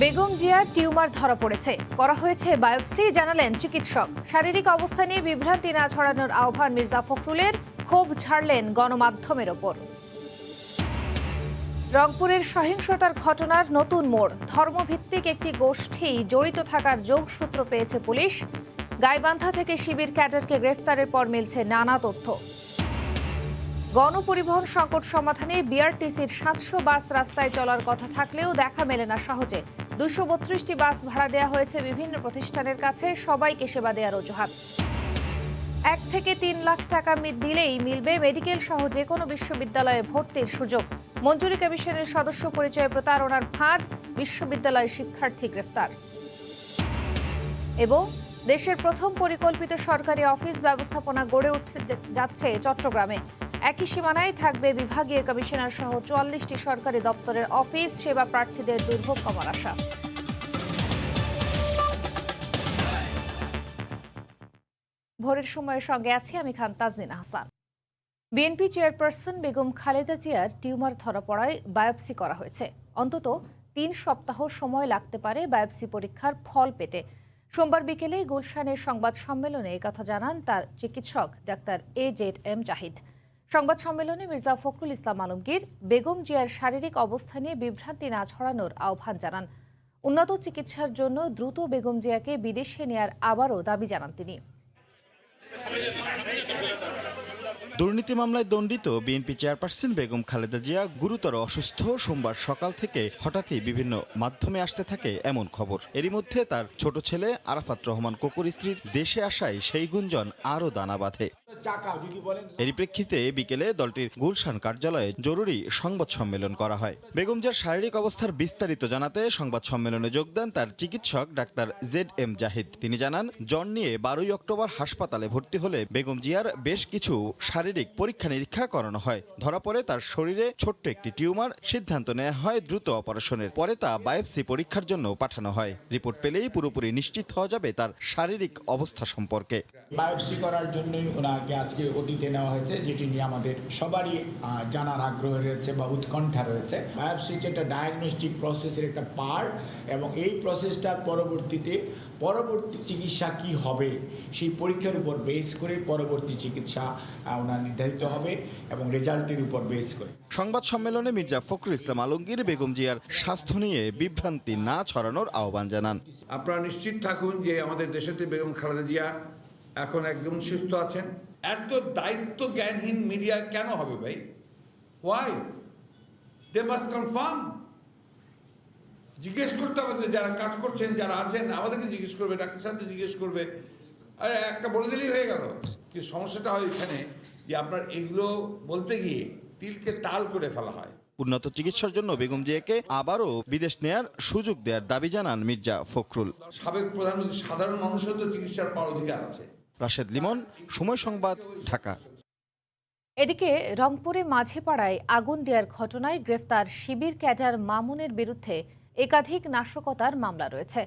বেগম জিয়ার টিউমার ধরা পড়েছে, করা হয়েছে বায়োপসি, জানালেন চিকিৎসক। শারীরিক অবস্থা নিয়ে বিভ্রান্তি না ছড়ানোর আহ্বান মির্জা ফখরুলের, ক্ষোভ ঝাড়লেন গণমাধ্যমের ওপর। রংপুরের সহিংসতার ঘটনার নতুন মোড়, ধর্মভিত্তিক একটি গোষ্ঠী জড়িত থাকার যোগসূত্র পেয়েছে পুলিশ। গাইবান্ধা থেকে শিবির ক্যাডারকে গ্রেফতারের পর মিলছে নানা তথ্য। গণপরিবহন সংকট সমাধানে বিআরটিসির 700 বাস রাস্তায় চলার কথা থাকলেও দেখা মেলে না সহজে। 232টি বাস ভাড়া দেওয়া হয়েছে বিভিন্ন প্রতিষ্ঠানের কাছে, সবাইকে সেবা দেওয়ার অজুহাত। 1 থেকে 3 লাখ টাকা দিলেই মিলবে মেডিকেল সহ যে কোনো বিশ্ববিদ্যালয়ে ভর্তির সুযোগ। মঞ্জুরি কমিশনের সদস্য পরিচয়ে প্রতারণার ফাঁদ, বিশ্ববিদ্যালয়ের শিক্ষার্থী গ্রেফতার। এবং দেশের প্রথম পরিকল্পিত সরকারি অফিস ব্যবস্থাপনা গড়ে উঠতে যাচ্ছে চট্টগ্রামে। একই সীমানায় থাকবে বিভাগীয় কমিশনার সহ 44টি সরকারি দপ্তরের অফিস, সেবা প্রার্থীদের দুর্ভোগ কমার আশা। ভোরের সময়ের সঙ্গে আছি আমি খান তাজনিন হাসান। বিএনপি চেয়ারপারসন বেগম খালেদা জিয়ার টিউমার ধরা পড়ায় বায়োপসি করা হয়েছে। অন্তত 3 সপ্তাহ সময় লাগতে পারে বায়োপসি পরীক্ষার ফল পেতে। সোমবার বিকেলে গুলশানের সংবাদ সম্মেলনে একথা জানান তার চিকিৎসক ডাক্তার AZM জাহিদ। সংবাদ সম্মেলনে মির্জা ফখরুল ইসলাম আলমগীর বেগম জিয়ার শারীরিক অবস্থা নিয়ে বিভ্রান্তি না ছড়ানোর আহ্বান জানান। উন্নত চিকিৎসার জন্য দ্রুত বেগম জিয়াকে বিদেশে নেয়ার আবারও দাবি জানান তিনি। দুর্নীতি মামলায় দণ্ডিত বিএনপি চেয়ারপারসন বেগম খালেদা জিয়া গুরুতর অসুস্থ। সোমবার সকাল থেকে হঠাৎই বিভিন্ন মাধ্যমে আসতে থাকে এমন খবর। এরই মধ্যে তার ছোট ছেলে আরাফাত রহমান কোকুর স্ত্রীর দেশে আসায় সেই গুঞ্জন আরও দানা বাঁধে। এরই প্রেক্ষিতে বিকেলে দলটির গুলশান কার্যালয়ে জরুরি সংবাদ সম্মেলন করা হয়। বেগম জিয়ার শারীরিক অবস্থার বিস্তারিত জানাতে সংবাদ সম্মেলনে যোগ দেন তার চিকিৎসক ডাক্তার ZM জাহিদ। তিনি জানান, জ্বর নিয়ে 12ই অক্টোবর হাসপাতালে ভর্তি হলে বেগম জিয়ার বেশ কিছু শারীরিক পরীক্ষা নিরীক্ষা করানো হয়। ধরা পড়ে তার শরীরে ছোট্ট একটি টিউমার। সিদ্ধান্ত নেওয়া হয় দ্রুত অপারেশনের। পরে তা বায়োপসি পরীক্ষার জন্য পাঠানো হয়। রিপোর্ট পেলেই পুরোপুরি নিশ্চিত হওয়া যাবে তার শারীরিক অবস্থা সম্পর্কে। বায়োপসি করার জন্যই ওনাকে আজকে ওটিতে নেওয়া হয়েছে, যেটি নিয়ে আমাদের সবারই জানার আগ্রহ রয়েছে বা উৎকণ্ঠা রয়েছে। বায়োপসি যেটা ডায়াগনস্টিক প্রসেসের একটা পার্ট, এবং এই প্রসেসটার পরবর্তী চিকিৎসা কি হবে সেই পরীক্ষার উপর বেস করে পরবর্তী চিকিৎসা ওনার নির্ধারিত হবে এবং রেজাল্টের উপর বেস করে। সংবাদ সম্মেলনে মির্জা ফখরুল ইসলাম আলমগীর বেগম জিয়ার স্বাস্থ্য নিয়ে বিভ্রান্তি না ছড়ানোর আহ্বান জানান। আপনারা নিশ্চিত থাকুন যে আমাদের দেশেতে বেগম খালেদা জিয়া এখন একদম সুস্থ আছেন। এত দায়িত্ব জ্ঞানহীন মিডিয়া কেন হবে ভাই? ওয়াই? They must confirm. জিজ্ঞেস করতে হবে, যারা কাজ করছেন, যারা আছেন, আমাদেরকে জিজ্ঞেস করবে, ডাক্তার সাহেবকে জিজ্ঞেস করবে। আরে একটা বলে দিলেই হয়ে গেল। কি সমস্যাটা হয় এখানে যে আপনার এগুলো বলতে গিয়ে তিলকে তাল করে ফেলা হয়। উন্নত চিকিৎসার জন্য বেগম জিয়াকে আবারও বিদেশ নেয়ার সুযোগ দেওয়ার দাবি জানান মির্জা ফখরুল। সাবেক প্রধানমন্ত্রী, সাধারণ মানুষের তো চিকিৎসার পাওয়ার অধিকার আছে। রাশেদ লিমন, সময় সংবাদ, ঢাকা। এদিকে রংপুরে মাঝেপাড়ায় আগুন দেওয়ার ঘটনায় গ্রেফতার শিবির ক্যাডার মামুনের বিরুদ্ধে একাধিক নাশকতার মামলা রয়েছে।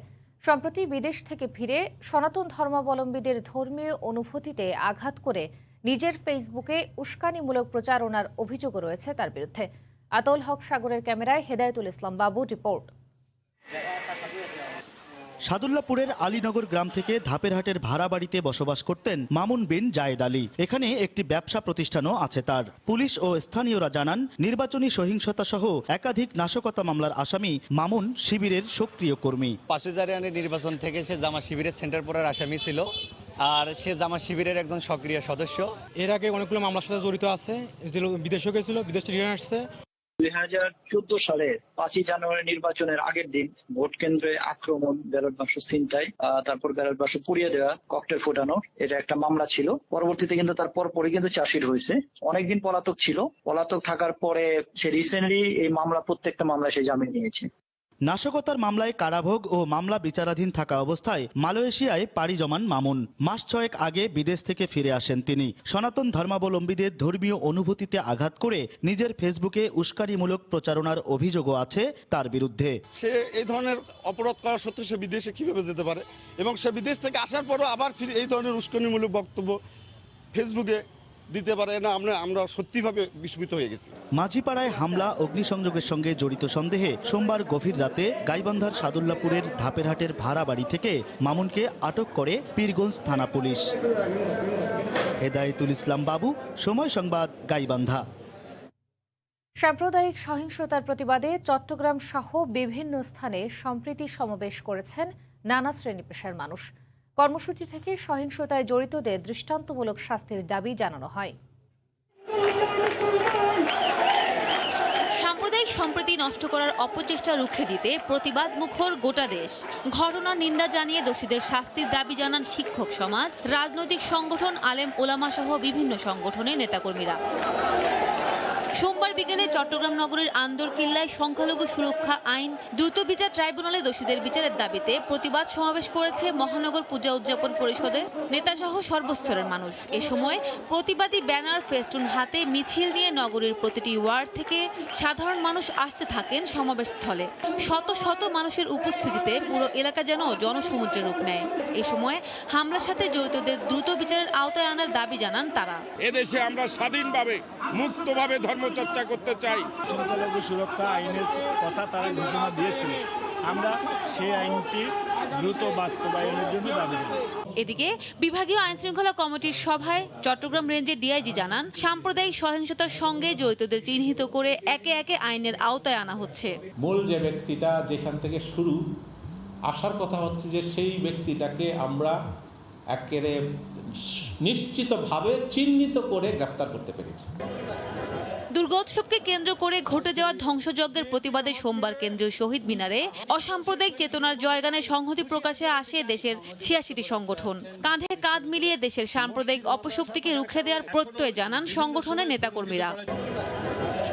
সম্প্রতি বিদেশ থেকে ফিরে সনাতন ধর্মাবলম্বীদের ধর্মীয় অনুভূতিতে আঘাত করে নিজের ফেসবুকে উস্কানিমূলক প্রচারণার অভিযোগও রয়েছে তার বিরুদ্ধে। আতল হক সাগরের ক্যামেরায় হেদায়েতুল ইসলাম বাবু রিপোর্ট। সাদুল্লাপুরের আলীনগর গ্রাম থেকে ধাপেরহাটের ভাড়া বাড়িতে বসবাস করতেন মামুন বিন জায়েদ আলী। এখানে একটি ব্যবসা প্রতিষ্ঠানও আছে তার। পুলিশ ও স্থানীয়রা জানান, নির্বাচনী সহিংসতা সহ একাধিক নাশকতা মামলার আসামি মামুন শিবিরের সক্রিয় কর্মী। 5 জানুয়ারি নির্বাচন থেকে সে জামা শিবিরের সেন্টার পড়ার আসামি ছিল, আর সে জামা শিবিরের একজন সক্রিয় সদস্য। এর আগে অনেকগুলো মামলার সাথে জড়িত আছে, বিদেশে গেছিল, বিদেশ থেকে রিটার্ন আসছে। 2014 সালের 5 জানুয়ারি নির্বাচনের আগের দিন ভোট কেন্দ্রে আক্রমণ, ব্যালট বাক্স ছিনতাই, তারপর ব্যালট বাক্স পুড়িয়ে দেওয়া, ককটেল ফোটানো, এটা একটা মামলা ছিল। পরবর্তীতে কিন্তু তার পরপরই কিন্তু চার্জশিট হয়েছে। অনেকদিন পলাতক ছিল। পলাতক থাকার পরে সে রিসেন্টলি এই প্রত্যেকটা মামলায় সে জামিন নিয়েছে। নাশকতার মামলায় কারাভোগ ও মামলা বিচারাধীন থাকা অবস্থায় মালয়েশিয়ায় পাড়ি জমান মামুন। মাস 6 আগে বিদেশ থেকে ফিরে আসেন তিনি। সনাতন ধর্মাবলম্বীদের ধর্মীয় অনুভূতিতে আঘাত করে নিজের ফেসবুকে উস্কানিমূলক প্রচারণার অভিযোগও আছে তার বিরুদ্ধে। সে এই ধরনের অপরাধ করা সত্ত্বেও সে বিদেশে কিভাবে যেতে পারে, এবং সে বিদেশ থেকে আসার পরও আবার ফিরে এই ধরনের উস্কানিমূলক বক্তব্য ফেসবুকে দিতে পারে না, আমরা সত্যিভাবে বিস্মিত হয়ে গেছি। মাঝিপাড়ায় হামলা অগ্নিসংযোগের সঙ্গে জড়িত সন্দেহে সোমবার গভীর রাতে গাইবান্ধার সাদুল্লাপুরের ধাপেরহাটের ভাড়া বাড়ি থেকে মামুনকে আটক করে পীরগঞ্জ থানা পুলিশ। হেদায়েতুল ইসলাম বাবু, সময় সংবাদ, গাইবান্ধা। সাম্প্রদায়িক সহিংসতার প্রতিবাদে চট্টগ্রাম সহ বিভিন্ন স্থানে সম্প্রীতি সমাবেশ করেছেন নানা শ্রেণী পেশার মানুষ। কর্মসূচি থেকে সহিংসতায় জড়িতদের দৃষ্টান্তমূলক শাস্তির দাবি জানানো হয়। সাম্প্রদায়িক সম্প্রীতি নষ্ট করার অপচেষ্টা রুখে দিতে প্রতিবাদ মুখর গোটা দেশ। ঘটনার নিন্দা জানিয়ে দোষীদের শাস্তির দাবি জানান শিক্ষক সমাজ, রাজনৈতিক সংগঠন, আলেম ওলামা সহ বিভিন্ন সংগঠনের নেতাকর্মীরা। সোমবার বিকেলে চট্টগ্রাম নগরীর আন্দরকিল্লায় সংখ্যালঘু সুরক্ষা আইন দ্রুত বিচার ট্রাইব্যুনালে দোষীদের বিচারের দাবিতে প্রতিবাদ সমাবেশ করেছে মহানগর পূজা উদযাপন পরিষদের নেতাসহ সর্বস্তরের মানুষ। এ সময় প্রতিবাদী ব্যানার, ফেস্টুন হাতে মিছিল নিয়ে নগরীর প্রতিটি ওয়ার্ড থেকে সাধারণ মানুষ আসতে থাকেন সমাবেশস্থলে। শত শত মানুষের উপস্থিতিতে পুরো এলাকা যেন জনসমুদ্রের রূপ নেয়। এ সময় হামলার সাথে জড়িতদের দ্রুত বিচারের আওতায় আনার দাবি জানান তারা। এদেশে আমরা স্বাধীনভাবে মুক্তভাবে ধর্মচর্চা করতে চাই। সংখ্যালঘু সুরক্ষা আইনের কথা তারা ঘোষণা দিয়েছিল, আমরা সেই আইনটি দ্রুত বাস্তবায়নের জন্য দাবি জানাই। এদিকে বিভাগীয় আইন শৃঙ্খলা কমিটির সভায় চট্টগ্রাম রেঞ্জের ডিআইজি জানান, সাম্প্রদায়িক সহিংসতার সঙ্গে জড়িতদের চিহ্নিত করে একে একে আইনের আওতায় আনা হচ্ছে। মূল যে ব্যক্তিটা যেখান থেকে শুরু আসার কথা হচ্ছে যে সেই ব্যক্তিটাকে আমরা একেবারে নিশ্চিতভাবে চিহ্নিত করে গ্রেফতার করতে পেরেছি। দুর্গোৎসবকে কেন্দ্র করে ঘটে যাওয়া ধ্বংসযজ্ঞের প্রতিবাদে সোমবার কেন্দ্রীয় শহীদ মিনারে অসাম্প্রদায়িক চেতনার জয়গানে সংহতি প্রকাশে আসে দেশের ৮৬টি সংগঠন। কাঁধে কাঁধ মিলিয়ে দেশের সাম্প্রদায়িক অপশক্তিকে রুখে দেওয়ার প্রত্যয় জানান সংগঠনের নেতাকর্মীরা।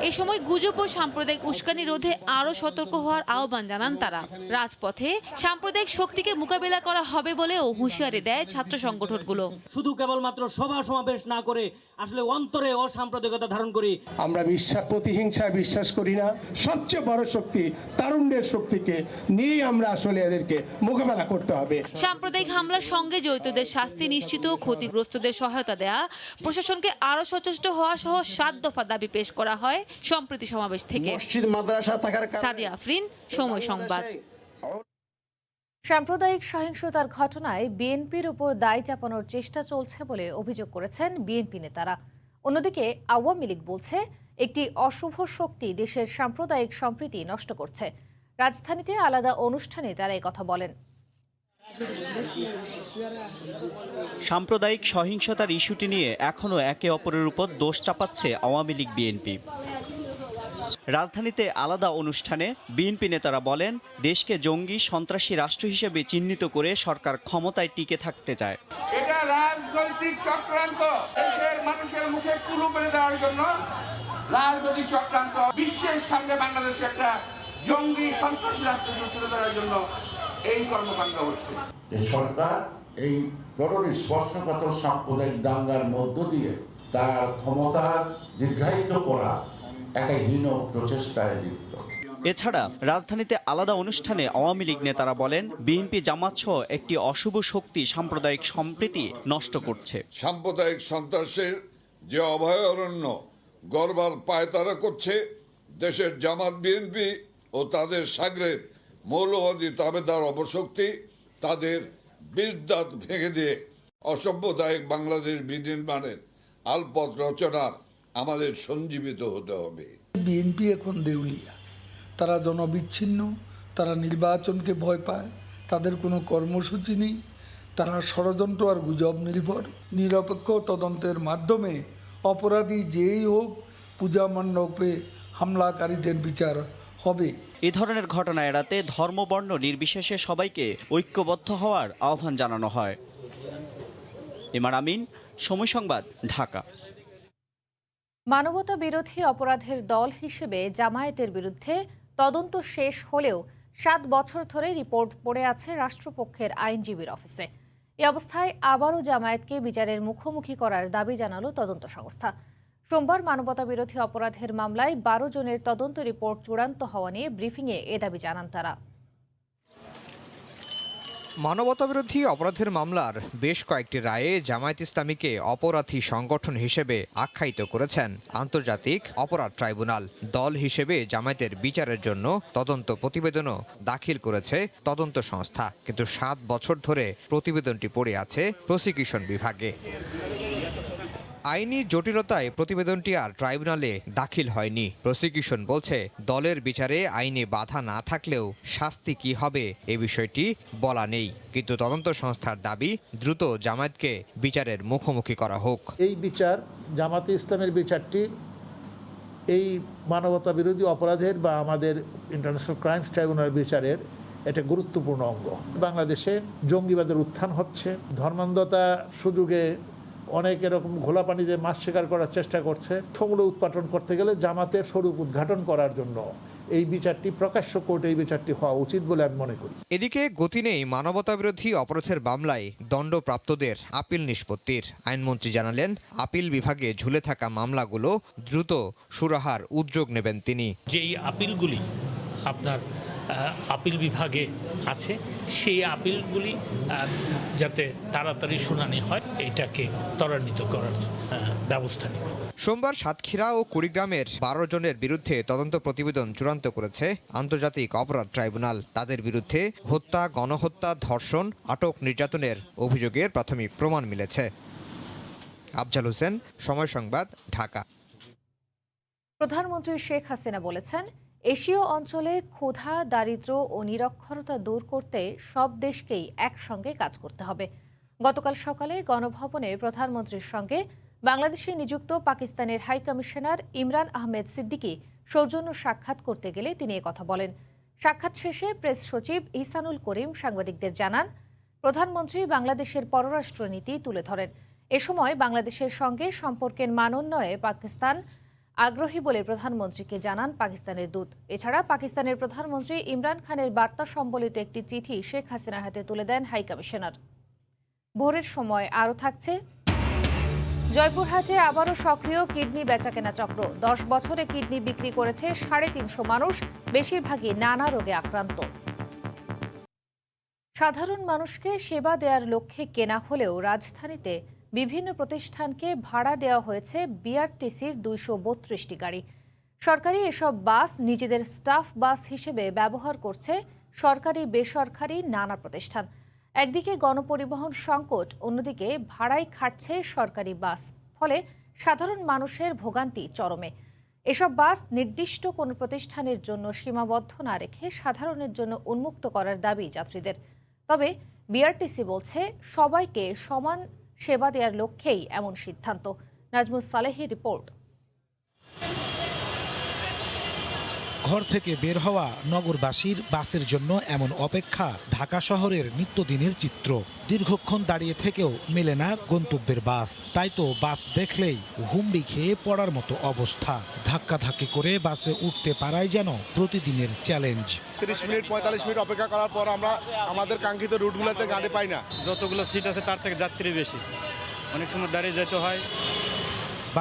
এ সময় গুজব ও সাম্প্রদায়িক উস্কানি রোধে আরও সতর্ক হওয়ার আহ্বান জানান তারা। রাজপথে সাম্প্রদায়িক শক্তিকে মোকাবেলা করা হবে বলেও হুঁশিয়ারি দেয় ছাত্র সংগঠনগুলো। শুধু কেবলমাত্র সভা সমাবেশ না করে আসলে অন্তরে অসাম্প্রদায়িকতা ধারণ করি। আমরা প্রতিহিংসায় বিশ্বাস করি না। সবচেয়ে বড় শক্তি তারুণ্যের শক্তিকে নিয়ে আমরা আসলে এদেরকে মোকাবেলা করতে হবে। সাম্প্রদায়িক হামলার সঙ্গে জড়িতদের শাস্তি নিশ্চিত ও ক্ষতিগ্রস্তদের সহায়তা দেয়া, প্রশাসনকে আরও সচেষ্ট হওয়া সহ ৭ দফা দাবি পেশ করা হয় সম্প্রীতি সমাবেশ থেকে। মসজিদ মাদ্রাসা থাকার কারণে। সাদিয়া আফরিন, সময় সংবাদ। সাম্প্রদায়িক সহিংসতার ঘটনায় বিএনপির উপর দায় চাপানোর চেষ্টা চলছে বলে অভিযোগ করেছেন বিএনপি নেতারা। অন্যদিকে আওয়ামী লীগ বলছে একটি অশুভ শক্তি দেশের সাম্প্রদায়িক সম্প্রীতি নষ্ট করছে। রাজধানীতে আলাদা অনুষ্ঠানে তারা কথা বলেন। সাম্প্রদায়িক সহিংসতার ইস্যুটি নিয়ে এখনও একে অপরের উপর দোষ চাপাচ্ছে আওয়ামী লীগ, বিএনপি। রাজধানীতে আলাদা অনুষ্ঠানে বিএনপি নেতারা বলেন, দেশকে জঙ্গি সন্ত্রাসী রাষ্ট্র হিসেবে চিহ্নিত করে সরকার ক্ষমতায় টিকে থাকতে চায়। এটা রাজনৈতিক চক্রান্ত, দেশের মানুষের মুখে কুলু করে দেওয়ার জন্য রাজনৈতিক চক্রান্ত, বিশ্বের সামনে বাংলাদেশকে একটা জঙ্গি সন্ত্রাসী রাষ্ট্র তুলে ধরার জন্য এই কর্মকাণ্ড হচ্ছে। সরকার এই ধরনের স্পর্শকাতর সাম্প্রদায়িক দাঙ্গার মধ্য দিয়ে তার ক্ষমতা দীর্ঘায়িত করা একটা হীন প্রচেষ্টায় লিপ্ত। এছাড়া রাজধানীতে আলাদা অনুষ্ঠানে আওয়ামী লীগ নেতারা বলেন, বিএনপি জামাত সহ একটি অশুভ শক্তি সাম্প্রদায়িক সম্প্রীতি নষ্ট করছে। সাম্প্রদায়িক সন্ত্রাসের যে অভয়ারণ্য গড়বার পায়তারা করছে দেশের জামাত, বিএনপি ও তাদের সাগরেদ মৌলবাদী তাবেদার অপশক্তি, তাদের বীরদাঁত ভেঙে দিয়ে অসাম্প্রদায়িক বাংলাদেশ বিনির্মাণের আলপথ রচনার আমাদের সঞ্জীবিত হতে হবে। বিএনপি এখন দেউলিয়া, তারা জনবিচ্ছিন্ন, তারা নির্বাচনকে ভয় পায়, তাদের কোনো কর্মসূচি নেই, তারা ষড়যন্ত্র আর গুজব নির্ভর। নিরপেক্ষ তদন্তের মাধ্যমে অপরাধী যেই হোক পূজা মণ্ডপে হামলাকারীদের বিচার হবে। এ ধরনের ঘটনা এড়াতে ধর্ম বর্ণ নির্বিশেষে সবাইকে ঐক্যবদ্ধ হওয়ার আহ্বান জানানো হয়। ইমার আমিন, সময় সংবাদ, ঢাকা। মানবতা বিরোধী অপরাধের দল হিসেবে জামায়াতের বিরুদ্ধে তদন্ত শেষ হলেও 7 বছর ধরে রিপোর্ট পড়ে আছে রাষ্ট্রপক্ষের আইনজীবীর অফিসে। এ অবস্থায় আবারও জামায়াতকে বিচারের মুখোমুখি করার দাবি জানালো তদন্ত সংস্থা। সোমবার মানবতা বিরোধী অপরাধের মামলায় 12 জনের তদন্ত রিপোর্ট চূড়ান্ত হওয়া নিয়ে ব্রিফিংয়ে এ দাবি জানান তারা। মানবতাবিরোধী অপরাধের মামলার বেশ কয়েকটি রায়ে জামায়াত ইসলামীকে অপরাধী সংগঠন হিসেবে আখ্যায়িত করেছেন আন্তর্জাতিক অপরাধ ট্রাইব্যুনাল। দল হিসেবে জামায়াতের বিচারের জন্য তদন্ত প্রতিবেদনও দাখিল করেছে তদন্ত সংস্থা, কিন্তু 7 বছর ধরে প্রতিবেদনটি পড়ে আছে প্রসিকিউশন বিভাগে। আইনি জটিলতায় প্রতিবেদনটি আর ট্রাইব্যুনালে দাখিল হয়নি। প্রসিকিউশন বলছে দলের বিচারে আইনি বাধা না থাকলেও শাস্তি কি হবে এ বিষয়টি বলা নেই, কিন্তু তদন্ত সংস্থার দাবি দ্রুত জামায়াতকে বিচারের মুখোমুখি করা হোক। এই বিচার জামাতে ইসলামের বিচারটি এই মানবতা বিরোধী অপরাধের বা আমাদের ইন্টারন্যাশনাল ক্রাইমস ট্রাইব্যুনাল বিচারের এটা গুরুত্বপূর্ণ অঙ্গ। বাংলাদেশে জঙ্গিবাদের উত্থান হচ্ছে, ধর্মান্ধতা সুযোগে অনেক এরকম ঘোলা পানিতে মাছ শিকার করার চেষ্টা করছে। সমূলে উৎপাটন করতে গেলে জামাতের স্বরূপ উদ্ঘাটন করার জন্য এই বিচারটি প্রকাশ্য কোর্টে এই বিচারটি হওয়া উচিত বলে আমি মনে করি। এদিকে গতি নেই মানবতাবিরোধী অপরাধের মামলায় দণ্ডপ্রাপ্তদের আপিল নিষ্পত্তির। আইনমন্ত্রী জানালেন, আপিল বিভাগে ঝুলে থাকা মামলাগুলো দ্রুত সুরাহার উদ্যোগ নেবেন তিনি। যেই আপিলগুলি আপনার আপিল বিভাগে আছে সেই আপিলগুলি যাতে তাড়াতাড়ি শুনানি হয় এটাকে ত্বরান্বিত করার ব্যবস্থা নেব। সোমবার সাতক্ষীরা ও কুড়িগ্রামের 12 জনের বিরুদ্ধে তদন্ত প্রতিবেদন চূড়ান্ত করেছে আন্তর্জাতিক অপরাধ ট্রাইব্যুনাল। তাদের বিরুদ্ধে হত্যা, গণহত্যা, ধর্ষণ, আটক, নির্যাতনের অভিযোগের প্রাথমিক প্রমাণ মিলেছে। আফজাল হোসেন, সময় সংবাদ, ঢাকা। প্রধানমন্ত্রী শেখ হাসিনা বলেছেন, এশীয় অঞ্চলে ক্ষুধা, দারিদ্র্য ও নিরক্ষরতা দূর করতে সব দেশকেই একসঙ্গে কাজ করতে হবে। গতকাল সকালে গণভবনে প্রধানমন্ত্রীর সঙ্গে বাংলাদেশে নিযুক্ত পাকিস্তানের হাই কমিশনার ইমরান আহমেদ সিদ্দিকী সৌজন্য সাক্ষাৎ করতে গেলে তিনি একথা বলেন। সাক্ষাৎ শেষে প্রেস সচিব ইহসানুল করিম সাংবাদিকদের জানান, প্রধানমন্ত্রী বাংলাদেশের পররাষ্ট্রনীতি তুলে ধরেন। এ সময় বাংলাদেশের সঙ্গে সম্পর্কের মানোন্নয়ে পাকিস্তান আগ্রহী বলে প্রধানমন্ত্রীকে জানান পাকিস্তানের দূত। এছাড়া পাকিস্তানের প্রধানমন্ত্রী ইমরান খানের বার্তা সম্বলিত একটি চিঠি শেখ হাসিনার হাতে তুলে দেন হাই কমিশনার। ভোরের সময় আরও থাকছে, জয়পুরহাটে আবারও সক্রিয় কিডনি বেচাকেনা চক্র। 10 বছরে কিডনি বিক্রি করেছে 350 মানুষ, বেশিরভাগই নানা রোগে আক্রান্ত। সাধারণ মানুষকে সেবা দেওয়ার লক্ষ্যে কেনা হলেও রাজধানীতে বিভিন্ন প্রতিষ্ঠানকে ভাড়া দেওয়া হয়েছে বিআরটিসির 232টি গাড়ি। সরকারি এসব বাস নিজেদের স্টাফ বাস হিসেবে ব্যবহার করছে সরকারি বেসরকারি নানা প্রতিষ্ঠান। একদিকে গণপরিবহন সংকট, অন্যদিকে ভাড়ায় খাটছে সরকারি বাস, ফলে সাধারণ মানুষের ভোগান্তি চরমে। এসব বাস নির্দিষ্ট কোনো প্রতিষ্ঠানের জন্য সীমাবদ্ধ না রেখে সাধারণের জন্য উন্মুক্ত করার দাবি যাত্রীদের। তবে বিআরটিসি বলছে, সবাইকে সমান সেবা দেওয়ার লক্ষ্যেই এমন সিদ্ধান্ত। নাজমুস সালেহের রিপোর্ট। ঘর থেকে বের হওয়া নগরবাসীর বাসের জন্য এমন অপেক্ষা ঢাকা শহরের নিত্যদিনের চিত্র। দীর্ঘক্ষণ দাঁড়িয়ে থেকেও মেলে না গন্তব্যের বাস, তাই তো বাস দেখলেই হুমড়ি খেয়ে পড়ার মতো অবস্থা। ধাক্কাধাক্কি করে বাসে উঠতে পারাই যেন প্রতিদিনের চ্যালেঞ্জ। 30 মিনিট 45 মিনিট অপেক্ষা করার পর আমরা আমাদের কাঙ্ক্ষিত রুটগুলোতে গাড়ি পাই না। যতগুলো সিট আছে তার থেকে যাত্রী বেশি, অনেক সময় দাঁড়িয়ে যেতে হয়।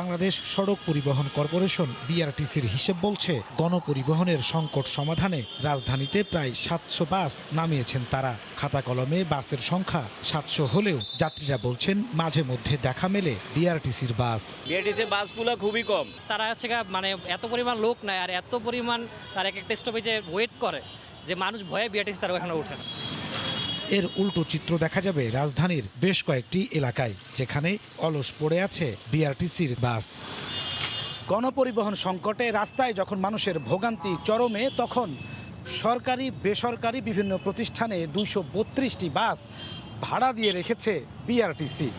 বাংলাদেশ সড়ক পরিবহন কর্পোরেশন বিআরটিসির হিসেব বলছে, গণপরিবহনের সংকট সমাধানে রাজধানীতে প্রায় 700 বাস নামিয়েছেন তারা। খাতা কলমে বাসের সংখ্যা 700 হলেও যাত্রীরা বলছেন মাঝে মধ্যে দেখা মেলে বিআরটিসির বাস। বিআরটিসির বাসগুলো খুবই কম। তারা হচ্ছে মানে এত পরিমাণ লোক নাই আর এত পরিমাণ তার এক একটা স্টপেজে ওয়েট করে যে মানুষ ভয়ে বিআরটিসি তারা ওখানে ওঠে না। এর উল্টো চিত্র দেখা যাবে রাজধানীর বেশ কয়েকটি এলাকায়, যেখানে অলস পড়ে আছে বিআরটিসির বাস। গণপরিবহন সংকটে রাস্তায় যখন মানুষের ভোগান্তি চরমে, তখন সরকারি বেসরকারি বিভিন্ন প্রতিষ্ঠানে 232টি বাস ভাড়া দিয়ে রেখেছে বিআরটিসি।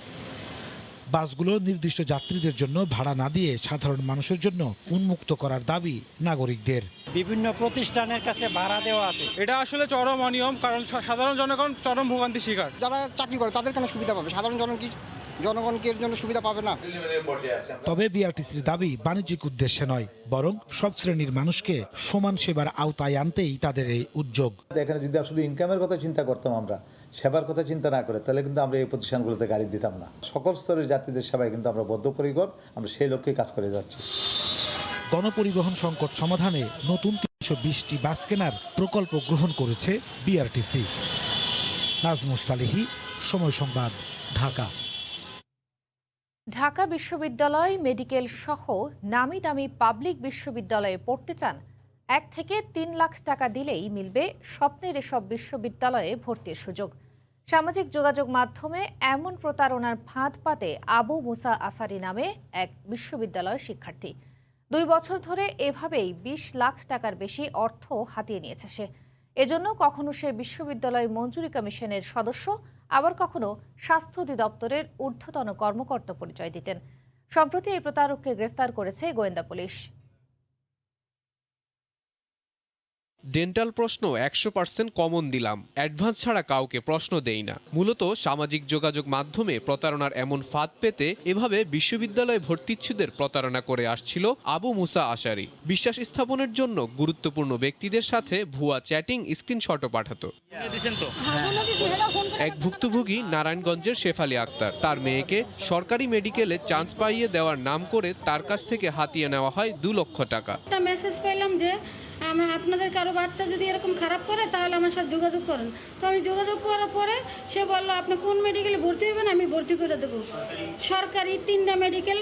বাসগুলো নির্দিষ্ট যাত্রীদের জন্য ভাড়া না দিয়ে সাধারণ মানুষের জন্য উন্মুক্ত করার দাবি নাগরিকদের। বিভিন্ন প্রতিষ্ঠানের কাছে ভাড়া দেওয়া আছে, এটা আসলে চরম অনিয়ম, কারণ সাধারণ জনগণ চরম ভোগান্তি শিকার। যারা চাকরি করে তাদের কেন সুবিধা পাবে, সাধারণ জনগণকে এর জন্য সুবিধা পাবে না। তবে বিআরটিসির দাবি বাণিজ্যিক উদ্দেশ্যে নয়, বরং সব শ্রেণীর মানুষকে সমান সেবার আওতায় আনতেই তাদের এই উদ্যোগ। এখানে যদি শুধু ইনকামের কথা চিন্তা করতাম, আমরা সেবার কথা চিন্তা না করে, তাহলে কিন্তু আমরা এই প্রতিষ্ঠানগুলোতে গাড়ি দিতাম না। সকল স্তরের যাত্রীদের সেবায় কিন্তু আমরা বদ্ধপরিকর, আমরা সেই লক্ষ্যে কাজ করে যাচ্ছি। গণপরিবহন সংকট সমাধানে নতুন 320টি বাস কেনার প্রকল্প গ্রহণ করেছে বিআরটিসি। নাজমুস সালেহী, সময় সংবাদ, ঢাকা। ঢাকা বিশ্ববিদ্যালয় মেডিকেল সহ নামি দামি পাবলিক বিশ্ববিদ্যালয়ে পড়তে চান? 1 থেকে 3 লাখ টাকা দিলেই মিলবে স্বপ্নের এসব বিশ্ববিদ্যালয়ে ভর্তির সুযোগ। সামাজিক যোগাযোগ মাধ্যমে এমন প্রতারণার ফাঁদ পাতে আবু মুসা আসারি নামে এক বিশ্ববিদ্যালয়ের শিক্ষার্থী 2 বছর ধরে এভাবেই 20 লাখ টাকার বেশি অর্থ হাতিয়ে নিয়েছে সে। এজন্য কখনো সে বিশ্ববিদ্যালয় মঞ্জুরি কমিশনের সদস্য, আবার কখনো স্বাস্থ্য অধিদপ্তরের ঊর্ধ্বতন কর্মকর্তা পরিচয় দিতেন। সম্প্রতি এই প্রতারককে গ্রেফতার করেছে গোয়েন্দা পুলিশ। ডেন্টাল প্রশ্ন 100% কমন দিলাম, অ্যাডভান্স ছাড়া কাউকে প্রশ্ন দেই না। মূলত সামাজিক যোগাযোগ মাধ্যমে প্রতারণার এমন ফাঁদ পেতে এভাবে বিশ্ববিদ্যালয়ে ভর্তিচ্ছুদের প্রতারণা করে আসছিল আবু মুসা আশারি। বিশ্বাস স্থাপনের জন্য গুরুত্বপূর্ণ ব্যক্তিদের সাথে ভুয়া চ্যাটিং স্ক্রিনশটও পাঠাতো। এক ভুক্তভোগী নারায়ণগঞ্জের শেফালি আক্তার, তার মেয়েকে সরকারি মেডিকেলে চান্স পাইয়ে দেওয়ার নাম করে তার কাছ থেকে হাতিয়ে নেওয়া হয় 2 লক্ষ টাকা। একটা মেসেজ পেলাম যে আপনাদের কারো বাচ্চা যদি এরকম খারাপ করে তাহলে আমার সাথে যোগাযোগ করেন। তো আমি যোগাযোগ করার পরে সে বলল আপনি কোন মেডিকেলে ভর্তি হবেন, আমি ভর্তি করে দেবো। সরকারি 3টা medical,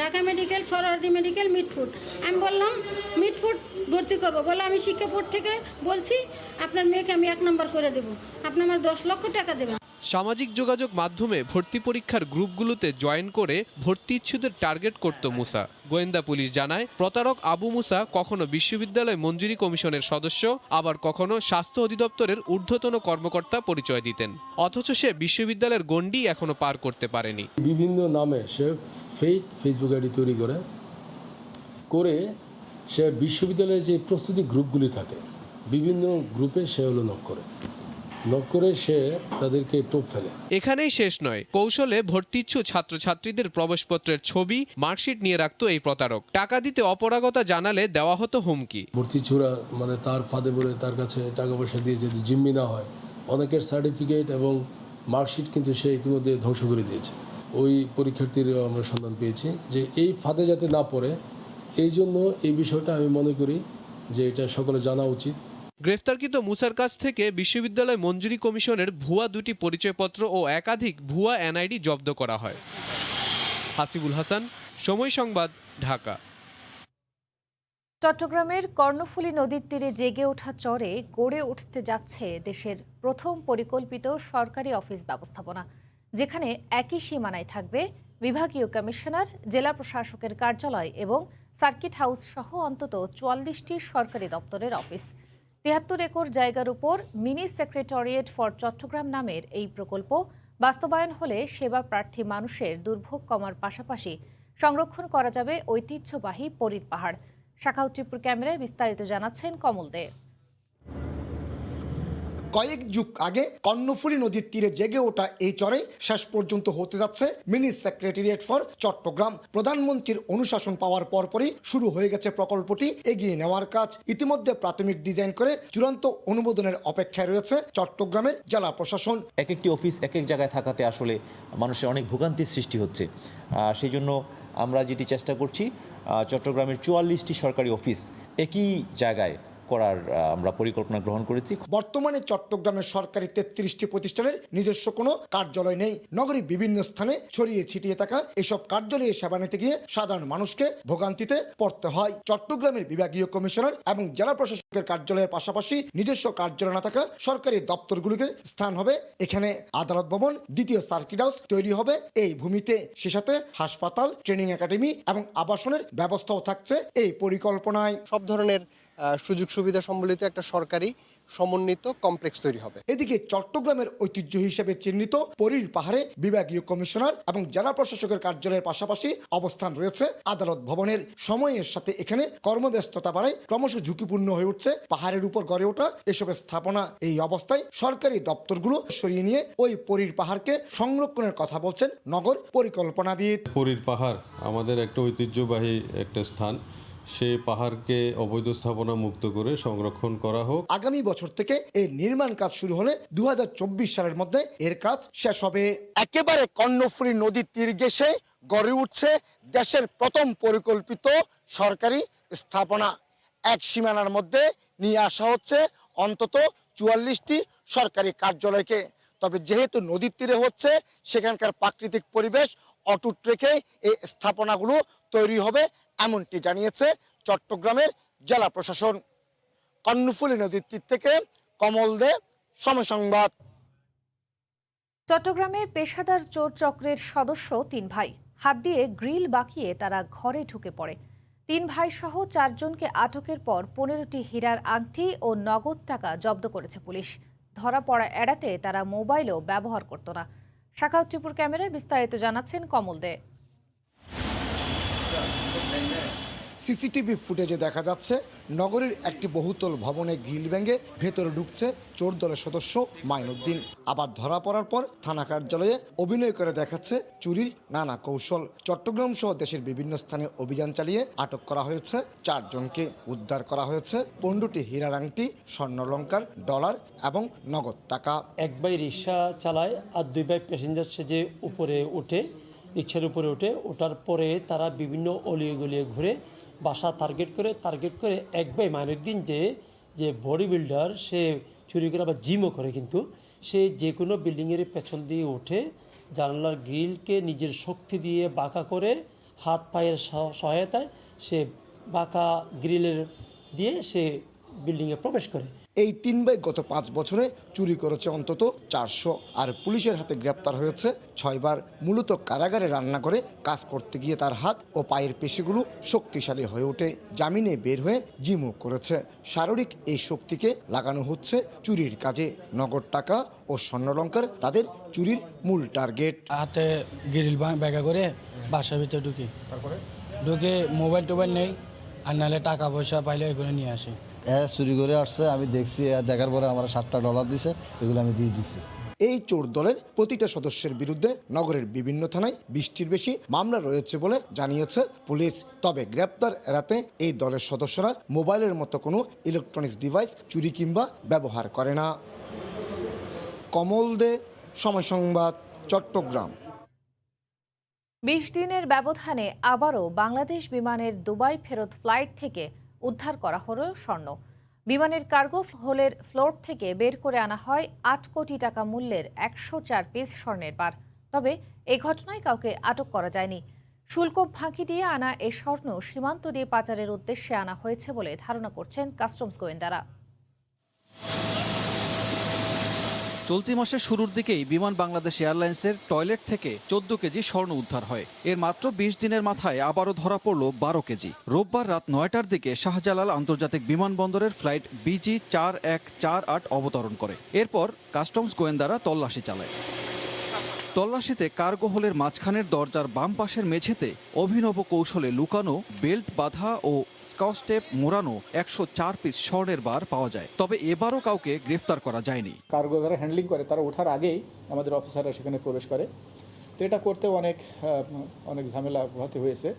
Dhaka medical, Suhrawardy medical, Mitford. আমি বললাম মিটফুড ভর্তি করবো। বলে আমি শিক্ষা বোর্ড থেকে বলছি আপনার মেয়েকে আমি 1 নম্বর করে দেবো, আপনি আমার 10 লক্ষ টাকা দেবেন। সামাজিক যোগাযোগ মাধ্যমে ভর্তি পরীক্ষার গ্রুপগুলোতে জয়েন করে ভর্তি ইচ্ছুদের টার্গেট করত মুসা। গোয়েন্দা পুলিশ জানায়, প্রতারক আবু মুসা কখনো বিশ্ববিদ্যালয় মঞ্জুরি কমিশনের সদস্য, আবার কখনো স্বাস্থ্য অধিদপ্তরের ঊর্ধ্বতন কর্মকর্তা পরিচয় দিতেন। অথচ সে বিশ্ববিদ্যালয়ের গণ্ডি এখনো পার করতে পারেনি। বিভিন্ন নামে সে ফেক ফেসবুক আইডি তৈরি করে সে বিশ্ববিদ্যালয়ে যে প্রস্তুতি গ্রুপগুলি থাকে বিভিন্ন গ্রুপে সে নক করে সে তাদেরকে টোপ ফেলে। এখানেই শেষ নয়, কৌশলে ভর্তিচ্ছু ছাত্রছাত্রীদের প্রবেশপত্রের ছবি, মার্কশিট নিয়ে রাখতো এই প্রতারক। টাকা দিতে অপারগতা জানালে দেওয়া হতো হুমকি। ভর্তিচ্ছুরা তার ফাঁদে পড়ে তার কাছে টাকা পয়সা দিয়ে যদি জিম্মি না হয়, অনেকের সার্টিফিকেট এবং মার্কশিট কিন্তু সে ইতিমধ্যে ধ্বংস করে দিয়েছে। ওই পরীক্ষার্থীর আমরা সন্ধান পেয়েছি যে এই ফাঁদে যাতে না পড়ে, এই জন্য এই বিষয়টা আমি মনে করি যে এটা সকলে জানা উচিত। গ্রেফতারকৃত মুসার কাছ থেকে বিশ্ববিদ্যালয় মঞ্জুরি কমিশনের ভুয়া 2টি পরিচয়পত্র ও একাধিক ভুয়া এনআইডি জব্দ করা হয়। হাসিবুল হাসান, সময় সংবাদ, ঢাকা। চট্টগ্রামের কর্ণফুলী নদীর তীরে জেগে ওঠা চরে গড়ে উঠতে যাচ্ছে দেশের প্রথম পরিকল্পিত সরকারি অফিস ব্যবস্থাপনা, যেখানে একই সীমানায় থাকবে বিভাগীয় কমিশনার, জেলা প্রশাসকের কার্যালয় এবং সার্কিট হাউস সহ অন্তত 44টি সরকারি দপ্তরের অফিস। 73 একর জায়গার উপর মিনি সেক্রেটারিয়েট ফর চট্টগ্রাম নামের এই প্রকল্প বাস্তবায়ন হলে সেবা প্রার্থী মানুষের দুর্ভোগ কমার পাশাপাশি সংরক্ষণ করা যাবে ঐতিহ্যবাহী পরীর পাহাড়। শাখাউত টিপুর ক্যামেরায় বিস্তারিত জানাচ্ছেন কমল দে। কয়েক যুগ আগে কর্ণফুলী নদীর তীরে জেগে ওঠা এই চরে শেষ পর্যন্ত হতে যাচ্ছে মিনি সেক্রেটারিয়েট ফর চট্টগ্রাম। প্রধানমন্ত্রীর অনুশাসন পাওয়ার পরপরই শুরু হয়ে গেছে প্রকল্পটি এগিয়ে নেওয়ার কাজ। ইতিমধ্যে প্রাথমিক ডিজাইন করে চূড়ান্ত অনুমোদনের অপেক্ষায় রয়েছে চট্টগ্রামের জেলা প্রশাসন। এক একটি অফিস এক এক জায়গায় থাকাতে আসলে মানুষের অনেক ভোগান্তির সৃষ্টি হচ্ছে। সেই জন্য আমরা যেটি চেষ্টা করছি, চট্টগ্রামের 44টি সরকারি অফিস একই জায়গায় করার আমরা পরিকল্পনা গ্রহণ করেছি। বর্তমানে চট্টগ্রামের সরকারি 33টি প্রতিষ্ঠানের নিজস্ব কোনো কার্যালয় নেই। নগরীর বিভিন্ন স্থানে ছড়িয়ে ছিটিয়ে থাকা এসব কার্যালয়ে সেবা নিতে গিয়ে সাধারণ মানুষকে ভোগান্তিতে পড়তে হয়। চট্টগ্রামের বিভাগীয় কমিশনার এবং জেলা প্রশাসকের কার্যালয়ের পাশাপাশি নিজস্ব কার্যালয় না থাকা সরকারি দপ্তরগুলির স্থান হবে এখানে আদালত ভবন, দ্বিতীয় সার্কিট হাউস তৈরি হবে এই ভূমিতে। সে সাথে হাসপাতাল, ট্রেনিং একাডেমি এবং আবাসনের ব্যবস্থাও থাকছে এই পরিকল্পনায়। সব ধরনের সুযোগ সুবিধা সম্বলিত একটা সরকারি সমন্বিত কমপ্লেক্স তৈরি হবে। এদিকে চট্টগ্রামের ঐতিহ্য হিসেবে চিহ্নিত পরীর পাহাড়ে বিভাগীয় কমিশনার এবং জেলা প্রশাসকের কার্যালয়ের পাশাপাশি অবস্থান রয়েছে আদালত ভবনের। সময়ের সাথে এখানে কর্মব্যস্ততা বাড়ায় ক্রমশ ঝুঁকিপূর্ণ হয়ে উঠছে পাহাড়ের উপর গড়ে ওঠা এসব স্থাপনা। এই অবস্থায় সরকারি দপ্তরগুলো সরিয়ে নিয়ে ওই পরীর পাহাড়কে সংরক্ষণের কথা বলছেন নগর পরিকল্পনাবিদ। পরীর পাহাড় আমাদের একটা ঐতিহ্যবাহী একটা স্থান, সেই পাহাড়কে অবৈধ স্থাপনা মুক্ত করে সংরক্ষণ করা হোক। আগামী বছর থেকে এর নির্মাণ কাজ শুরু হলে 2024 সালের মধ্যে এর কাজ শেষ হবে। একেবারে কর্ণফুলী নদীর তীর ঘেঁষে গড়ে উঠছে দেশের প্রথম পরিকল্পিত সরকারি স্থাপনা। এক সীমানার মধ্যে নিয়ে আসা হচ্ছে অন্তত 44টি সরকারি কার্যালয়কে। তবে যেহেতু নদীর তীরে হচ্ছে সেখানকার প্রাকৃতিক পরিবেশ অটুট রেখে এই স্থাপনাগুলো তৈরি হবে এমনটি জানিয়েছে চট্টগ্রামের জেলা প্রশাসন। কর্ণফুলী নদীর তীর থেকে কমল দে, সময় সংবাদ। চট্টগ্রামে পেশাদার চোর চক্রের সদস্য 3 ভাই। হাত দিয়ে গ্রিল বাঁকিয়ে তারা ঘরে ঢুকে পড়ে। 3 ভাই সহ 4 জনকে আটকের পর 15টি হীরার আংটি ও নগদ টাকা জব্দ করেছে পুলিশ। ধরা পড়া এড়াতে তারা মোবাইলও ব্যবহার করত না। শাখাউত টিপুর ক্যামেরায় বিস্তারিত জানাচ্ছেন কমল দে। সিসিটিভি ফুটেজে দেখা যাচ্ছে নগরীর একটি বহুতল ভবনে গ্রিল ভেঙে ভেতরে ঢুকছে চোর দলের সদস্য মাইনুদ্দিন। আবার ধরা পড়ার পর থানা কার্যালয়ে অভিনয় করে দেখাচ্ছে চুরির নানা কৌশল। চট্টগ্রাম সহ দেশের বিভিন্ন স্থানে অভিযান চালিয়ে আটক করা হয়েছে 4 জনকে। উদ্ধার করা হয়েছে 15টি হীরার আংটি, স্বর্ণালংকার, ডলার এবং নগদ টাকা। এক ভাই রিক্সা চালায় আর 2 ভাই প্যাসেঞ্জার সেজে উপরে ওঠে, রিক্সার উপরে ওঠার পরে তারা বিভিন্ন অলিয়ে গলিয়ে ঘুরে বাসা টার্গেট করে এক ভাই মাইনুদ্দিন যে বডি বিল্ডার, সে চুরি করে আবার জিমও করে, কিন্তু সে যে কোনো বিল্ডিংয়ের পেছন দিয়ে ওঠে, জানালার গ্রিলকে নিজের শক্তি দিয়ে বাঁকা করে হাত পায়ের সহায়তায় সে বাঁকা গ্রিলের দিয়ে সে বিল্ডিংয়ে প্রবেশ করে। এই 3 ভাই গত 5 বছরে চুরি করেছে অন্তত 400, আর পুলিশের হাতে গ্রেপ্তার হয়েছে 6 বার। মূলত কারাগারে রান্না করে কাজ করতে গিয়ে তার হাত ও পায়ের পেশিগুলো শক্তিশালী হয়ে ওঠে। জামিনে বের হয়ে জিমও করেছে। শারীরিক এই শক্তিকে লাগানো হচ্ছে চুরির কাজে। নগদ টাকা ও স্বর্ণালংকার তাদের চুরির মূল টার্গেট। হাতে গ্রিল ব্যাগা করে বাসার ভিতরে ঢুকে মোবাইল টোবাইল নেই, আর নাহলে টাকা পয়সা পাইলে এগুলো নিয়ে আসে। চুরি করে আসছে, আমি দেখছি, দেখার পরে আমার $7 দিছে, এগুলো আমি দিয়ে দিছি। এই চোর দলের প্রতিটা সদস্যের বিরুদ্ধে নগরের বিভিন্ন থানায় 20টির বেশি মামলা রয়েছে বলে জানিয়েছে পুলিশ। তবে গ্রেপ্তার এড়াতে এই দলের সদস্যরা মোবাইলের মতো কোনো ইলেকট্রনিক্স ডিভাইস চুরি কিংবা ব্যবহার করে না। কমল দে, সময় সংবাদ, চট্টগ্রাম। 20 দিনের ব্যবধানে আবারও বাংলাদেশ বিমানের দুবাই ফেরত ফ্লাইট থেকে উদ্ধার করা হলো স্বর্ণ। বিমানের কার্গো হোলের ফ্লোর থেকে বের করে আনা হয় 8 কোটি টাকা মূল্যের 104 পিস স্বর্ণের বার। তবে এই ঘটনায় কাউকে আটক করা যায়নি। শুল্ক ফাঁকি দিয়ে আনা এই স্বর্ণ সীমান্ত দিয়ে পাচারের উদ্দেশ্যে আনা হয়েছে বলে ধারণা করছেন কাস্টমস গোয়েন্দারা। চলতি মাসের শুরুর দিকেই বিমান বাংলাদেশ এয়ারলাইন্সের টয়লেট থেকে 14 কেজি স্বর্ণ উদ্ধার হয়। এর মাত্র 20 দিনের মাথায় আবারও ধরা পড়ল 12 কেজি। রোববার রাত 9টার দিকে শাহজালাল আন্তর্জাতিক বিমানবন্দরের ফ্লাইট BG4148 অবতরণ করে। এরপর কাস্টমস গোয়েন্দারা তল্লাশি চালায়। তল্লাশিতে কার্গো হোলের মাঝখানের দরজার বাম পাশের মেঝেতে অভিনব কৌশলে লুকানো বেল্ট বাঁধা ও স্কচটেপ মোড়ানো 104 পিস স্বর্ণের বার পাওয়া যায়। তবে এবারও কাউকে গ্রেফতার করা যায়নি। কার্গো যারা হ্যান্ডলিং করে তারা ওঠার আগেই আমাদের অফিসাররা সেখানে প্রবেশ করে, তো এটা করতে অনেক ঝামেলা হতে হয়েছে,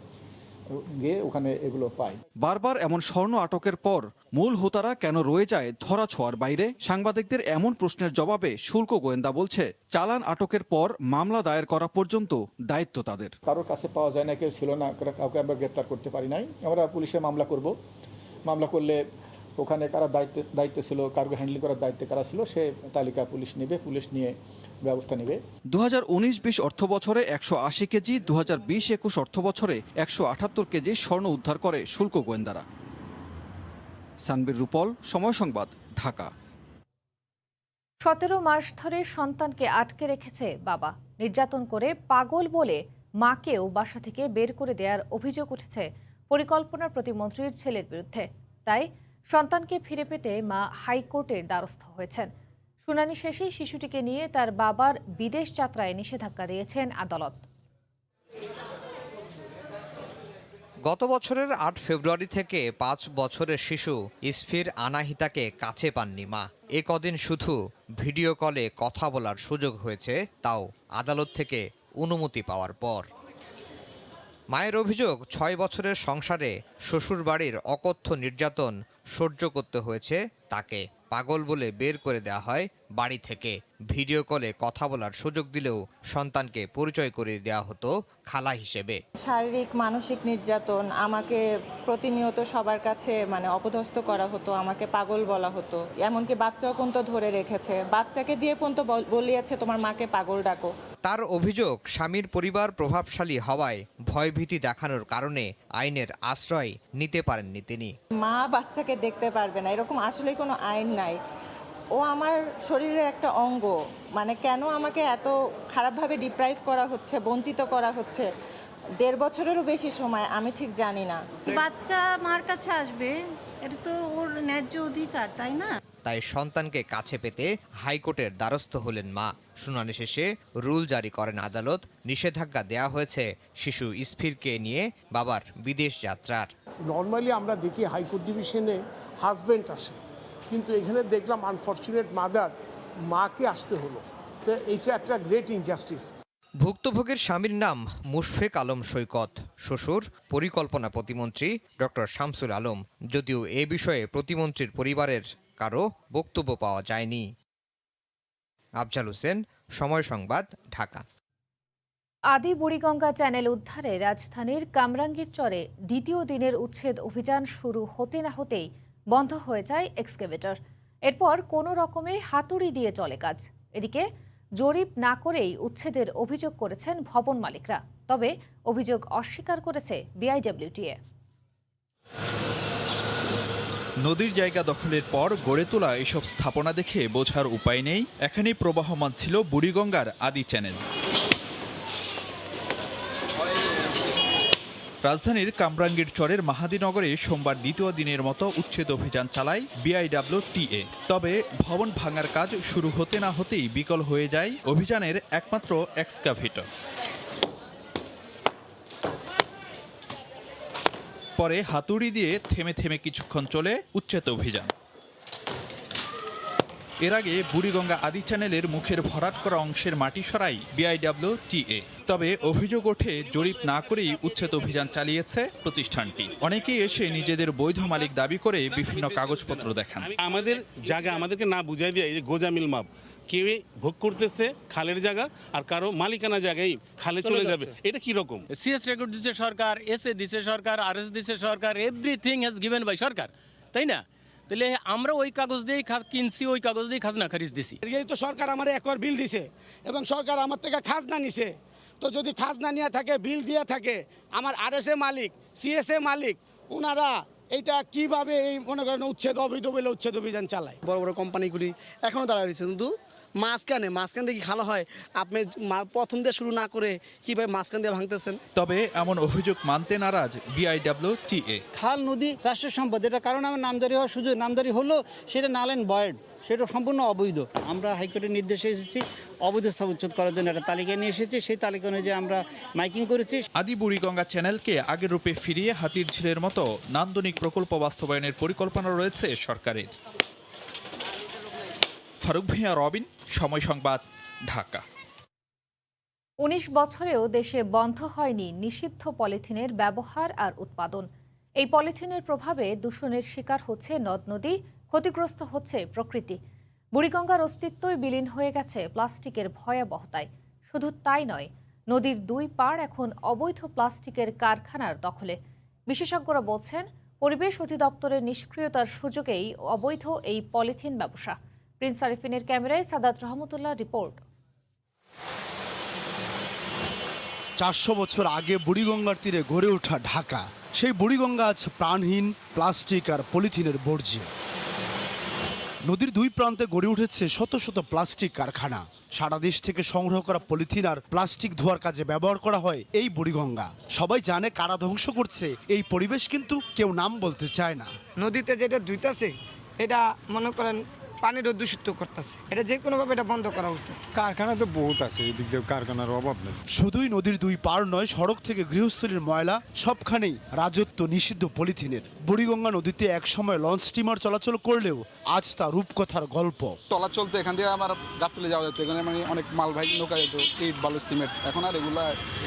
গিয়ে ওখানে এগুলো পাই। বারবার এমন স্বর্ণ আটকের পর মূল হোতারা কেন রয়ে যায় ধরা ছোঁয়ার বাইরে? সাংবাদিকদের এমন প্রশ্নের জবাবে শুল্ক গোয়েন্দা বলছে, চালান আটকের পর মামলা দায়ের করা পর্যন্ত দায়িত্ব তাদের। কারোর কাছে পাওয়া যায় না, কেউ ছিল না, কাউকে আমরা গ্রেপ্তার করতে পারি নাই। আমরা পুলিশে মামলা করব, মামলা করলে ওখানে কারা দায়িত্ব ছিল, কার্গো হ্যান্ডলিং করার দায়িত্বে কারা ছিল, সে তালিকা পুলিশ নেবে, পুলিশ নিয়ে ব্যবস্থা নেবে। 2019-20 অর্থ বছরে 180 কেজি, 2020-21 অর্থ বছরে 178 কেজি স্বর্ণ উদ্ধার করে শুল্ক গোয়েন্দারা। সানবীর রূপল, সময় সংবাদ, ঢাকা। 17 মাস ধরে সন্তানকে আটকে রেখেছে বাবা। নির্যাতন করে পাগল বলে মাকেও বাসা থেকে বের করে দেওয়ার অভিযোগ উঠেছে পরিকল্পনা প্রতিমন্ত্রীর ছেলের বিরুদ্ধে। তাই সন্তানকে ফিরে পেতে মা হাইকোর্টের দ্বারস্থ হয়েছেন। শুনানি শেষে শিশুটিকে নিয়ে তার বাবার বিদেশ যাত্রায় নিষেধাজ্ঞা দিয়েছেন আদালত। গত বছরের 8 ফেব্রুয়ারি থেকে 5 বছরের শিশু ইসফির আনাহিতাকে কাছে পাননি মা। এ কদিন শুধু ভিডিও কলে কথা বলার সুযোগ হয়েছে, তাও আদালত থেকে অনুমতি পাওয়ার পর। মায়ের অভিযোগ, 6 বছরের সংসারে শ্বশুরবাড়ির অকথ্য নির্যাতন সহ্য করতে হয়েছে তাকে। পাগল বলে বের করে দেওয়া হয় বাড়ি থেকে। ভিডিও কলে কথা বলার সুযোগ দিলেও সন্তানকে পরিচয় করে দেওয়া হতো খালা হিসেবে। শারীরিক মানসিক নির্যাতন, আমাকে প্রতিনিয়ত সবার কাছে অপদস্থ করা হতো, আমাকে পাগল বলা হতো। এমনকি বাচ্চাও পর্যন্ত ধরে রেখেছে, বাচ্চাকে দিয়ে পর্যন্ত বলিয়েছে তোমার মাকে পাগল ডাকো। তার অভিযোগ, স্বামীর পরিবার প্রভাবশালী হওয়ায় ভয়ভীতি দেখানোর কারণে আইনের আশ্রয় নিতে পারেননি তিনি। মা বাচ্চাকে দেখতে পারবে না, এরকম আসলেই কোনো আইন নাই। ও আমার শরীরের একটা অঙ্গ, কেন আমাকে এত খারাপভাবে ডিপ্রাইভ করা হচ্ছে, বঞ্চিত করা হচ্ছে 1.5 বছরেরও বেশি সময়, আমি ঠিক জানি না। বাচ্চা মার কাছে আসবে, এটা তো ওর ন্যায্য অধিকার, তাই না? তাই সন্তানকে কাছে পেতে হাইকোর্টের দ্বারস্থ হলেন মা। শুনানি শেষে রুল জারি করেন আদালত। নিষেধাজ্ঞা দেয়া হয়েছে শিশু ইসফিরকে নিয়ে বাবার বিদেশ যাত্রার। নর্মালি আমরা দেখি হাইকোর্ট ডিভিশনে হাজব্যান্ড আসে, কিন্তু এখানে দেখলাম আনফরচুনেট মাদার, মাকে আসতে হলো। তো এটা একটা গ্রেট ইনজাস্টিস। ভুক্তভোগীর স্বামীর নাম মুশফেক আলম সৈকত, শ্বশুর পরিকল্পনা প্রতিমন্ত্রী ডক্টর শামসুল আলম। যদিও এ বিষয়ে প্রতিমন্ত্রীর পরিবারের কারো বক্তব্য পাওয়া যায়নি। আফজাল হোসেন, সময় সংবাদ, ঢাকা। আদি বুড়িগঙ্গা চ্যানেল উদ্ধারে রাজধানীর কামরাঙ্গীর চরে দ্বিতীয় দিনের উচ্ছেদ অভিযান শুরু হতে না হতেই বন্ধ হয়ে যায় এক্সকেভেটর। এরপর কোনো রকমে হাতুড়ি দিয়ে চলে কাজ। এদিকে জরিপ না করেই উচ্ছেদের অভিযোগ করেছেন ভবন মালিকরা, তবে অভিযোগ অস্বীকার করেছে বিআইডব্লিউটিএ। নদীর জায়গা দখলের পর গড়ে তোলা এসব স্থাপনা দেখে বোঝার উপায় নেই এখানেই প্রবাহমান ছিল বুড়িগঙ্গার আদি চ্যানেল। রাজধানীর কামরাঙ্গীর চরের মাহাদিনগরে সোমবার দ্বিতীয় দিনের মতো উচ্ছেদ অভিযান চালায় বিআইডব্লিউটিএ। তবে ভবন ভাঙার কাজ শুরু হতে না হতেই বিকল হয়ে যায় অভিযানের একমাত্র এক্সকাভেটর। পরে হাতুড়ি দিয়ে থেমে থেমে কিছুক্ষণ চলে উচ্ছেদ অভিযান। এর আগে বুড়িগঙ্গা আদি চ্যানেলের মুখের ভরাট করা অংশের মাটি সরাই বিআইডব্লিউটিএ। তবে অভিযোগ ওঠে জরিপ না করেই উচ্ছেদ অভিযান চালিয়েছে প্রতিষ্ঠানটি। অনেকেই এসে নিজেদের বৈধ মালিক দাবি করে বিভিন্ন কাগজপত্র দেখান। আমাদের জায়গা আমাদেরকে না বুঝাই দিয়ে এই যে গোজামিল মাপ, কেউ ভোগ করতেছে খালের জায়গা আর কারো মালিকানা জায়গায় খালে চলে যাবে, এটা কি রকম? সিএস রেকর্ড দিচ্ছে সরকার, এসএ দিচ্ছে সরকার, আরএস দিচ্ছে সরকার, এভরিথিং হ্যাজ গিভেন বাই সরকার, তাই না? তাহলে আমরা ওই কাগজ দিয়েই কিনছি, ওই কাগজ দিয়ে খাজনা খারিজ দিছি। এই তো সরকার আমার একবার বিল দিছে এবং সরকার আমার থেকে খাজনা নিছে। তো যদি খাজনা নিয়ে থাকে, বিল দিয়ে থাকে, আমার আরএসএ মালিক, সিএসএ মালিক, ওনারা এইটা কিভাবে এই মনে করেন উচ্ছেদ অবৈধ বলে উচ্ছেদ অভিযান চালায়? বড় বড় কোম্পানিগুলি এখনও দাঁড়া রয়েছে, কিন্তু মাঝখান দিয়ে কি খালো হয়? আপনি প্রথম দিয়ে শুরু না করে কিভাবে মাঝখান দিয়ে ভাঙতেছেন? তবে এমন অভিযোগ মানতে নারাজ বিআইডব্লিউটিএ। খাল নদী রাষ্ট্রের সম্পদ, এটা কারণ আমার নামজারি হওয়ার সুযোগ, নামজারি হলো সেটা নাল অ্যান্ড ভয়েড, সেটা সম্পূর্ণ অবৈধ। আমরা হাইকোর্টের নির্দেশে এসেছি অবৈধ স্থাপন উচ্ছেদ করার জন্য একটা তালিকা নিয়ে এসেছি, সেই তালিকা অনুযায়ী আমরা মাইকিং করেছি। আদি বুড়িগঙ্গা চ্যানেলকে আগের রূপে ফিরিয়ে হাতির ঝিলের মতো নান্দনিক প্রকল্প বাস্তবায়নের পরিকল্পনা রয়েছে সরকারের। ফারুক ভূঁইয়া, রবিন, সময় সংবাদ, ঢাকা। 19 বছরেও দেশে বন্ধ হয়নি নিষিদ্ধ পলিথিনের ব্যবহার আর উৎপাদন। এই পলিথিনের প্রভাবে দূষণের শিকার হচ্ছে নদ নদী, ক্ষতিগ্রস্ত হচ্ছে প্রকৃতি। বুড়িগঙ্গার অস্তিত্বই বিলীন হয়ে গেছে প্লাস্টিকের ভয়াবহতায়। শুধু তাই নয়, নদীর 2 পাড় এখন অবৈধ প্লাস্টিকের কারখানার দখলে। বিশেষজ্ঞরা বলছেন, পরিবেশ অধিদপ্তরের নিষ্ক্রিয়তার সুযোগেই অবৈধ এই পলিথিন ব্যবসা। প্রিন্স আরিফিনের ক্যামেরায় সাদাত রহমতুল্লাহ রিপোর্ট। 400 বছর আগে বুড়িগঙ্গার তীরে গড়ে ওঠা ঢাকা, সেই বুড়িগঙ্গা আজ প্রাণহীন, প্লাস্টিক আর পলিথিনের বর্জ্য। নদীর 2 প্রান্তে গড়ে উঠেছে শত শত প্লাস্টিক কারখানা। সারা দেশ থেকে সংগ্রহ করা পলিথিন আর প্লাস্টিক ধোয়ার কাজে ব্যবহার করা হয় এই বুড়িগঙ্গা। সবাই জানে কারা ধ্বংস করছে এই পরিবেশ, কিন্তু কেউ নাম বলতে চায় না। নদীতে যেটা ধুইতেছে এটা মনে করেন পানিরও দূষিত করতেছে। এটা যে কোনোভাবে এটা বন্ধ করা উচিত। কারখানা তো বহুত আছে, এদিক দিয়ে কারখানার অভাব নেই। শুধুই নদীর দুই পার নয়, সড়ক থেকে গৃহস্থলীর ময়লা সবখানেই রাজত্ব নিষিদ্ধ পলিথিনের। বুড়িগঙ্গা নদীতে একসময় লঞ্চ স্টিমার চলাচল করলেও আজ তা রূপকথার গল্প। চলাচল তো এখান থেকে আমার গাবতলী যাওয়া যেত, এখানে মানে অনেক মালবাহী নৌকা যেত, ইট বালু সিমেন্ট, এখন আর এগুলা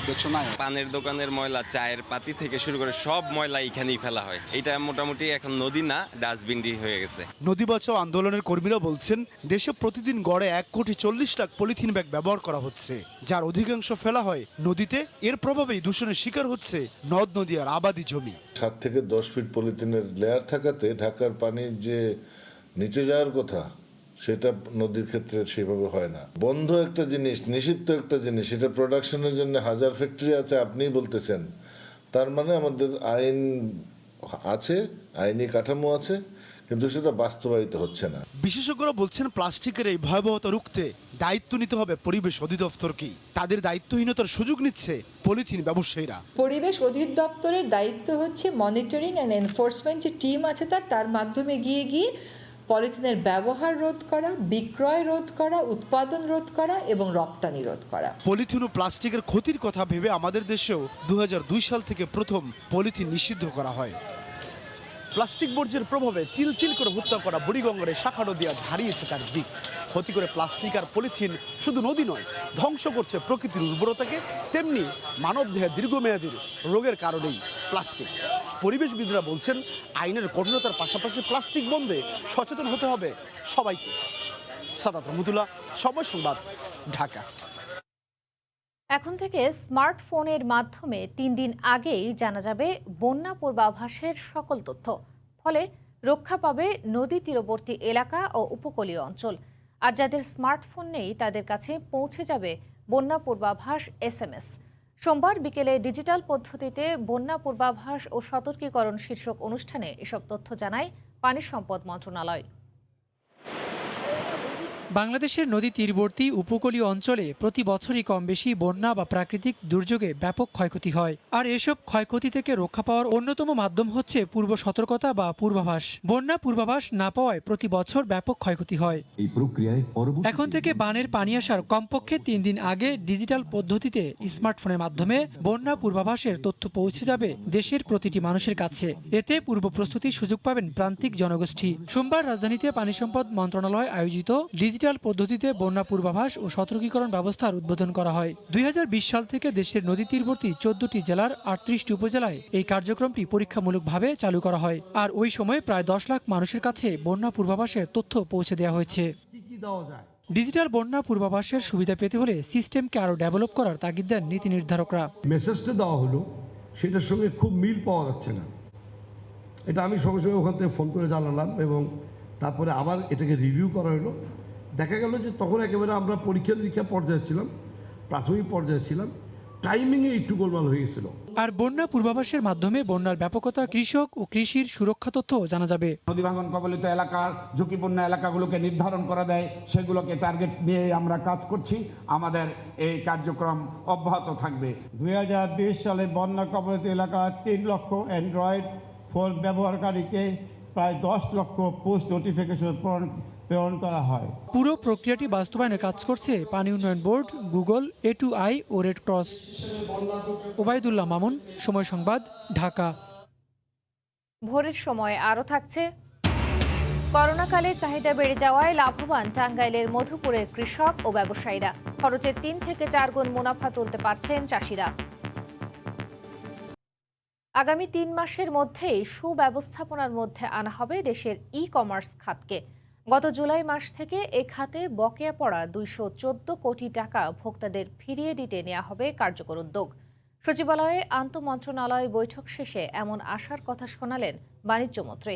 দেখছো নাই। পানের দোকানের ময়লা, চায়ের পাতি থেকে শুরু করে সব ময়লা এখানেই ফেলা হয়। এটা মোটামুটি এখন নদী না, ডাস্টবিনই হয়ে গেছে। নদী বাঁচাও আন্দোলনের কর্মীরা বলছেন, দেশে প্রতিদিন গড়ে 1,40,00,000 পলিথিন ব্যাগ ব্যবহার করা হচ্ছে, যার অধিকাংশ ফেলা হয় নদীতে। এর প্রভাবেই দূষণের শিকার হচ্ছে নদ নদী আর আবাদি জমি। 7 থেকে 10 ফিট পলিথিনের লেয়ার থাকাতে ঢাকার পানির যে নিচে যাওয়ার কথা সেটা নদীর ক্ষেত্রে সেভাবে হয় না। বন্ধ একটা জিনিস, নিষিদ্ধ একটা জিনিস, এটা প্রোডাকশনের জন্য হাজার ফ্যাক্টরি আছে আপনিই বলতেছেন। তার মানে আমাদের আইন আছে, আইনি কাঠামো আছে, কিন্তু সেটা বাস্তবায়িত হচ্ছে না। বিশেষজ্ঞরা বলছেন, প্লাস্টিকের এই ভয়াবহতা রুখতে দায়িত্ব নিতে হবে পরিবেশ অধিদপ্তরকেই। তাদের দায়িত্বহীনতার সুযোগ নিচ্ছে পলিথিন ব্যবসায়ীরা। পরিবেশ অধিদপ্তরের দায়িত্ব হচ্ছে মনিটরিং অ্যান্ড এনফোর্সমেন্ট যে টিম আছে তার মাধ্যমে গিয়ে পলিথিনের ব্যবহার রোধ করা, বিক্রয় রোধ করা, উৎপাদন রোধ করা এবং রপ্তানি রোধ করা। পলিথিন ও প্লাস্টিকের ক্ষতির কথা ভেবে আমাদের দেশেও 2002 সাল থেকে প্রথম পলিথিন নিষিদ্ধ করা হয়। প্লাস্টিক বর্জ্যের প্রভাবে তিল তিল করে হত্যা করা বুড়িগঙ্গার শাখা নদী আজ হারিয়েছে তার দিক। ক্ষতি করে প্লাস্টিক আর পলিথিন শুধু নদী নয়, ধ্বংস করছে প্রকৃতির উর্বরতাকে, তেমনি মানবদেহে দীর্ঘমেয়াদী রোগের কারণেই প্লাস্টিক। পরিবেশবিদরা বলছেন, আইনের কঠোরতার পাশাপাশি প্লাস্টিক বন্ধে সচেতন হতে হবে সবাইকে। সাদাত রহমতুল্লাহ, সময় সংবাদ, ঢাকা। এখন থেকে স্মার্টফোনের মাধ্যমে 3 দিন আগেই জানা যাবে বন্যা পূর্বাভাসের সকল তথ্য। ফলে রক্ষা পাবে নদী তীরবর্তী এলাকা ও উপকূলীয় অঞ্চল। আর যাদের স্মার্টফোন নেই তাদের কাছে পৌঁছে যাবে বন্যা পূর্বাভাস SMS। সোমবার বিকেলে ডিজিটাল পদ্ধতিতে বন্যা পূর্বাভাস ও সতর্কীকরণ শীর্ষক অনুষ্ঠানে এসব তথ্য জানায় পানি সম্পদ মন্ত্রণালয়। বাংলাদেশের নদী তীরবর্তী উপকূলীয় অঞ্চলে প্রতি বছরই কম বেশি বন্যা বা প্রাকৃতিক দুর্যোগে ব্যাপক ক্ষয়ক্ষতি হয়। আর এসব ক্ষয়ক্ষতি থেকে রক্ষা পাওয়ার অন্যতম মাধ্যম হচ্ছে পূর্ব সতর্কতা বা পূর্বাভাস। বন্যা পূর্বাভাস না পাওয়ায় প্রতি বছর ব্যাপক ক্ষয়ক্ষতি হয়। এই প্রক্রিয়ায় এখন থেকে বানের পানি আসার কমপক্ষে 3 দিন আগে ডিজিটাল পদ্ধতিতে স্মার্টফোনের মাধ্যমে বন্যা পূর্বাভাসের তথ্য পৌঁছে যাবে দেশের প্রতিটি মানুষের কাছে। এতে পূর্ব প্রস্তুতির সুযোগ পাবেন প্রান্তিক জনগোষ্ঠী। সোমবার রাজধানীতে পানি সম্পদ মন্ত্রণালয় আয়োজিত ডিজিটাল পদ্ধতিতে বন্যা পূর্বাভাস ও সতর্কীকরণ ব্যবস্থার উদ্বোধন করা হয়। 2020 সাল থেকে দেশের নদী তীরবর্তী 14টি জেলার 38টি উপজেলায় এই কার্যক্রমটি পরীক্ষামূলকভাবে চালু করা হয়। আর ওই সময় প্রায় 10 লাখ মানুষের কাছে বন্যা পূর্বাভাসের তথ্য পৌঁছে দেওয়া হয়েছে। ডিজিটাল বন্যা পূর্বাভাসের সুবিধা পেতে হলে সিস্টেমকে আরও ডেভেলপ করার তাগিদ দেন নীতি নির্ধারকরা। মেসেজটা দেওয়া হলো, সেটার সঙ্গে খুব মিল পাওয়া যাচ্ছে না। এটা আমি সঙ্গে সঙ্গে ওখান থেকে ফোন করে জানালাম এবং তারপরে আবার এটাকে রিভিউ করা হলো। দেখা গেল যে তখন একেবারে আমরা পরীক্ষা নিরীক্ষা পর্যায়ে ছিলাম, প্রাথমিক পর্যায়ে ছিলাম, টাইমিংয়ে একটু গোলমাল হয়ে গেছিল। আর বন্যা পূর্বাভাসের মাধ্যমে বন্যার ব্যাপকতা, কৃষক ও কৃষির সুরক্ষা তথ্য জানা যাবে। নদী ভাঙন কবলিত এলাকার ঝুঁকিপূর্ণ এলাকাগুলোকে নির্ধারণ করা দেয়, সেগুলোকে টার্গেট নিয়ে আমরা কাজ করছি। আমাদের এই কার্যক্রম অব্যাহত থাকবে। 2020 সালে বন্যা কবলিত এলাকার 3 লক্ষ অ্যান্ড্রয়েড ফোন ব্যবহারকারীকে প্রায় 10 লক্ষ পোস্ট নোটিফিকেশন প্রেরণ করা হয়। পুরো প্রক্রিয়াটি বাস্তবায়নে কাজ করছে পানি উন্নয়ন বোর্ড, গুগল, A2I ও রেড ক্রস। ওবায়দুল্লাহ মামুন, সময় সংবাদ, ঢাকা। ভোরের সময় আরও থাকছে, করোনাকালে চাহিদা বেড়ে যাওয়ায় লাভবান টাঙ্গাইলের মধুপুরের কৃষক ও ব্যবসায়ীরা। খরচের 3 থেকে 4 গুণ মুনাফা তুলতে পারছেন চাষিরা। আগামী 3 মাসের মধ্যেই সুব্যবস্থাপনার মধ্যে আনা হবে দেশের ই-কমার্স খাতকে। গত জুলাই মাস থেকে এ খাতে বকেয়া পড়া 214 কোটি টাকা ভোক্তাদের ফিরিয়ে দিতে নেওয়া হবে কার্যকর উদ্যোগ। সচিবালয়ে আন্তঃমন্ত্রণালয় বৈঠক শেষে এমন আশার কথা শোনালেন বাণিজ্যমন্ত্রী।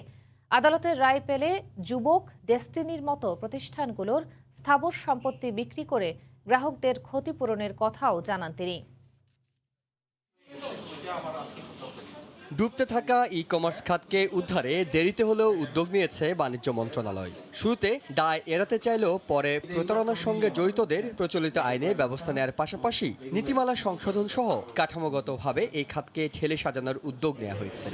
আদালতের রায় পেলে যুবক, ডেস্টিনির মতো প্রতিষ্ঠানগুলোর স্থাবর সম্পত্তি বিক্রি করে গ্রাহকদের ক্ষতিপূরণের কথাও জানান তিনি। ডুবতে থাকা ই-কমার্স খাতকে উদ্ধারে দেরিতে হলেও উদ্যোগ নিয়েছে বাণিজ্য মন্ত্রণালয়। শুরুতে দায় এড়াতে চাইলেও পরে প্রতারণার সঙ্গে জড়িতদের প্রচলিত আইনে ব্যবস্থা নেওয়ার পাশাপাশি নীতিমালা সংশোধন সহ কাঠামোগতভাবে এই খাতকে ঠেলে সাজানোর উদ্যোগ নেওয়া হয়েছে।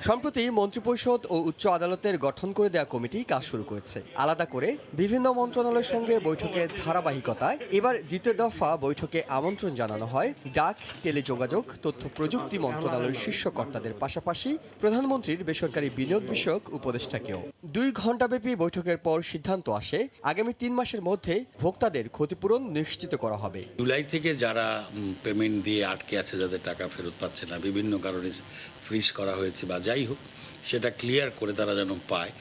সম্প্রতি মন্ত্রিপরিষদ ও উচ্চ আদালতের গঠন করে দেওয়া কমিটি কাজ শুরু করেছে। আলাদা করে বিভিন্ন মন্ত্রণালয়ের সঙ্গে বৈঠকের ধারাবাহিকতায় এবার দ্বিতীয় দফা বৈঠকে আমন্ত্রণ জানানো হয় ডাক, টেলিযোগাযোগ, তথ্য প্রযুক্তি মন্ত্রণালয়ের শীর্ষ কর্তাদের পাশাপাশি প্রধানমন্ত্রীর বেসরকারি বিনিয়োগ বিষয়ক উপদেষ্টাকেও। 2 ঘণ্টাব্যাপী বৈঠকের পর সিদ্ধান্ত আসে আগামী 3 মাসের মধ্যে ভোক্তাদের ক্ষতিপূরণ নিশ্চিত করা হবে। জুলাই থেকে যারা পেমেন্ট দিয়ে আটকে আছে, যাদের টাকা ফেরত পাচ্ছে না, বিভিন্ন কারণে ফ্রিজ করা হয়েছে বা যাই হোক, সেটা ক্লিয়ার করে তারা যেন পায়,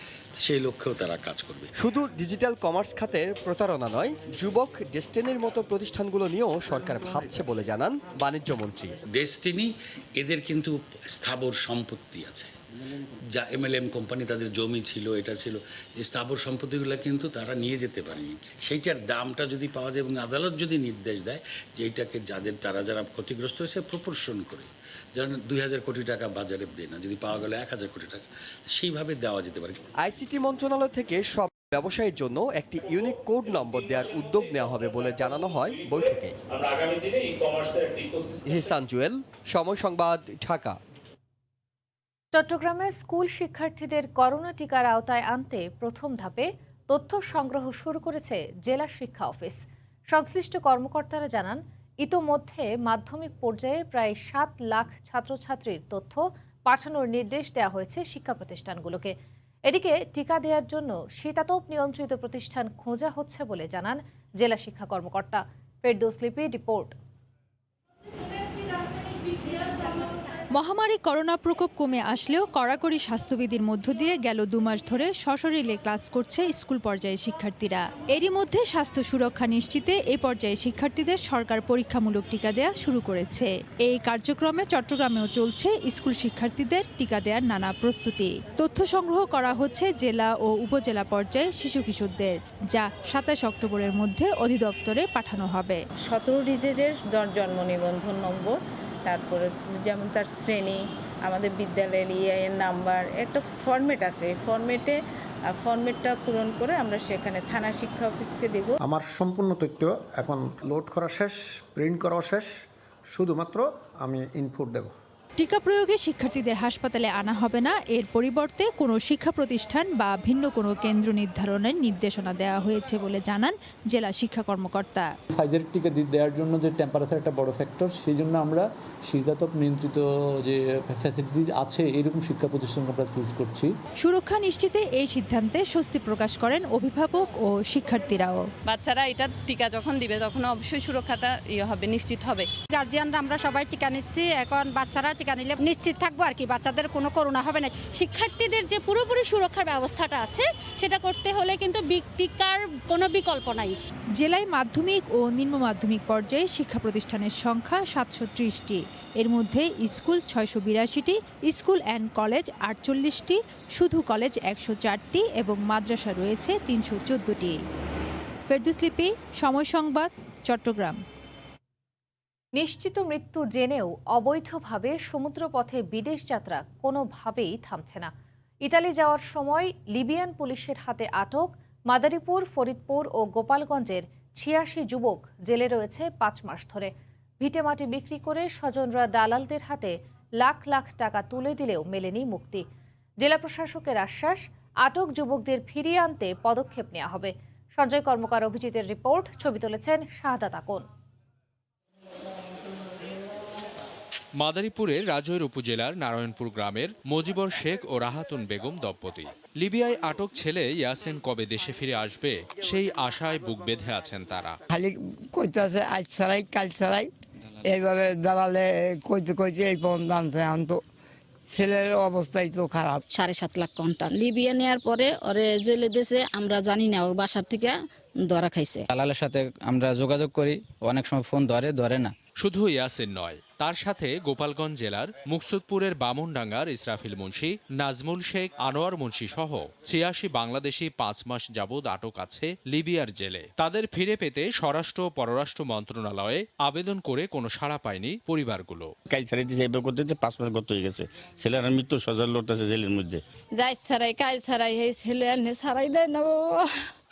সেই লক্ষ্যেও তারা কাজ করবে। শুধু ডিজিটাল কমার্স খাতের প্রতারণা নয়, যুবক ডেস্টিনির মতো প্রতিষ্ঠানগুলো নিয়েও সরকার ভাবছে বলে জানান বাণিজ্য মন্ত্রী। ডেস্টিনি এদের কিন্তু স্থাবর সম্পত্তি আছে, যা MLM কোম্পানি তাদের জমি ছিল, এটা ছিল, স্থাবর সম্পত্তিগুলো কিন্তু তারা নিয়ে যেতে পারেনি। সেইটার দামটা যদি পাওয়া যায় এবং আদালত যদি নির্দেশ দেয় যে এইটাকে যারা ক্ষতিগ্রস্ত হয়েছে প্রপোর্শন করে, যেন 2000 কোটি টাকা বাজারে দেয় না, যদি পাওয়া গেল 1000 কোটি টাকা, সেইভাবে দেওয়া যেতে পারে। আইসিটি মন্ত্রণালয় থেকে সব ব্যবসায়ীর জন্য একটি ইউনিক কোড নম্বর দেওয়ার উদ্যোগ নেওয়া হবে বলে জানানো হয় বৈঠকে। ইহসান জুয়েল, সময় সংবাদ, ঢাকা। চট্টগ্রামে স্কুল শিক্ষার্থীদের করোনা টিকার আওতায় আনতে প্রথম ধাপে তথ্য সংগ্রহ শুরু করেছে জেলা শিক্ষা অফিস। সংশ্লিষ্ট কর্মকর্তারা জানান, ইতোমধ্যে মাধ্যমিক পর্যায়ে প্রায় 7 লাখ ছাত্রছাত্রীর তথ্য পাঠানোর নির্দেশ দেওয়া হয়েছে শিক্ষা প্রতিষ্ঠানগুলোকে। এদিকে টিকা দেওয়ার জন্য শীতাতপ নিয়ন্ত্রিত প্রতিষ্ঠান খোঁজা হচ্ছে বলে জানান জেলা শিক্ষা কর্মকর্তা। ফেরদৌস লিপি রিপোর্ট। মহামারী করোনা প্রকোপ কমে আসলেও কড়াকড়ি স্বাস্থ্যবিধির মধ্য দিয়ে গেল 2 মাস ধরে সশরীরে ক্লাস করছে স্কুল পর্যায়ে শিক্ষার্থীরা। এরই মধ্যে স্বাস্থ্য সুরক্ষা নিশ্চিতে এই পর্যায়ে শিক্ষার্থীদের সরকার পরীক্ষামূলক টিকা দেওয়া শুরু করেছে। এই কার্যক্রমে চট্টগ্রামেও চলছে স্কুল শিক্ষার্থীদের টিকা দেওয়ার নানা প্রস্তুতি। তথ্য সংগ্রহ করা হচ্ছে জেলা ও উপজেলা পর্যায়ে শিশু কিশোরদের, যা 27 অক্টোবরের মধ্যে অধিদপ্তরে পাঠানো হবে। 17 ডিজিটের জন্ম নিবন্ধন নম্বর, তারপরে যেমন তার শ্রেণী, আমাদের বিদ্যালয়ের EIN নাম্বার, একটা ফরম্যাট আছে, এই ফরম্যাটটা পূরণ করে আমরা সেখানে থানা শিক্ষা অফিসকে দেব। আমার সম্পূর্ণ তথ্য এখন লোড করা শেষ, প্রিন্ট করা শেষ, শুধুমাত্র আমি ইনপুট দেব। টিকা প্রয়োগে শিক্ষার্থীদের হাসপাতালে আনা হবে না, এর পরিবর্তে কোনো শিক্ষা প্রতিষ্ঠান বা ভিন্ন কোনো কেন্দ্র নির্ধারণের নির্দেশনা দেওয়া হয়েছে বলে জানান জেলা শিক্ষা কর্মকর্তা। ফাইজার টিকা দেওয়ার জন্য যে টেম্পারেচার একটা বড় ফ্যাক্টর, সেই জন্য আমরা শীতাতপ নিয়ন্ত্রিত যে ফ্যাসিলিটিস আছে এরকম শিক্ষা প্রতিষ্ঠান আমরা চুজ করছি। সুরক্ষা নিশ্চিতে এই সিদ্ধান্তে স্বস্তি প্রকাশ করেন অভিভাবক ও শিক্ষার্থীরাও। বাচ্চারা এটা টিকা যখন দিবে তখন অবশ্যই সুরক্ষাটা হবে, নিশ্চিত হবে। গার্জিয়ানরা আমরা সবাই টিকা নিচ্ছি, এখন বাচ্চারা টিকা নিলে নিশ্চিত থাকবো আর কি, বাচ্চাদের কোনো করোনা হবে না। শিক্ষার্থীদের যে পুরোপুরি সুরক্ষার ব্যবস্থাটা আছে সেটা করতে হলে কিন্তু টিকার কোনো বিকল্প নাই। জেলায় মাধ্যমিক ও নিম্ন মাধ্যমিক পর্যায়ে শিক্ষা প্রতিষ্ঠানের সংখ্যা 730টি। এর মধ্যে স্কুল 682টি, স্কুল অ্যান্ড কলেজ 48টি, শুধু কলেজ 104টি এবং মাদ্রাসা রয়েছে 314টি। ফেরদৌস লিপি, সময় সংবাদ, চট্টগ্রাম। নিশ্চিত মৃত্যু জেনেও অবৈধভাবে সমুদ্রপথে বিদেশ যাত্রা কোনোভাবেই থামছে না। ইতালি যাওয়ার সময় লিবিয়ান পুলিশের হাতে আটক মাদারীপুর, ফরিদপুর ও গোপালগঞ্জের 86 যুবক জেলে রয়েছে 5 মাস ধরে। ভিটেমাটি বিক্রি করে স্বজনরা দালালদের হাতে লাখ লাখ টাকা তুলে দিলেও মেলেনি মুক্তি। জেলা প্রশাসকের আশ্বাস, আটক যুবকদের ফিরিয়ে আনতে পদক্ষেপ নেওয়া হবে। সঞ্জয় কর্মকার, অভিজিতের রিপোর্ট। ছবি তুলেছেন শাহাদাত আকন। মাদারীপুরের রাজৈর উপজেলার নারায়ণপুর গ্রামের মজিবর শেখ ও রাহাতুন বেগম দম্পতি লিবিয়ায় আটক ছেলে ইয়াসিন কবে দেশে ফিরে আসবে সেই আশায় বুক বেঁধে আছেন তারা। খালি কইতাছে আজ ছাড়াই কাল ছাড়াই, এইভাবে দালালে কইতে কইতে এই পর্যন্ত আনছে। আনতো ছেলের অবস্থাই তো খারাপ। 7.5 লাখ ঘন্টা লিবিয়া নেওয়ার পরে ওরে জেলে দিয়েছে, আমরা জানি না, ওর বাসার থেকে ধরা খাইছে। দালালের সাথে আমরা যোগাযোগ করি, অনেক সময় ফোন ধরে না। শুধু ইয়াসিন নয়, তার সাথে গোপালগঞ্জ জেলার মুকসুদপুরের বামনডাঙ্গার ইসরাফিল মুন্সি, নাজমুল শেখ, আনোয়ার মুন্সি সহ ৮৬ বাংলাদেশি ৫ মাস যাবৎ আটক আছে লিবিয়ার জেলে। তাদের ফিরে পেতে স্বরাষ্ট্র ও পররাষ্ট্র মন্ত্রণালয়ে আবেদন করে কোনো সাড়া পায়নি পরিবারগুলো। কাজ ছাড়াইতে যাইবে করতে 5 মাস গত হয়ে গেছে, ছেলেরা মৃত্যু সজা লড়তেছে জেলের মধ্যে। যাই ছাড়াই কাজ ছাড়াই এই ছেলে এনে ছাড়াই দেয় না বাবা।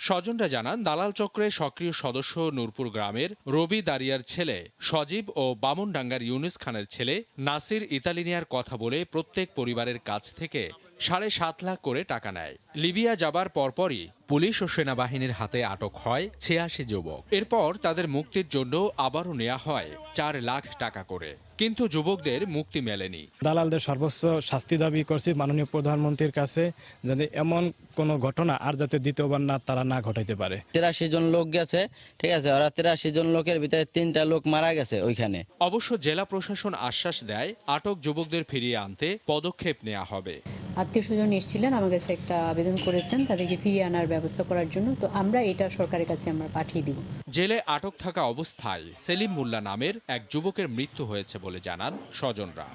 স্বজনরা জানান, দালাল চক্রের সক্রিয় সদস্য নূরপুর গ্রামের রবি দারিয়ার ছেলে সজীব ও বামনডাঙ্গার ইউনুস খানের ছেলে নাসির ইতালি নেয়ার কথা বলে প্রত্যেক পরিবারের কাছ থেকে ৭.৫ লাখ করে টাকা নেয়। লিবিয়া যাবার পরপরই পুলিশ ও সেনাবাহিনীর হাতে আটক হয় ৮৬ যুবক। এরপর তাদের মুক্তির জন্য আবারও নেওয়া হয় ৪ লাখ টাকা করে, কিন্তু যুবকদের মুক্তি মেলেনি। দালালদের সর্বোচ্চ শাস্তি দাবি করছি মাননীয় প্রধানমন্ত্রীর কাছে, যাতে এমন কোনো ঘটনা আর যাতে দ্বিতীয়বার তারা না ঘটাইতে পারে। ৮৩ জন লোক গেছে, ঠিক আছে, ওরা ৮৩ জন লোকের ভিতরে ৩টা লোক মারা গেছে ওইখানে। অবশ্য জেলা প্রশাসন আশ্বাস দেয়, আটক যুবকদের ফিরিয়ে আনতে পদক্ষেপ নেওয়া হবে। আত্মীয় স্বজন এসেছিলেন, আমার কাছে একটা আবেদন করেছেন তাদেরকে ফিরিয়ে আনার ব্যবস্থা করার জন্য, তো আমরা এটা সরকারের কাছে আমরা পাঠিয়ে দিব। জেলে আটক থাকা অবস্থায় সেলিম মোল্লা নামের এক যুবকের মৃত্যু হয়েছে বলে জানান স্বজনরা।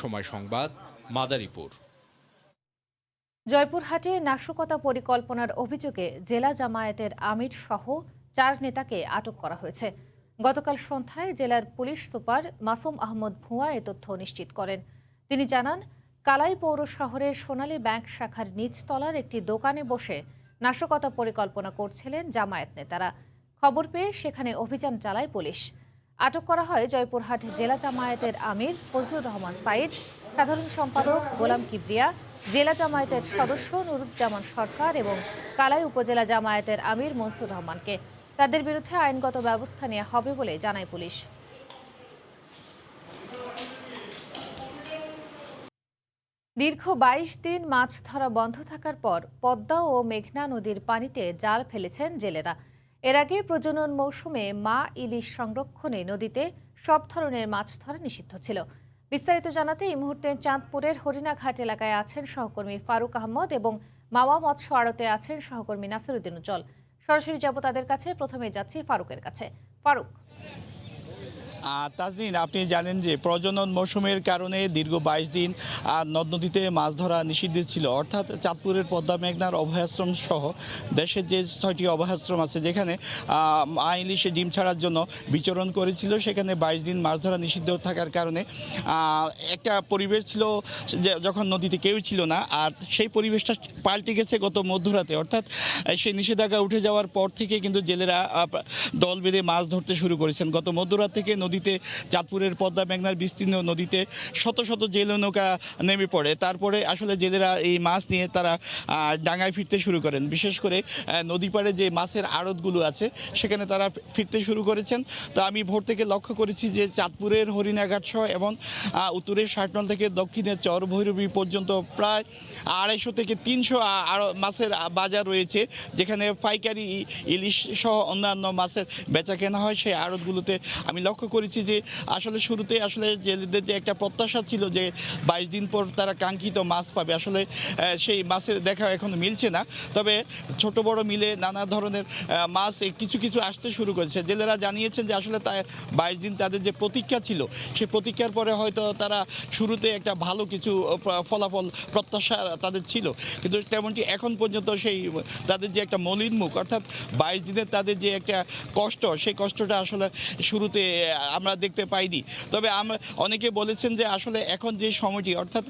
সময় সংবাদ, মাদারীপুর। জয়পুরহাটে নাশকতা পরিকল্পনার অভিযোগে জেলা জামায়াতের আমির সহ 4 নেতাকে আটক করা হয়েছে। গতকাল সন্ধ্যায় জেলার পুলিশ সুপার মাসুম আহমদ ভুঁয়া এ তথ্য নিশ্চিত করেন। তিনি জানান, কালাই পৌর শহরের সোনালী ব্যাংক শাখার নিচতলার একটি দোকানে বসে নাশকতা পরিকল্পনা করছিলেন জামায়াত নেতারা। খবর পেয়ে সেখানে অভিযান চালায় পুলিশ। আটক করা হয় জয়পুরহাট জেলা জামায়াতের আমির ফজলুর রহমান সাইদ, সাধারণ সম্পাদক গোলাম কিবরিয়া, জেলা জামায়াতের সদস্য নুরুজ্জামান সরকার এবং কালাই উপজেলা জামায়াতের আমির মনসুর রহমানকে। তাদের বিরুদ্ধে আইনগত ব্যবস্থা নেওয়া হবে বলে জানায় পুলিশ। দীর্ঘ ২২ দিন মাছ ধরা বন্ধ থাকার পর পদ্মা ও মেঘনা নদীর পানিতে জাল ফেলেছেন জেলেরা। এর আগে প্রজনন মৌসুমে মা ইলিশ সংরক্ষণে নদীতে সব ধরনের মাছ ধরা নিষিদ্ধ ছিল। বিস্তারিত জানাতে এই মুহূর্তে চাঁদপুরের হরিণাঘাট এলাকায় আছেন সহকর্মী ফারুক আহমদ এবং মাওয়া মৎস্য আড়তে আছেন সহকর্মী নাসিরউদ্দিন উজ্জ্বল। সরাসরি যাব তাদের কাছে। প্রথমে যাচ্ছি ফারুকের কাছে। ফারুক, তাজদিন, আপনি জানেন যে প্রজনন মৌসুমের কারণে দীর্ঘ ২২ দিন নদ নদীতে মাছ ধরা নিষিদ্ধ ছিল, অর্থাৎ চাঁদপুরের পদ্মা মেঘনার অভয়াশ্রম সহ দেশের যে 6টি অভয়াশ্রম আছে যেখানে ইলিশে ডিম ছাড়ার জন্য বিচরণ করেছিল, সেখানে ২২ দিন মাছ ধরা নিষিদ্ধ থাকার কারণে একটা পরিবেশ ছিল যখন নদীতে কেউ ছিল না, আর সেই পরিবেশটা পাল্টে গেছে গত মধ্যরাতে। অর্থাৎ সেই নিষেধাজ্ঞা উঠে যাওয়ার পর থেকে কিন্তু জেলেরা দল বেঁধে মাছ ধরতে শুরু করেছেন। গত মধ্যরাত থেকে নদীতে, চাঁদপুরের পদ্মা মেঘনার বিস্তীর্ণ নদীতে শত শত জেলে নৌকা নেমে পড়ে। তারপরে আসলে জেলেরা এই মাছ নিয়ে তারা ডাঙায় ফিরতে শুরু করেন। বিশেষ করে নদী পাড়ে যে মাছের আড়তগুলো আছে সেখানে তারা ফিরতে শুরু করেছেন। তো আমি ভোর থেকে লক্ষ্য করেছি যে চাঁদপুরের হরিণাঘাট সহ এবং উত্তরের ষাটনল থেকে দক্ষিণের চর ভৈরবী পর্যন্ত প্রায় 250 থেকে 300 মাছের বাজার রয়েছে, যেখানে পাইকারি ইলিশ সহ অন্যান্য মাছের বেচা কেনা হয়। সেই আড়তগুলোতে আমি লক্ষ্য করেছি যে আসলে শুরুতে আসলে জেলেদের যে একটা প্রত্যাশা ছিল যে 22 দিন পর তারা কাঙ্ক্ষিত মাছ পাবে, আসলে সেই মাছের দেখা এখন মিলছে না। তবে ছোট বড় মিলে নানা ধরনের মাছ কিছু কিছু আসতে শুরু করেছে। জেলেরা জানিয়েছেন যে আসলে 22 দিন তাদের যে প্রতীক্ষা ছিল, সেই প্রতীক্ষার পরে হয়তো তারা শুরুতে একটা ভালো কিছু ফলাফল প্রত্যাশা তাদের ছিল, কিন্তু তেমনটি এখন পর্যন্ত সেই তাদের যে একটা মলিন মুখ, অর্থাৎ 22 দিনের তাদের যে একটা কষ্ট, সেই কষ্টটা আসলে শুরুতে আমরা দেখতে পাইনি। তবে আমরা অনেকে বলেছেন যে আসলে এখন যে সময়টি, অর্থাৎ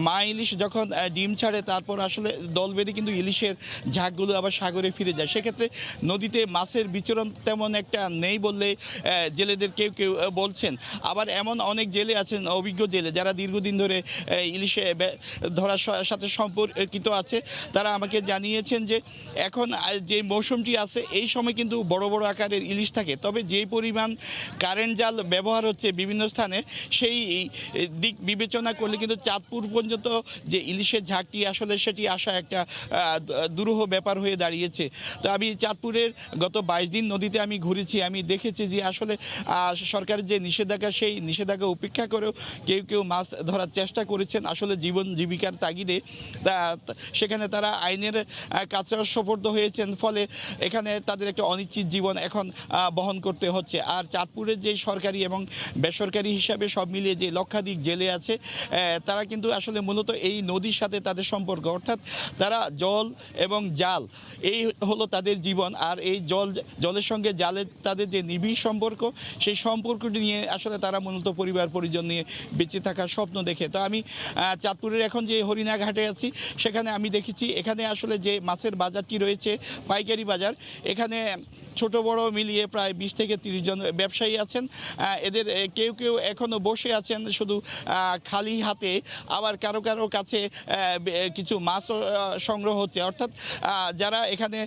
মা ইলিশ যখন ডিম ছাড়ে তারপর আসলে দল বেঁধে কিন্তু ইলিশের ঝাঁকগুলো আবার সাগরে ফিরে যায়। সেক্ষেত্রে নদীতে মাছের বিচরণ তেমন একটা নেই বললে জেলেদের কেউ কেউ বলছেন। আবার এমন অনেক জেলে আছেন, অভিজ্ঞ জেলে, যারা দীর্ঘদিন ধরে ইলিশে ধরার সাথে সম্পর্কিত আছে। তারা আমাকে জানিয়েছেন যে এখন যে মৌসুমটি আছে এই সময় কিন্তু বড় বড় আকারের ইলিশ থাকে, তবে যেই পরিমাণ কারেন্ট জাল ব্যবহার হচ্ছে বিভিন্ন স্থানে, সেই দিক বিবেচনা করলে কিন্তু চাঁদপুর পর্যন্ত যে ইলিশের ঝাঁকটি আসলে সেটি আসা একটা দুরূহ ব্যাপার হয়ে দাঁড়িয়েছে। তো আমি চাঁদপুরের গত 22 দিন নদীতে আমি ঘুরেছি, আমি দেখেছি যে আসলে সরকারের যে নিষেধাজ্ঞা, সেই নিষেধাজ্ঞা উপেক্ষা করেও কেউ কেউ মাছ ধরার চেষ্টা করেছেন আসলে জীবন জীবিকার তাগিদে। সেখানে তারা আইনের কাছে সোপর্দ হয়েছেন, ফলে এখানে তাদের একটা অনিশ্চিত জীবন এখন বহন করতে হচ্ছে। আর চাঁদপুরের যে সরকার সরকারি এবং বেসরকারি হিসাবে সব মিলিয়ে যে লক্ষাধিক জেলে আছে, তারা কিন্তু আসলে মূলত এই নদীর সাথে তাদের সম্পর্ক, অর্থাৎ তারা জল এবং জাল এই হলো তাদের জীবন। আর এই জলের সঙ্গে জালের তাদের যে নিবিড় সম্পর্ক, সেই সম্পর্কটি নিয়ে আসলে তারা মূলত পরিবার পরিজন নিয়ে বেঁচে থাকার স্বপ্ন দেখে। তো আমি চাঁদপুরের এখন যে হরিণাঘাটে আছি, সেখানে আমি দেখেছি এখানে আসলে যে মাছের বাজারটি রয়েছে, পাইকারি বাজার, এখানে ছোট বড় মিলিয়ে প্রায় 20 থেকে 30 জন ব্যবসায়ী আছেন। এদের কেউ কেউ এখনও বসে আছেন শুধু খালি হাতে, আবার কারো কারো কাছে কিছু মাছ সংগ্রহ হচ্ছে, অর্থাৎ যারা এখানে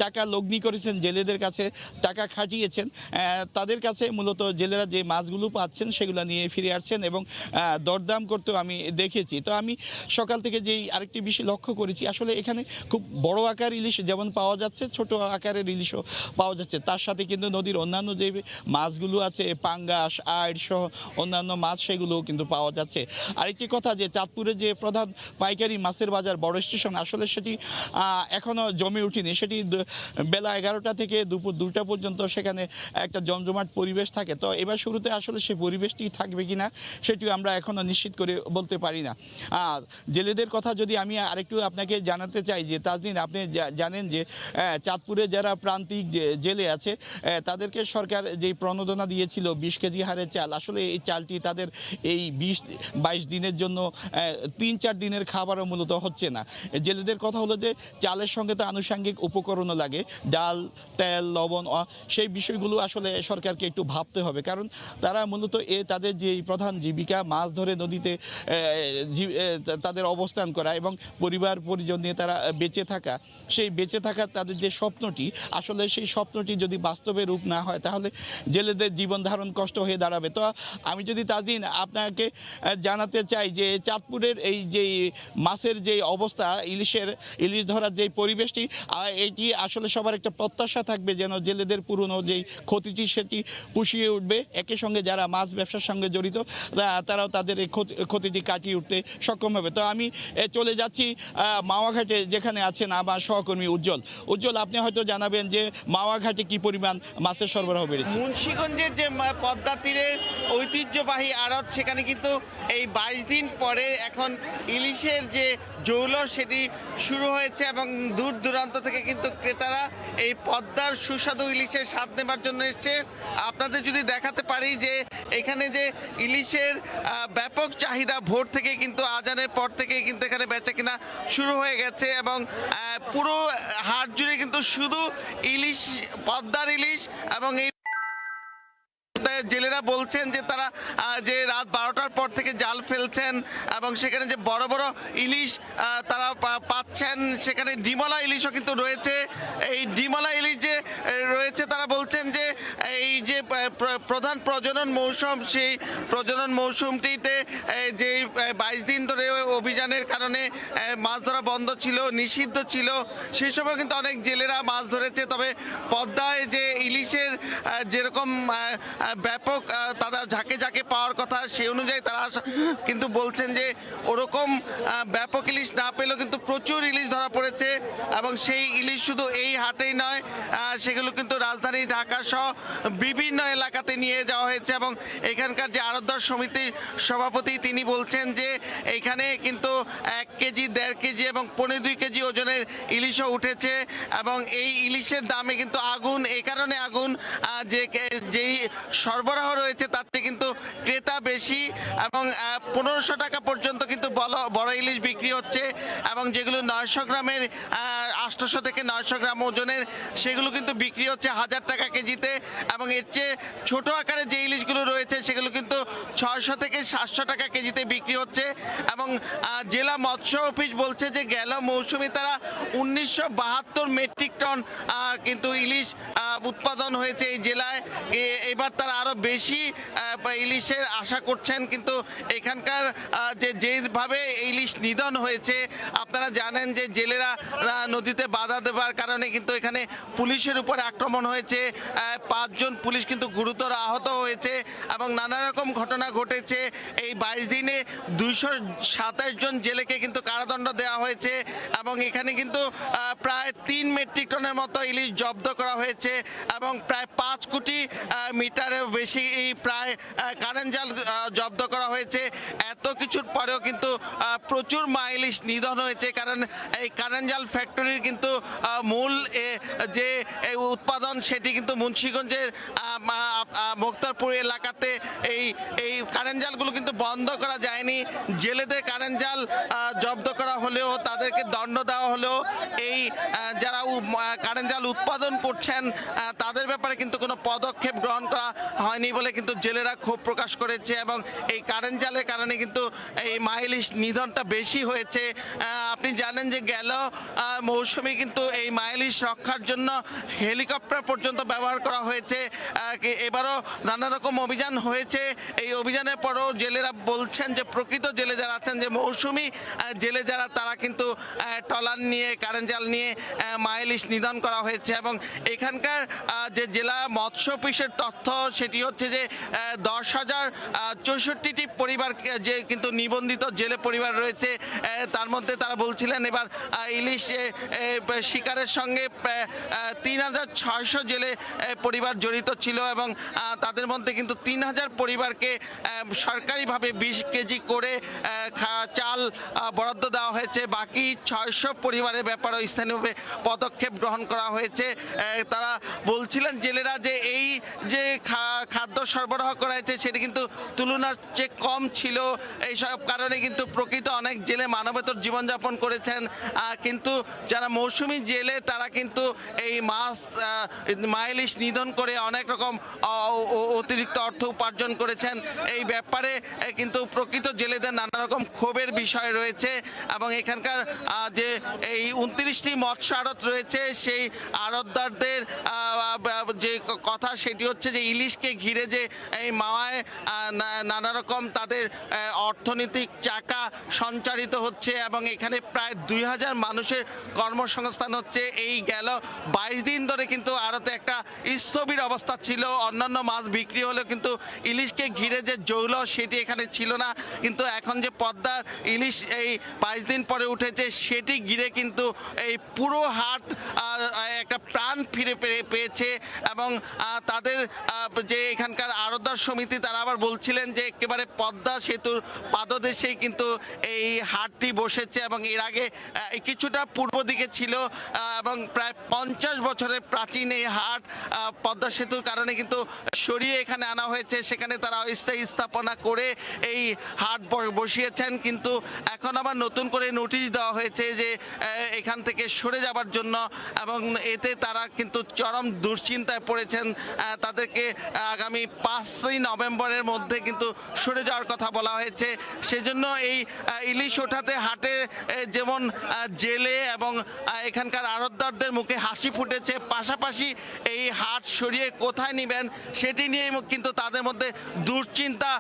টাকা লগ্নি করেছেন, জেলেদের কাছে টাকা খাটিয়েছেন, তাদের কাছে মূলত জেলেরা যে মাছগুলো পাচ্ছেন সেগুলো নিয়ে ফিরে আসছেন এবং দরদাম করতেও আমি দেখেছি। তো আমি সকাল থেকে যেই আরেকটি বিষয় লক্ষ্য করেছি, আসলে এখানে খুব বড় আকার ইলিশ যেমন পাওয়া যাচ্ছে, ছোট আকারের ইলিশও পাওয়া যাচ্ছে। তার সাথে কিন্তু নদীর অন্যান্য যে মাছগুলো আছে, পাঙ্গাস, আইড় সহ অন্যান্য মাছ, সেগুলোও কিন্তু পাওয়া যাচ্ছে। আরেকটি কথা, যে চাঁদপুরের যে প্রধান পাইকারি মাছের বাজার বড় স্টেশন, আসলে সেটি এখনও জমে উঠেনি। সেটি বেলা 11টা থেকে দুপুর 2টা পর্যন্ত সেখানে একটা জমজমাট পরিবেশ থাকে। তো এবার শুরুতে আসলে সেই পরিবেশটি থাকবে কিনা সেটিও আমরা এখনও নিশ্চিত করে বলতে পারি না। জেলেদের কথা যদি আমি আরেকটু আপনাকে জানাতে চাই, যে তাজদিন, আপনি জানেন যে চাঁদপুরে যারা প্রান্তিক জেলে আছে, তাদেরকে সরকার যেই প্রণোদনা দিয়েছিল 20 কেজি হারে চাল, আসলে এই চালটি তাদের এই 20-22 দিনের জন্য 3-4 দিনের খাবারও মূলত হচ্ছে না। জেলেদের কথা হলো যে চালের সঙ্গে তো আনুষঙ্গিক উপকরণও লাগে, ডাল, তেল, লবণ, সেই বিষয়গুলো আসলে সরকারকে একটু ভাবতে হবে। কারণ তারা মূলত তাদের যে প্রধান জীবিকা, মাছ ধরে নদীতে তাদের অবস্থান করা এবং পরিবার পরিজন নিয়ে তারা বেঁচে থাকা, সেই বেঁচে থাকার তাদের যে স্বপ্নটি, আসলে সেই স্বপ্নটি যদি বাস্তবে রূপ না হয়, তাহলে জেলেদের জীবন ধারণ কষ্ট হয়ে দাঁড়াবে। তো আমি যদি তাজদিন আপনাকে জানাতে চাই যে চাঁদপুরের এই যে মাছের যে অবস্থা, ইলিশ ধরার যে পরিবেশটি, এটি আসলে সবার একটা প্রত্যাশা থাকবে যেন জেলেদের পুরনো যেই ক্ষতিটি সেটি পুষিয়ে উঠবে। একই সঙ্গে যারা মাছ ব্যবসার সঙ্গে জড়িত, তারাও তাদের এই ক্ষতিটি কাটিয়ে উঠতে সক্ষম হবে। তো আমি চলে যাচ্ছি মাওয়াঘাটে, যেখানে আছেন আমার সহকর্মী উজ্জ্বল, আপনি হয়তো জানাবেন যে মাওয়াঘাটে কি পরিমাণ মাছের সরবরাহ বেড়েছে। মুন্সিগঞ্জের যে পদ্মা তীরের ঐতিহ্যবাহী আড়ত, সেখানে কিন্তু এই 22 দিন পরে এখন ইলিশের যে জৌলস সেটি শুরু হয়েছে এবং দূর দূরান্ত থেকে কিন্তু ক্রেতারা এই পদ্মার সুস্বাদু ইলিশের স্বাদ নেবার জন্য এসছে। আপনাদের যদি দেখাতে পারি যে এখানে যে ইলিশের ব্যাপক চাহিদা, ভোর থেকে কিন্তু আজানের পর থেকে কিন্তু এখানে বেচা কিনা শুরু হয়ে গেছে এবং পুরো হাট জুড়ে কিন্তু শুধু ইলিশ, পদ্মার ইলিশ। এবং এই জেলেরা বলছেন যে তারা যে রাত 12টার পর থেকে জাল ফেলছেন এবং সেখানে যে বড় বড় ইলিশ তারা পাচ্ছেন, সেখানে ডিমলা ইলিশও কিন্তু রয়েছে। এই ডিমলা ইলিশ যে রয়েছে, তারা বলছেন যে এই যে প্রধান প্রজনন মৌসুম, সেই প্রজনন মৌসুমটিতে যে 22 দিন ধরে অভিযানের কারণে মাছ ধরা বন্ধ ছিল, নিষিদ্ধ ছিল, সেই সময় কিন্তু অনেক জেলেরা মাছ ধরেছে। তবে পদ্মায় যে ইলিশের যেরকম ব্যাপক তারা ঝাঁকে ঝাঁকে পাওয়ার কথা, সেই অনুযায়ী তারা কিন্তু বলছেন যে ওরকম ব্যাপক ইলিশ না পেলেও কিন্তু প্রচুর ইলিশ ধরা পড়েছে এবং সেই ইলিশ শুধু এই হাটেই নয়, সেগুলো কিন্তু রাজধানী ঢাকা সহ বিভিন্ন এলাকাতে নিয়ে যাওয়া হয়েছে। এবং এখানকার যে আড়তদার সমিতির সভাপতি, তিনি বলছেন যে এখানে কিন্তু 1 কেজি, 1.5 কেজি এবং 1.25 কেজি ওজনের ইলিশও উঠেছে এবং এই ইলিশের দামে কিন্তু আগুন, এই কারণে আগুন যেই সরবরাহ রয়েছে তার থেকে কিন্তু ক্রেতা বেশি এবং 1500 টাকা পর্যন্ত কিন্তু বড় ইলিশ বিক্রি হচ্ছে এবং যেগুলো 900 গ্রামের, 800 থেকে 900 গ্রাম ওজনের, সেগুলো কিন্তু বিক্রি হচ্ছে 1000 টাকা কেজিতে। এবং এর চেয়ে ছোট আকারে যে ইলিশগুলো রয়েছে সেগুলো কিন্তু 600 থেকে 700 টাকা কেজিতে বিক্রি হচ্ছে। এবং জেলা মৎস্য অফিস বলছে যে গেল মৌসুমে তারা 1972 মেট্রিক টন কিন্তু ইলিশ উৎপাদন হয়েছে এই জেলায়। এবার তারা আরও বেশি ইলিশের আশা করছেন, কিন্তু এখানকার যেভাবে ইলিশ নিধন হয়েছে, আপনারা জানেন যে জেলেরা নদীতে বাধা দেওয়ার কারণে কিন্তু এখানে পুলিশের উপর আক্রমণ হয়েছে, 5 জন পুলিশ কিন্তু গুরুতর আহত হয়েছে এবং নানা রকম ঘটনা ঘটেছে। এই 22 দিনে 227 জন জেলেকে কিন্তু কারাদণ্ড দেওয়া হয়েছে এবং এখানে কিন্তু প্রায় 3 মেট্রিক টনের মতো ইলিশ জব্দ করা হয়েছে এবং প্রায় 5 কোটি মিটারের বেশি প্রায় কারেন্ট জাল জব্দ করা হয়েছে। এত কিছুর পরেও কিন্তু প্রচুর মা ইলিশ নিধন হয়েছে, কারণ এই কারেন্ট জাল ফ্যাক্টরির কিন্তু মূল যে উৎপাদন সেটি কিন্তু মুন্সিগঞ্জের মুক্তারপুর এলাকাতে এই কারেন্ট জালগুলো কিন্তু বন্ধ করা যায়নি। জেলেদের কারেন্ট জাল জব্দ করা হলেও, তাদেরকে দণ্ড দেওয়া হলেও এই যারা কারেন্ট জাল উৎপাদন করছেন তাদের ব্যাপারে কিন্তু কোনো পদক্ষেপ গ্রহণ করা হয়নি বলে কিন্তু জেলেরা ক্ষোভ প্রকাশ করেছে। এবং এই কারেন্ট জালের কারণে কিন্তু এই মা ইলিশ নিধনটা বেশি হয়েছে। আপনি জানেন যে গেল মৌসুমে কিন্তু এই মা ইলিশ রক্ষার জন্য হেলিকপ্টার পর্যন্ত ব্যবহার করা হয়েছে। এবারও নানা রকম অভিযান হয়েছে। এই অভিযানের পরেও জেলেরা বলছেন যে প্রকৃত জেলে যারা আছেন, যে মৌসুমী জেলে যারা, তারা কিন্তু ট্রলার নিয়ে কারেন্ট জাল নিয়ে মা ইলিশ নিধন করা হয়েছে। এবং এখানকার যে জেলা মৎস্য অফিসের তথ্য সেটি হচ্ছে যে 10,064টি পরিবার যে কিন্তু নিবন্ধিত জেলে পরিবার রয়েছে, তার মধ্যে তারা বলছিলেন এবার ইলিশ শিকারের সঙ্গে 3,600 জেলে পরিবার জড়িত ছিল এবং তাদের মধ্যে কিন্তু 3,000 পরিবারকে সরকারিভাবে 20 কেজি করে চাল বরাদ্দ দেওয়া হয়েছে। বাকি 600 পরিবারের ব্যাপারেও স্থানীয়ভাবে পদক্ষেপ গ্রহণ করা হয়েছে। তারা বলছিলেন জেলেরা যে এই যে খাদ্য সরবরাহ করা হয়েছে সেটি কিন্তু তুলনার চেয়ে কম ছিল। এইসব কারণে কিন্তু প্রকৃত অনেক জেলে মানবেতর জীবনযাপন করেছেন, কিন্তু যারা মৌসুমী জেলে তারা কিন্তু এই মা ইলিশ নিধন করে অনেক রকম অতিরিক্ত অর্থ উপার্জন করেছেন। এই ব্যাপারে কিন্তু প্রকৃত জেলেদের নানা রকম ক্ষোভের বিষয় রয়েছে। এবং এখানকার যে এই 29টি মৎস্য আড়ত রয়েছে, সেই আড়তদারদের যে কথা সেটি হচ্ছে যে ইলিশকে ঘিরে যে এই মাওয়ায় নানা রকম তাদের অর্থনৈতিক চাকা সঞ্চারিত হচ্ছে এবং এখানে প্রায় 2,000 মানুষের কর্মসংস্থান হচ্ছে। এই গেল 22 দিন ধরে কিন্তু আড়তে একটা স্থবির অবস্থা ছিল। অন্যান্য মাছ বিক্রি হলেও কিন্তু ইলিশকে ঘিরে যে জৌল সেটি এখানে ছিল না, কিন্তু এখন যে পদ্মার ইলিশ এই 22 দিন পরে উঠেছে সেটি ঘিরে কিন্তু এই পুরো হাট একটা প্রাণ ফিরে পেয়েছে। এবং তাদের যে এখানকার আড়তদার সমিতি তারা আবার বলছিলেন যে একেবারে পদ্মা সেতুর পাদদেশেই কিন্তু এই হাটটি বসেছে এবং এর আগে কিছুটা পূর্ব দিকে ছিল এবং প্রায় 50 বছরের প্রাচীন এই হাট পদ্মা সেতুর কারণে কিন্তু সরিয়ে এখানে আনা হয়েছে। সেখানে তারা অস্থায়ী স্থাপনা করে এই হাট বসিয়েছেন, কিন্তু এখন আবার নতুন করে নোটিশ দেওয়া হয়েছে যে এখান থেকে সরে যাবার জন্য। এবং এতে তারা কিন্তু চরম দুশ্চিন্তায় পড়েছেন। তাদেরকে আগামী 5ই নভেম্বরের মধ্যে কিন্তু সরে যাওয়ার কথা বলা হয়েছে। সেজন্য এই ইলিশ ওঠাতে হাটে যেমন জেলে এবং এখানকার আড়তদারদের মুখে হাসি ফুটেছে, পাশাপাশি এই হাট সরিয়ে কোথায় নেবেন সেটি নিয়েই কিন্তু তাদের মধ্যে দুশ্চিন্তা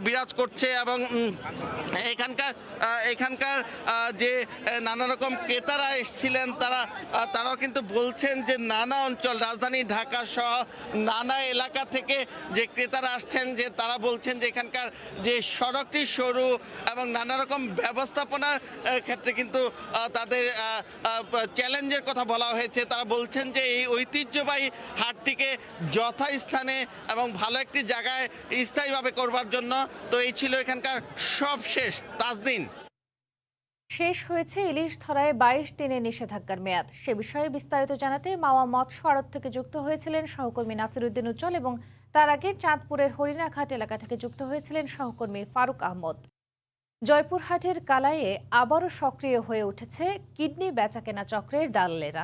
বিরাজ করছে। এবং এখানকার যে নানা রকম ক্রেতারা এসেছিলেন তারাও কিন্তু বলছেন যে নানা অঞ্চল, রাজধানী ঢাকা সহ নানা এলাকা থেকে যে ক্রেতারা আসছেন, যে তারা বলছেন যে এখানকার যে সড়কটি সরু এবং নানা রকম ব্যবস্থাপনার ক্ষেত্রে কিন্তু তাদের চ্যালেঞ্জের কথা বলা হয়েছে। তারা বলছেন যে এই ঐতিহ্যবাহী হাটটিকে যথাস্থানে এবং ভালো একটি জায়গায় স্থায়ীভাবে করবার জন্য। তো এই ছিল এখানকার সব শেষ। তাজদিন, শেষ হয়েছে ইলিশ ধরায় 22 দিনের নিষেধাজ্ঞার মেয়াদ। সে বিষয়ে বিস্তারিত জানাতে মাওয়া মৎস্য আড়ত থেকে যুক্ত হয়েছিলেন সহকর্মী নাসির উদ্দিন উজ্জ্বল এবং তার আগে চাঁদপুরের হরিণাঘাট এলাকা থেকে যুক্ত হয়েছিলেন সহকর্মী ফারুক আহমদ। জয়পুরহাটের কালাইয়ে আবারও সক্রিয় হয়ে উঠেছে কিডনি বেচাকেনা চক্রের দালালেরা।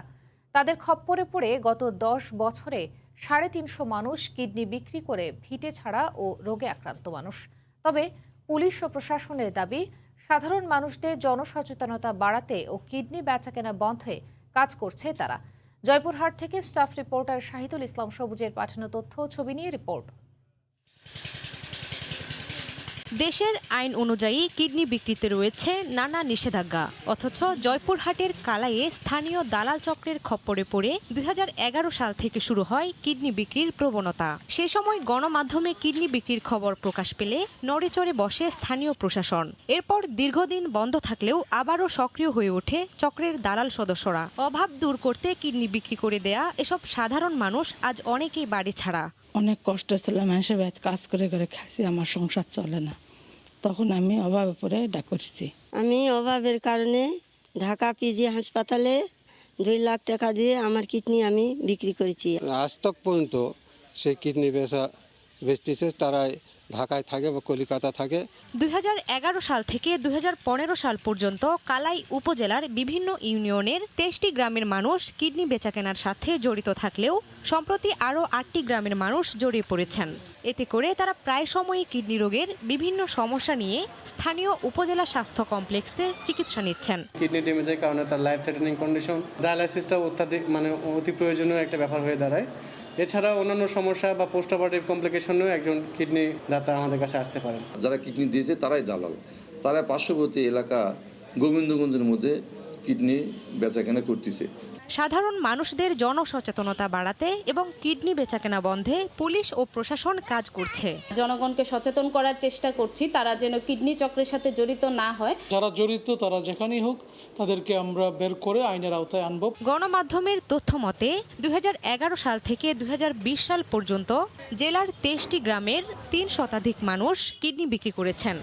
তাদের খপ্পরে পড়ে গত 10 বছরে 350 মানুষ কিডনি বিক্রি করে ভিটে ছাড়া ও রোগে আক্রান্ত মানুষ। তবে পুলিশ ও প্রশাসনের দাবি, সাধারণ মানুষদের জনসচেতনতা বাড়াতে ও কিডনি বেচাকেনা বন্ধে কাজ করছে তারা। জয়পুরহাট থেকে স্টাফ রিপোর্টার শাহিদুল ইসলাম সবুজের পাঠানো তথ্য ছবি নিয়ে রিপোর্ট। দেশের আইন অনুযায়ী কিডনি বিক্রিতে রয়েছে নানা নিষেধাজ্ঞা, অথচ জয়পুরহাটের কালাইয়ে স্থানীয় দালাল চক্রের খপ্পরে পড়ে 2011 সাল থেকে শুরু হয় কিডনি বিক্রির প্রবণতা। সে সময় গণমাধ্যমে কিডনি বিক্রির খবর প্রকাশ পেলে নড়েচড়ে বসে স্থানীয় প্রশাসন। এরপর দীর্ঘদিন বন্ধ থাকলেও আবারও সক্রিয় হয়ে ওঠে চক্রের দালাল সদস্যরা। অভাব দূর করতে কিডনি বিক্রি করে দেয়া এসব সাধারণ মানুষ আজ অনেকেই বাড়ি ছাড়া। অনেক কষ্ট ছিল, মানুষের বাড়িতে কাজ করে করে খাইছি, আমার সংসার চলে না, তখন আমি অভাবে পড়ে এটা করছি। আমি অভাবের কারণে ঢাকা পিজি হাসপাতালে 2 লাখ টাকা দিয়ে আমার কিডনি আমি বিক্রি করেছি। আজ তক পর্যন্ত সেই কিডনি বেচতেছে, তারা ঢাকায় থাকে বা কলকাতা থাকে। 2011 সাল থেকে 2015 সাল পর্যন্ত কালাই উপজেলার বিভিন্ন ইউনিয়নের 23টি গ্রামের মানুষ কিডনি বেচাকেনার সাথে জড়িত থাকলেও সম্প্রতি আরও 8টি গ্রামের মানুষ জড়িয়ে পড়েছেন। এতে করে তারা প্রায় সময়ই কিডনি রোগের বিভিন্ন সমস্যা নিয়ে স্থানীয় উপজেলা স্বাস্থ্য কমপ্লেক্সে চিকিৎসা নিচ্ছেন। কিডনি ড্যামেজের কারণে তার লাইফ থ্রেটানিং কন্ডিশন, ডায়ালাইসিসটা অত্যাধিক অতি প্রয়োজনীয় একটা ব্যাপার হয়ে দাঁড়ায়। এছাড়া অন্যান্য সমস্যা বা পোস্ট অপারেটিভ কমপ্লিকেশনেও একজন কিডনি দাতা আমাদের কাছে আসতে পারেন। যারা কিডনি দিয়েছে তারাই দালাল, তারা পার্শ্ববর্তী এলাকা গোবিন্দগঞ্জের মধ্যে কিডনি বেচাকেনা করতেছে। সাধারণ মানুষদের জনসচেতনতা বাড়াতে এবং কিডনি বেচাকেনা বন্ধে পুলিশ ও প্রশাসন কাজ করছে। জনগণকে সচেতন করার চেষ্টা করছি, তারা যেন কিডনি চক্রের সাথে জড়িত না হয়। যারা জড়িত তারা যেখানেই হোক তাদেরকে আমরা বের করে আইনের আওতায় আনব। গণমাধ্যমের তথ্য মতে 2011 সাল থেকে 2020 সাল পর্যন্ত জেলার 23টি গ্রামের 3 শতাধিক মানুষ কিডনি বিক্রি করেছেন।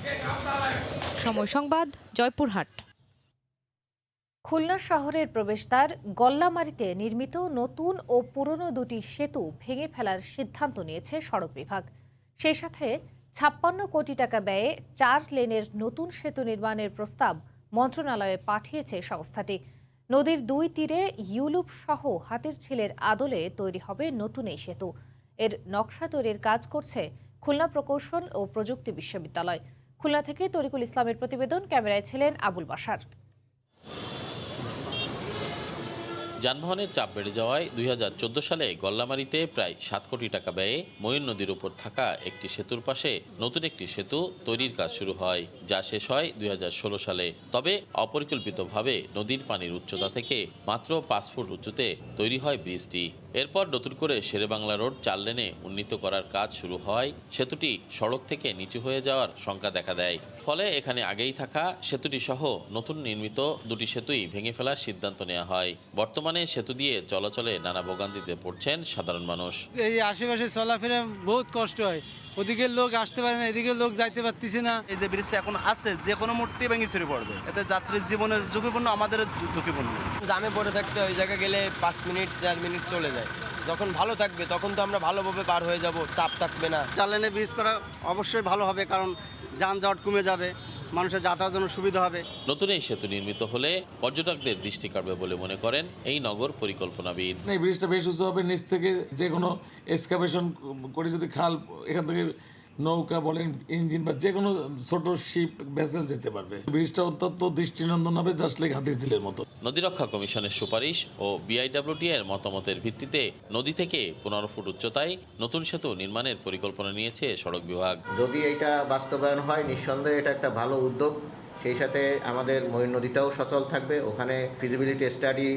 সময় সংবাদ, জয়পুরহাট। খুলনা শহরের প্রবেশদ্বার গল্লামারীতে নির্মিত নতুন ও পুরনো দুটি সেতু ভেঙে ফেলার সিদ্ধান্ত নিয়েছে সড়ক বিভাগ। সেই সাথে 56 কোটি টাকা ব্যয়ে 4 লেনের নতুন সেতু নির্মাণের প্রস্তাব মন্ত্রণালয়ে পাঠিয়েছে সংস্থাটি। নদীর 2 তীরে ইউলুপ সহ হাতির ঝিলের আদলে তৈরি হবে নতুন এই সেতু। এর নকশা তৈরির কাজ করছে খুলনা প্রকৌশল ও প্রযুক্তি বিশ্ববিদ্যালয়। খুলনা থেকে তরিকুল ইসলামের প্রতিবেদন, ক্যামেরায় ছিলেন আবুল বাশার। যানবাহনের চাপ বেড়ে যাওয়ায় 2014 সালে গল্লামারীতে প্রায় 7 কোটি টাকা ব্যয়ে ময়ূর নদীর উপর থাকা একটি সেতুর পাশে নতুন একটি সেতু তৈরির কাজ শুরু হয়, যা শেষ হয় 2016 সালে। তবে অপরিকল্পিতভাবে নদীর পানির উচ্চতা থেকে মাত্র 5 ফুট উঁচুতে তৈরি হয় ব্রিজটি। এরপর নতুন করে শেরেবাংলা রোড 4 লেনে উন্নীত করার কাজ শুরু হয়। সেতুটি সড়ক থেকে নিচু হয়ে যাওয়ার শঙ্কা দেখা দেয়। ফলে এখানে আগেই থাকা সেতুটি সহ নতুন নির্মিত দুটি সেতুই ভেঙে ফেলার সিদ্ধান্ত নেওয়া হয়। বর্তমানে সেতু দিয়ে চলাচলে নানা ভোগান্তিতে পড়ছেন সাধারণ মানুষ। এই আশেপাশে চলাফেরা বহুত কষ্ট হয়, ওদিকে লোক আসতে পারে না, এদিকে লোক যাইতে পারতেছে না। এই যে ব্রিজটা এখন আছে, যে কোনো মুহূর্তে ভেঙে ছড়ে পড়বে, এতে যাত্রীর জীবনের ঝুঁকিপূর্ণ, আমাদের ঝুঁকিপূর্ণ। জামে পড়ে থাকতে ওই জায়গায় গেলে 5 মিনিট 4 মিনিট চলে যায়। যখন ভালো থাকবে তখন তো আমরা ভালোভাবে পার হয়ে যাব, চাপ থাকবে না। 4 লেনে ব্রিজ করা অবশ্যই ভালো হবে, কারণ যানজট কমে যাবে, মানুষের যাতায়াতের জন্য সুবিধা হবে। নতুন এই সেতু নির্মিত হলে পর্যটকদের দৃষ্টি কাড়বে বলে মনে করেন এই নগর পরিকল্পনাবিদ। এই ব্রিজটা বেশ উঁচু হবে, নিচ থেকে যে কোনো এক্সকাভেশন করে যদি খাল, এখান থেকে নৌকা বলেন, ইঞ্জিন বা যে কোনো ছোট শিপ ভেসেল যেতে পারবে। ব্রিজটা অত্যন্ত দৃষ্টিনন্দন হবে, জাস্ট লাইক হাতির ঝিলের মতো। নদীরক্ষা কমিশনের সুপারিশ ও বিআইডব্লিউটি এর মতামতের ভিত্তিতে নদী থেকে 15 ফুট উচ্চতায় নতুন সেতু নির্মাণের পরিকল্পনা নিয়েছে সড়ক বিভাগ। যদি এটা বাস্তবায়ন হয়, নিঃসন্দেহে এটা একটা ভালো উদ্যোগ। সেই সাথে আমাদের ময়ূর নদীটাও সচল থাকবে। ওখানে ফিজিবিলিটি স্টাডি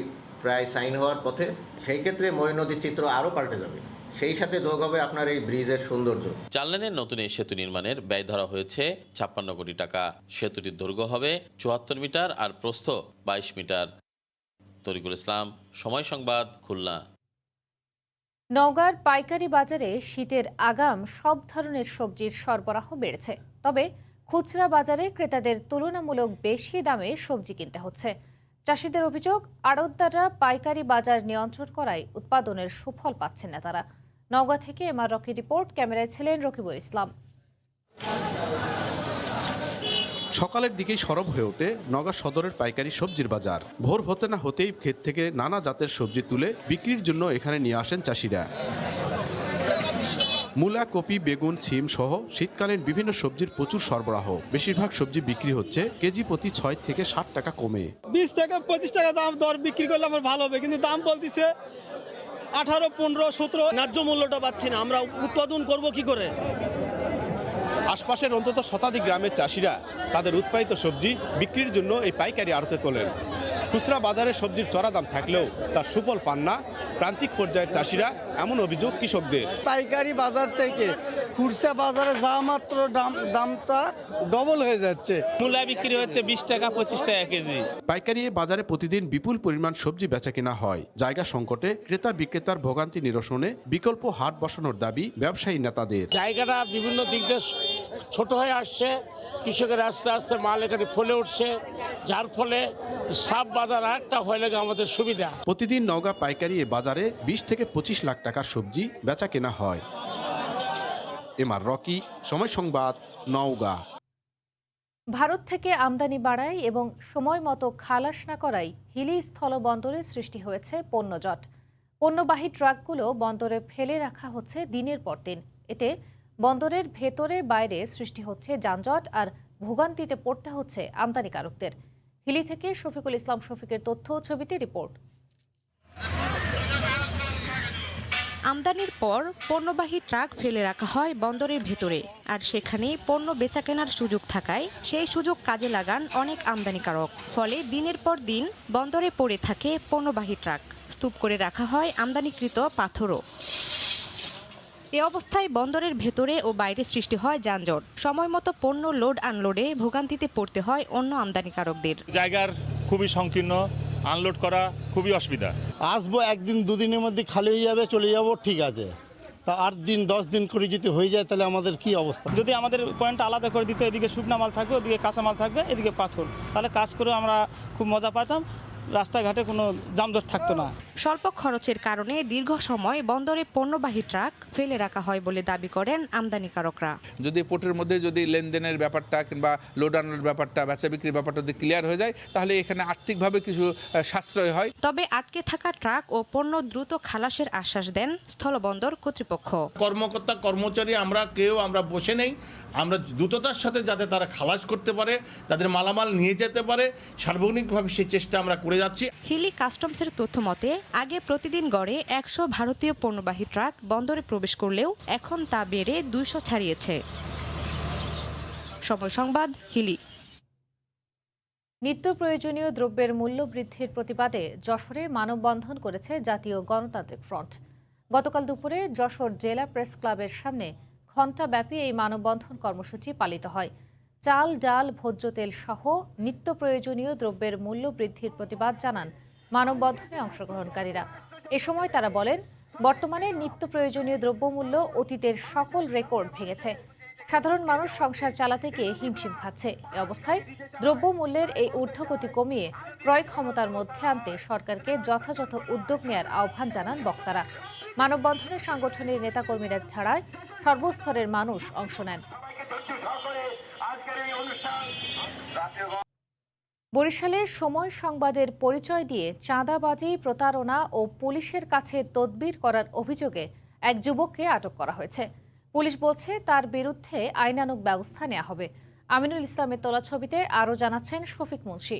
প্রায় সাইন হওয়ার পথে। সেই ক্ষেত্রে ময়ূর নদীর চিত্র আরও পাল্টে যাবে। সেই সাথে যোগ হবে আপনার এই ব্রিজের সৌন্দর্য। 4 লেনের নতুন এই সেতু নির্মাণের ব্যয় ধরা হয়েছে 56 কোটি টাকা। সেতুটির দৈর্ঘ্য হবে 74 মিটার আর প্রস্থ 22 মিটার। তরিকুল ইসলাম, সময় সংবাদ, খুলনা। নওগাঁর পাইকারি বাজারে শীতের আগাম সব ধরনের সবজির সরবরাহ বেড়েছে, তবে খুচরা বাজারে ক্রেতাদের তুলনামূলক বেশি দামে সবজি কিনতে হচ্ছে। চাষিদের অভিযোগ, আড়তদাররা পাইকারি বাজার নিয়ন্ত্রণ করায় উৎপাদনের সুফল পাচ্ছেন না তারা। নওগাঁ থেকে এমআর রকি রিপোর্ট, ক্যামেরায় ছিলেন রকিবুল ইসলাম। সকালের দিকেই সরব হয়ে ওঠে নওগাঁ সদরের পাইকারি সবজির বাজার। ভোর হতে না হতেই ক্ষেত থেকে নানা জাতের সবজি তুলে বিক্রির জন্য এখানে নিয়ে আসেন চাষিরা। মূলা, কপি, বেগুন, সিম সহ শীতকালীন বিভিন্ন সবজির প্রচুর সরবরাহ। বেশিরভাগ সবজি বিক্রি হচ্ছে কেজি প্রতি 6 থেকে 60 টাকা কমে। 20 থেকে 25 টাকা দাম দর বিক্রি করলে আমার ভালো হবে, কিন্তু দাম বলতেছে 18, 15, 17। ন্যায্য মূল্যটা পাচ্ছি না, আমরা উৎপাদন করব কি করে? আশপাশের অন্তত শতাধিক গ্রামের চাষিরা তাদের উৎপাদিত সবজি বিক্রির জন্য এই পাইকারি আড়তে তোলেন। খুচরা বাজারে সবজির চড়া দাম থাকলেও তার সুফল পান না প্রান্তিক পর্যায়ের চাষিরা, এমন অভিযোগ কৃষকদের। পাইকারি বাজার থেকে খুচরা বাজারে যা মাত্র দামটা ডবল হয়ে যাচ্ছে। মূলা বিক্রি হচ্ছে 20 টাকা 25 টাকা কেজি। পাইকারি বাজারে প্রতিদিন বিপুল পরিমাণ সবজি বেচা কেনা হয়। জায়গা সংকটে ক্রেতা বিক্রেতার ভোগান্তি নিরসনে বিকল্প হাট বসানোর দাবি ব্যবসায়ী নেতাদের। জায়গাটা বিভিন্ন দিক দিয়ে ছোট হয়ে আসছে, কৃষকের আস্তে আস্তে মাল এখানে ফলে উঠছে, যার ফলে সাব বাজার একটা হয়ে লাগে আমাদের সুবিধা। প্রতিদিন নওগাঁ পাইকারি বাজারে 20 থেকে 25 লাখ টাকার সবজি বেচা কেনা হয়। এমআর রকি, সময় সংবাদ, নওগাঁ। ভারত থেকে আমদানি বাড়ায় এবং সময় মতো খালাস না করায় হিলি স্থলবন্দরে সৃষ্টি হয়েছে পণ্যজট। পণ্যবাহী ট্রাকগুলো বন্দরে ফেলে রাখা হচ্ছে দিনের পর দিন। এতে বন্দরের ভেতরে বাইরে সৃষ্টি হচ্ছে যানজট আর ভোগান্তিতে পড়তে হচ্ছে আমদানিকারকদের। হিলি থেকে শফিকুল ইসলাম শফিকের তথ্য ছবিতে রিপোর্ট। আমদানির পর পণ্যবাহী ট্রাক ফেলে রাখা হয় বন্দরের ভেতরে, আর সেখানে পণ্য বেচা কেনার সুযোগ থাকায় সেই সুযোগ কাজে লাগান অনেক আমদানিকারক। ফলে দিনের পর দিন বন্দরে পড়ে থাকে পণ্যবাহী ট্রাক, স্তূপ করে রাখা হয় আমদানিকৃত পাথরও। এ অবস্থায় বন্দরের ভেতরে ও বাইরে সৃষ্টি হয় যানজট। সময় মতো পণ্য লোড আনলোডে ভোগান্তিতে পড়তে হয় অন্য আমদানিকারকদের। জায়গার খুবই সংকীর্ণ, আনলোড করা খুবই অসুবিধা। আসবো একদিন দুদিনের মধ্যে খালি হয়ে যাবে, চলে যাবো, ঠিক আছে। তা 8 দিন 10 দিন করে যদি হয়ে যায় তাহলে আমাদের কি অবস্থা? যদি আমাদের পয়েন্ট আলাদা করে দিত, এদিকে শুকনা মাল থাকবে, ওদিকে কাঁচা মাল থাকবে, এদিকে পাথর, তাহলে কাজ করে আমরা খুব মজা পাইতাম, রাস্তাঘাটে কোনো যানজট থাকতো না। স্বল্প খরচের কারণে দীর্ঘ সময় বন্দরে পণ্যবাহী ট্রাক ফেলে রাখা হয় বলে দাবি করেন আমদানিকারকরা। যদি পোর্টের মধ্যে যদি লেনদেনের ব্যাপারটা কিংবা লোড আনলোড ব্যাপারটা, বেচা বিক্রির ব্যাপারটা যদি ক্লিয়ার হয়ে যায় তাহলে এখানে আর্থিকভাবে কিছু সাশ্রয় হয়। তবে আটকে থাকা ট্রাক ও পণ্য দ্রুত খালাসের আশ্বাস দেন স্থলবন্দর কর্তৃপক্ষ। কর্মকর্তা কর্মচারী আমরা বসে নেই, আমরা দ্রুততার সাথে যাতে তারা খালাস করতে পারে, তাদের মালামাল নিয়ে যেতে পারে, সার্বজনীনভাবে সেই চেষ্টা আমরা করে যাচ্ছি। হিলি কাস্টমসের তথ্য মতে আগে প্রতিদিন গড়ে 100 ভারতীয় পণ্যবাহী ট্রাক বন্দরে প্রবেশ করলেও এখন তা বেড়ে 200 ছাড়িয়েছে। সময় সংবাদ, হিলি। নিত্য প্রয়োজনীয় দ্রব্যের মূল্য বৃদ্ধির প্রতিবাদে যশোরে মানববন্ধন করেছে জাতীয় গণতান্ত্রিক ফ্রন্ট। গতকাল দুপুরে যশোর জেলা প্রেস ক্লাবের সামনে ঘণ্টাব্যাপী এই মানববন্ধন কর্মসূচি পালিত হয়। চাল, ডাল, ভোজ্য তেল সহ নিত্য প্রয়োজনীয় দ্রব্যের মূল্য বৃদ্ধির প্রতিবাদ জানান মানববন্ধনে অংশগ্রহণকারীরা। এ সময় তারা বলেন, বর্তমানে নিত্য প্রয়োজনীয় দ্রব্যমূল্য অতীতের সকল রেকর্ড ভেঙেছে। সাধারণ মানুষ সংসার চালাতে গিয়ে হিমশিম খাচ্ছে। এ অবস্থায় দ্রব্যমূল্যের এই ঊর্ধ্বগতি কমিয়ে ক্রয় ক্ষমতার মধ্যে আনতে সরকারকে যথাযথ উদ্যোগ নেওয়ার আহ্বান জানান বক্তারা। মানববন্ধনে সাংগঠনিক নেতাকর্মীরা ছাড়াই সর্বস্তরের মানুষ অংশ নেন। বরিশালে সময় সংবাদের পরিচয় দিয়ে চাঁদাবাজি, প্রতারণা ও পুলিশের কাছে তদবির করার অভিযোগে এক যুবককে আটক করা হয়েছে। পুলিশ বলছে তার বিরুদ্ধে আইনানুগ ব্যবস্থা নেওয়া হবে। আমিনুল ইসলামের তোলা ছবিতে আরও জানাচ্ছেন শফিক মুন্সি।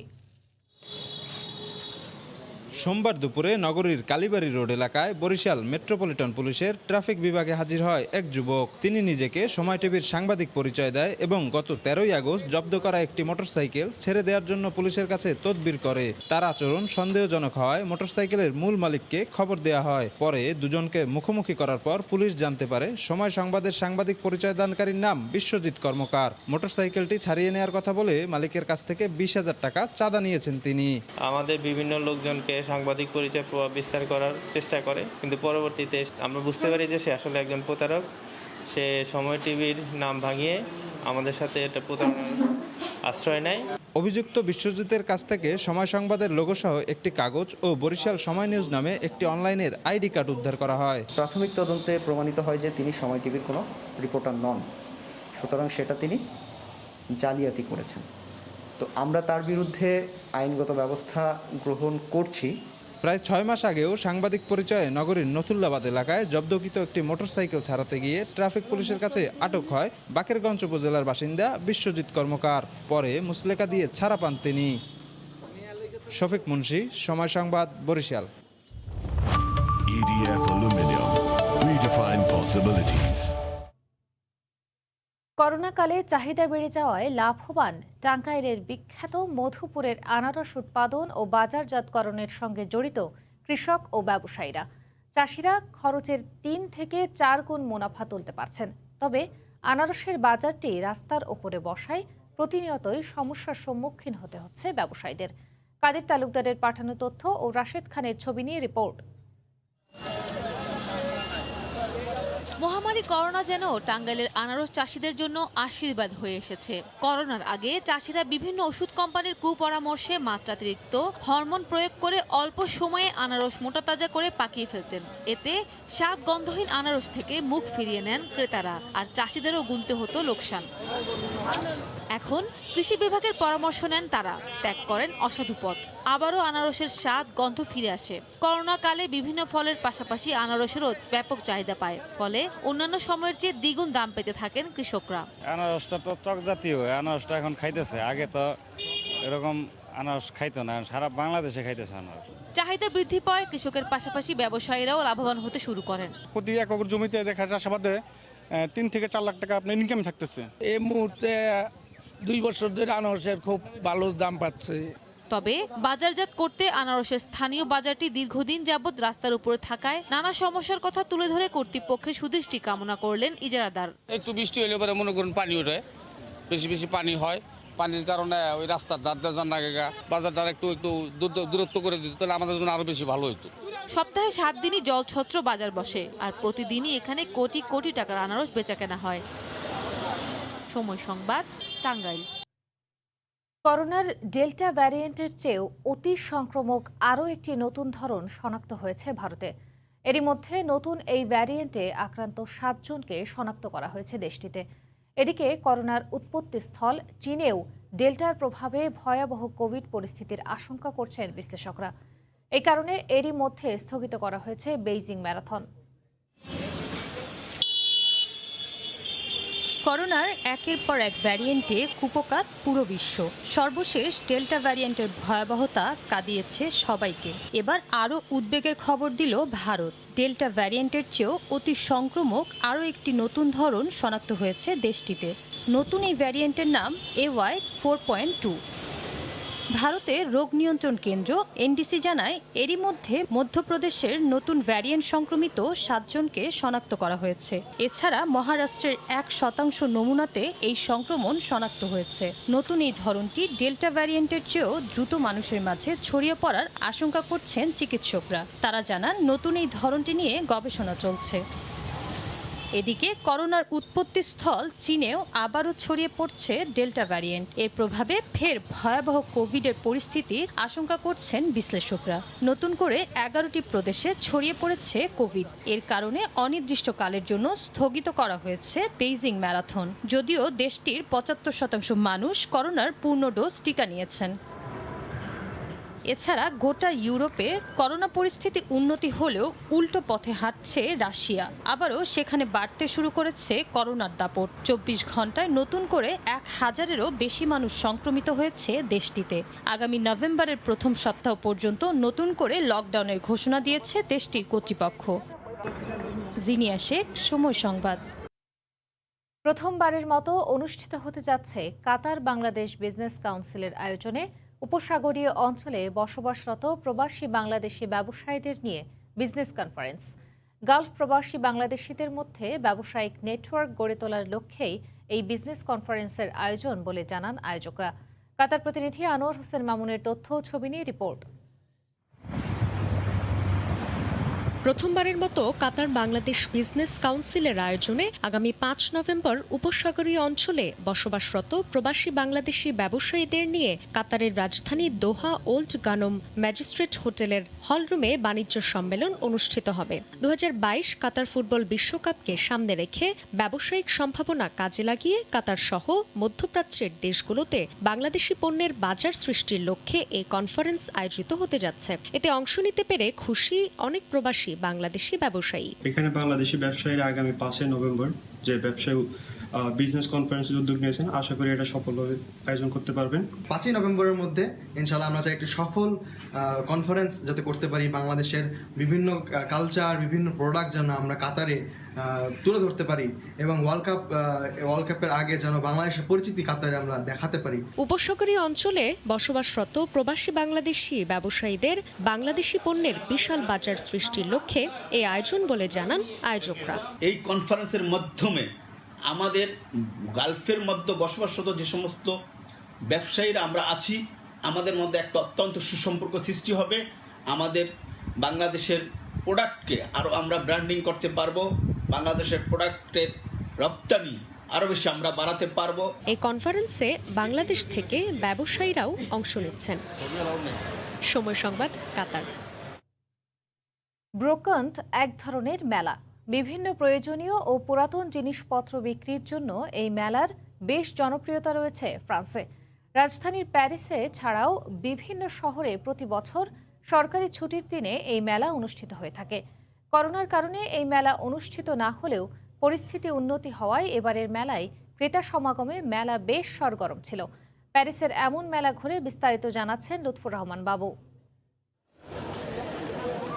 সোমবার দুপুরে নগরীর কালীবাড়ি রোড এলাকায় বরিশাল মেট্রোপলিটন পুলিশের ট্রাফিক বিভাগে হাজির হয় এক যুবক। তিনি নিজেকে সময় টিভির সাংবাদিক পরিচয় দেয় এবং গত 13ই আগস্ট জব্দ করা একটি মোটরসাইকেল ছেড়ে দেওয়ার জন্য পুলিশের কাছে তদবির করে। তার আচরণ সন্দেহজনক হওয়ায় মোটরসাইকেলের মূল মালিককে খবর দেওয়া হয়। পরে দুজনকে মুখোমুখি করার পর পুলিশ জানতে পারে সময় সংবাদের সাংবাদিক পরিচয় দানকারীর নাম বিশ্বজিৎ কর্মকার। মোটরসাইকেলটি ছাড়িয়ে নেওয়ার কথা বলে মালিকের কাছ থেকে 20,000 টাকা চাঁদা নিয়েছেন তিনি। আমাদের বিভিন্ন লোকজনকে সাংবাদিক পরিচয় প্রভাব বিস্তার করার চেষ্টা করে, কিন্তু পরবর্তীতে আমরা বুঝতে পারি যে সে আসলে একজন প্রতারক। সে সময় টিভির নাম ভাঙিয়ে আমাদের সাথে এটা প্রতারণার আশ্রয় নেয়। অভিযুক্ত বিশ্বজিতের কাছ থেকে সময় সংবাদের লোগো সহ একটি কাগজ ও বরিশাল সময় নিউজ নামে একটি অনলাইনের আইডি কার্ড উদ্ধার করা হয়। প্রাথমিক তদন্তে প্রমাণিত হয় যে তিনি সময় টিভির কোনো রিপোর্টার নন, সুতরাং সেটা তিনি জালিয়াতি করেছেন। তো আমরা তার বিরুদ্ধে আইনগত ব্যবস্থা গ্রহণ করছি। প্রায় 6 মাস আগেও সাংবাদিক পরিচয়ে নগরীর নথুল্লাবাদ এলাকায় জব্দকৃত একটি মোটরসাইকেল ছাড়াতে গিয়ে ট্রাফিক পুলিশের কাছে আটক হয় বাকেরগঞ্জ উপজেলার বাসিন্দা বিশ্বজিৎ কর্মকার। পরে মুচলেকা দিয়ে ছাড়া পান তিনি। শফিক মুন্সি, সময় সংবাদ, Barishal. EDF Aluminium, redefine possibilities. করোনাকালে চাহিদা বেড়ে যাওয়ায় লাভবান টাঙ্গাইলের বিখ্যাত মধুপুরের আনারস উৎপাদন ও বাজারজাতকরণের সঙ্গে জড়িত কৃষক ও ব্যবসায়ীরা। চাষিরা খরচের 3 থেকে 4 গুণ মুনাফা তুলতে পারছেন। তবে আনারসের বাজারটি রাস্তার ওপরে বসায় প্রতিনিয়তই সমস্যার সম্মুখীন হতে হচ্ছে ব্যবসায়ীদের। কাদের তালুকদারের পাঠানো তথ্য ও রাশেদ খানের ছবি নিয়ে রিপোর্ট। মহামারী করোনা যেন টাঙ্গাইলের আনারস চাষিদের জন্য আশীর্বাদ হয়ে এসেছে। করোনার আগে চাষিরা বিভিন্ন ওষুধ কোম্পানির কুপরামর্শে মাত্রাতিরিক্ত হরমোন প্রয়োগ করে অল্প সময়ে আনারস মোটা তাজা করে পাকিয়ে ফেলতেন। এতে স্বাদ গন্ধহীন আনারস থেকে মুখ ফিরিয়ে নেন ক্রেতারা, আর চাষিদেরও গুনতে হতো লোকসান। এখন কৃষি বিভাগের পরামর্শ নেন তারা, ত্যাগ করেন অসাধু পথ। আবারও আনারসের স্বাদ গন্ধ ফিরে আসে। করোনাকালে বিভিন্ন ফলের পাশাপাশি আনারসেরও ব্যাপক চাহিদা পায়, ফলে অন্যান্য সময়ের চেয়ে দ্বিগুণ দাম পেতে থাকেন কৃষকরা। আনারসটা তো টক জাতীয়, আনারসটা এখন খাইতেছে, আগে তো এরকম আনারস খাইতো না, সারা বাংলাদেশে খাইতেছে আনারস। চাহিদা বৃদ্ধি পায়, কৃষকের পাশাপাশি ব্যবসায়ীরাও লাভবান হতে শুরু করেন। প্রতি একর জমিতে দেখা চাষাবাদে 3 থেকে 4 লাখ টাকা আপনার ইনকাম থাকতেছে। এই মুহূর্তে 2 বছর ধরে আনারসের খুব ভালো দাম পাচ্ছে। তবে বাজারজাত করতে আনারসের স্থানীয় বাজারটি দীর্ঘদিন যাবৎ রাস্তার উপরে থাকায় নানা সমস্যার কথা তুলে ধরে কর্তৃপক্ষের সুদৃষ্টি কামনা করলেন ইজারাদার। একটু বৃষ্টি হলে পরে মনে করুন পানি ওঠে, বেশি বেশি পানি হয়, পানির কারণে ওই রাস্তার ধার দিয়ে জানা বাজারটা একটু দূরত্ব করে দিত, তাহলে আমাদের জন্য আরো বেশি ভালো হতো। সপ্তাহে 7 দিনই জলছত্র বাজার বসে, আর প্রতিদিনই এখানে কোটি কোটি টাকার আনারস বেচাকেনা হয়। সময় সংবাদ, টাঙ্গাইল। করোনার ডেল্টা ভ্যারিয়েন্টের চেয়েও অতি সংক্রামক আরও একটি নতুন ধরন শনাক্ত হয়েছে ভারতে। এরই মধ্যে নতুন এই ভ্যারিয়েন্টে আক্রান্ত 7 জনকে শনাক্ত করা হয়েছে দেশটিতে। এদিকে করোনার উৎপত্তিস্থল চীনেও ডেল্টার প্রভাবে ভয়াবহ কোভিড পরিস্থিতির আশঙ্কা করছেন বিশ্লেষকরা। এই কারণে এরই মধ্যে স্থগিত করা হয়েছে বেইজিং ম্যারাথন। করোনার একের পর এক ভ্যারিয়েন্টে কুপোকাত পুরো বিশ্ব। সর্বশেষ ডেল্টা ভ্যারিয়েন্টের ভয়াবহতা কাঁদিয়েছে সবাইকে। এবার আরও উদ্বেগের খবর দিল ভারত। ডেল্টা ভ্যারিয়েন্টের চেয়েও অতি সংক্রামক আরও একটি নতুন ধরন শনাক্ত হয়েছে দেশটিতে। নতুন এই ভ্যারিয়েন্টের নাম AY4.2। ভারতের রোগ নিয়ন্ত্রণ কেন্দ্র এনডিসি জানায়, এরই মধ্যে মধ্যপ্রদেশের নতুন ভ্যারিয়েন্ট সংক্রমিত 7 জনকে শনাক্ত করা হয়েছে। এছাড়া মহারাষ্ট্রের 1% নমুনাতে এই সংক্রমণ শনাক্ত হয়েছে। নতুন এই ধরনটি ডেল্টা ভ্যারিয়েন্টের চেয়েও দ্রুত মানুষের মাঝে ছড়িয়ে পড়ার আশঙ্কা করছেন চিকিৎসকরা। তারা জানান, নতুন এই ধরনটি নিয়ে গবেষণা চলছে। এদিকে করোনার উৎপত্তিস্থল চীনেও আবারও ছড়িয়ে পড়ছে ডেল্টা ভ্যারিয়েন্ট। এর প্রভাবে ফের ভয়াবহ কোভিডের পরিস্থিতির আশঙ্কা করছেন বিশ্লেষকরা। নতুন করে 11টি প্রদেশে ছড়িয়ে পড়েছে কোভিড। এর কারণে অনির্দিষ্টকালের জন্য স্থগিত করা হয়েছে বেইজিং ম্যারাথন। যদিও দেশটির 75% মানুষ করোনার পূর্ণ ডোজ টিকা নিয়েছেন। এছাড়া গোটা ইউরোপে করোনা পরিস্থিতি উন্নতি হলেও উল্টো পথে হাঁটছে রাশিয়া। আবারও সেখানে বাড়তে শুরু করেছে করোনার দাপট। 24 ঘন্টায় নতুন করে 1000-এরও বেশি মানুষ সংক্রমিত হয়েছে দেশটিতে। আগামী নভেম্বরের প্রথম সপ্তাহ পর্যন্ত নতুন করে লকডাউনের ঘোষণা দিয়েছে দেশটির কর্তৃপক্ষ। জিনিয়া শেখ, সময় সংবাদ। প্রথমবারের মতো অনুষ্ঠিত হতে যাচ্ছে কাতার বাংলাদেশ বিজনেস কাউন্সিলের আয়োজনে উপসাগরীয় অঞ্চলে বসবাসরত প্রবাসী বাংলাদেশি ব্যবসায়ীদের নিয়ে বিজনেস কনফারেন্স। গালফ প্রবাসী বাংলাদেশিদের মধ্যে ব্যবসায়িক নেটওয়ার্ক গড়ে তোলার লক্ষ্যেই এই বিজনেস কনফারেন্সের আয়োজন বলে জানান আয়োজকরা। কাতার প্রতিনিধি আনোয়ার হোসেন মামুনের তথ্য ও ছবি নিয়ে রিপোর্ট। প্রথমবারের মতো কাতার বাংলাদেশ বিজনেস কাউন্সিলের আয়োজনে আগামী 5 নভেম্বর উপসাগরীয় অঞ্চলে বসবাসরত প্রবাসী বাংলাদেশি ব্যবসায়ীদের নিয়ে কাতারের রাজধানী দোহা ওল্ড গানম ম্যাজিস্ট্রেট হোটেলের হলরুমে বাণিজ্য সম্মেলন অনুষ্ঠিত হবে। 2022 কাতার ফুটবল বিশ্বকাপকে সামনে রেখে ব্যবসায়িক সম্ভাবনা কাজে লাগিয়ে কাতার সহ মধ্যপ্রাচ্যের দেশগুলোতে বাংলাদেশি পণ্যের বাজার সৃষ্টির লক্ষ্যে এই কনফারেন্স আয়োজিত হতে যাচ্ছে। এতে অংশ নিতে পেরে খুশি অনেক প্রবাসী বাংলাদেশি ব্যবসায়ী। এখানে বাংলাদেশি ব্যবসায়ীরা আগামী 5 নভেম্বর যে ব্যবসায়ী বিজনেস কনফারেন্সের উদ্যোগ নিয়েছেন। আশা করি এটা সফলভাবে আয়োজন করতে পারবেন। 5ই নভেম্বরের মধ্যে ইনশাআল্লাহ আমরা চাই একটি সফল কনফারেন্স যাতে করতে পারি। বাংলাদেশের বিভিন্ন কালচার, বিভিন্ন প্রোডাক্ট যেন আমরা কাতারে তুলে ধরতে পারি এবং ওয়ার্ল্ড কাপের আগে যেন বাংলাদেশের পরিচিতি কাতারে আমরা দেখাতে পারি। উপসাগরীয় অঞ্চলে বসবাসরত প্রবাসী বাংলাদেশি ব্যবসায়ীদের বাংলাদেশি পণ্যের বিশাল বাজার সৃষ্টির লক্ষ্যে এই আয়োজন বলে জানান আয়োজকরা। এই কনফারেন্সের মাধ্যমে আমাদের গালফের মধ্যে বসবাসরত যে সমস্ত ব্যবসায়ীরা আমরা আছি, আমাদের মধ্যে একটা অত্যন্ত সুসম্পর্ক সৃষ্টি হবে। আমাদের বাংলাদেশের প্রোডাক্টকে আরও আমরা ব্র্যান্ডিং করতে পারবো, বাংলাদেশের প্রোডাক্টের রপ্তানি আরও বেশি আমরা বাড়াতে পারবো। এই কনফারেন্সে বাংলাদেশ থেকে ব্যবসায়ীরাও অংশ নিচ্ছেন। সময় সংবাদ, কাতার। ব্রোকান্ট এক ধরনের মেলা। বিভিন্ন প্রয়োজনীয় ও পুরাতন জিনিসপত্র বিক্রির জন্য এই মেলার বেশ জনপ্রিয়তা রয়েছে ফ্রান্সে। রাজধানীর প্যারিসে ছাড়াও বিভিন্ন শহরে প্রতি বছর সরকারি ছুটির দিনে এই মেলা অনুষ্ঠিত হয়ে থাকে। করোনার কারণে এই মেলা অনুষ্ঠিত না হলেও পরিস্থিতি উন্নতি হওয়ায় এবারের মেলায় ক্রেতা সমাগমে মেলা বেশ সরগরম ছিল। প্যারিসের এমন মেলা ঘুরে বিস্তারিত জানাচ্ছেন লুৎফুর রহমান বাবু।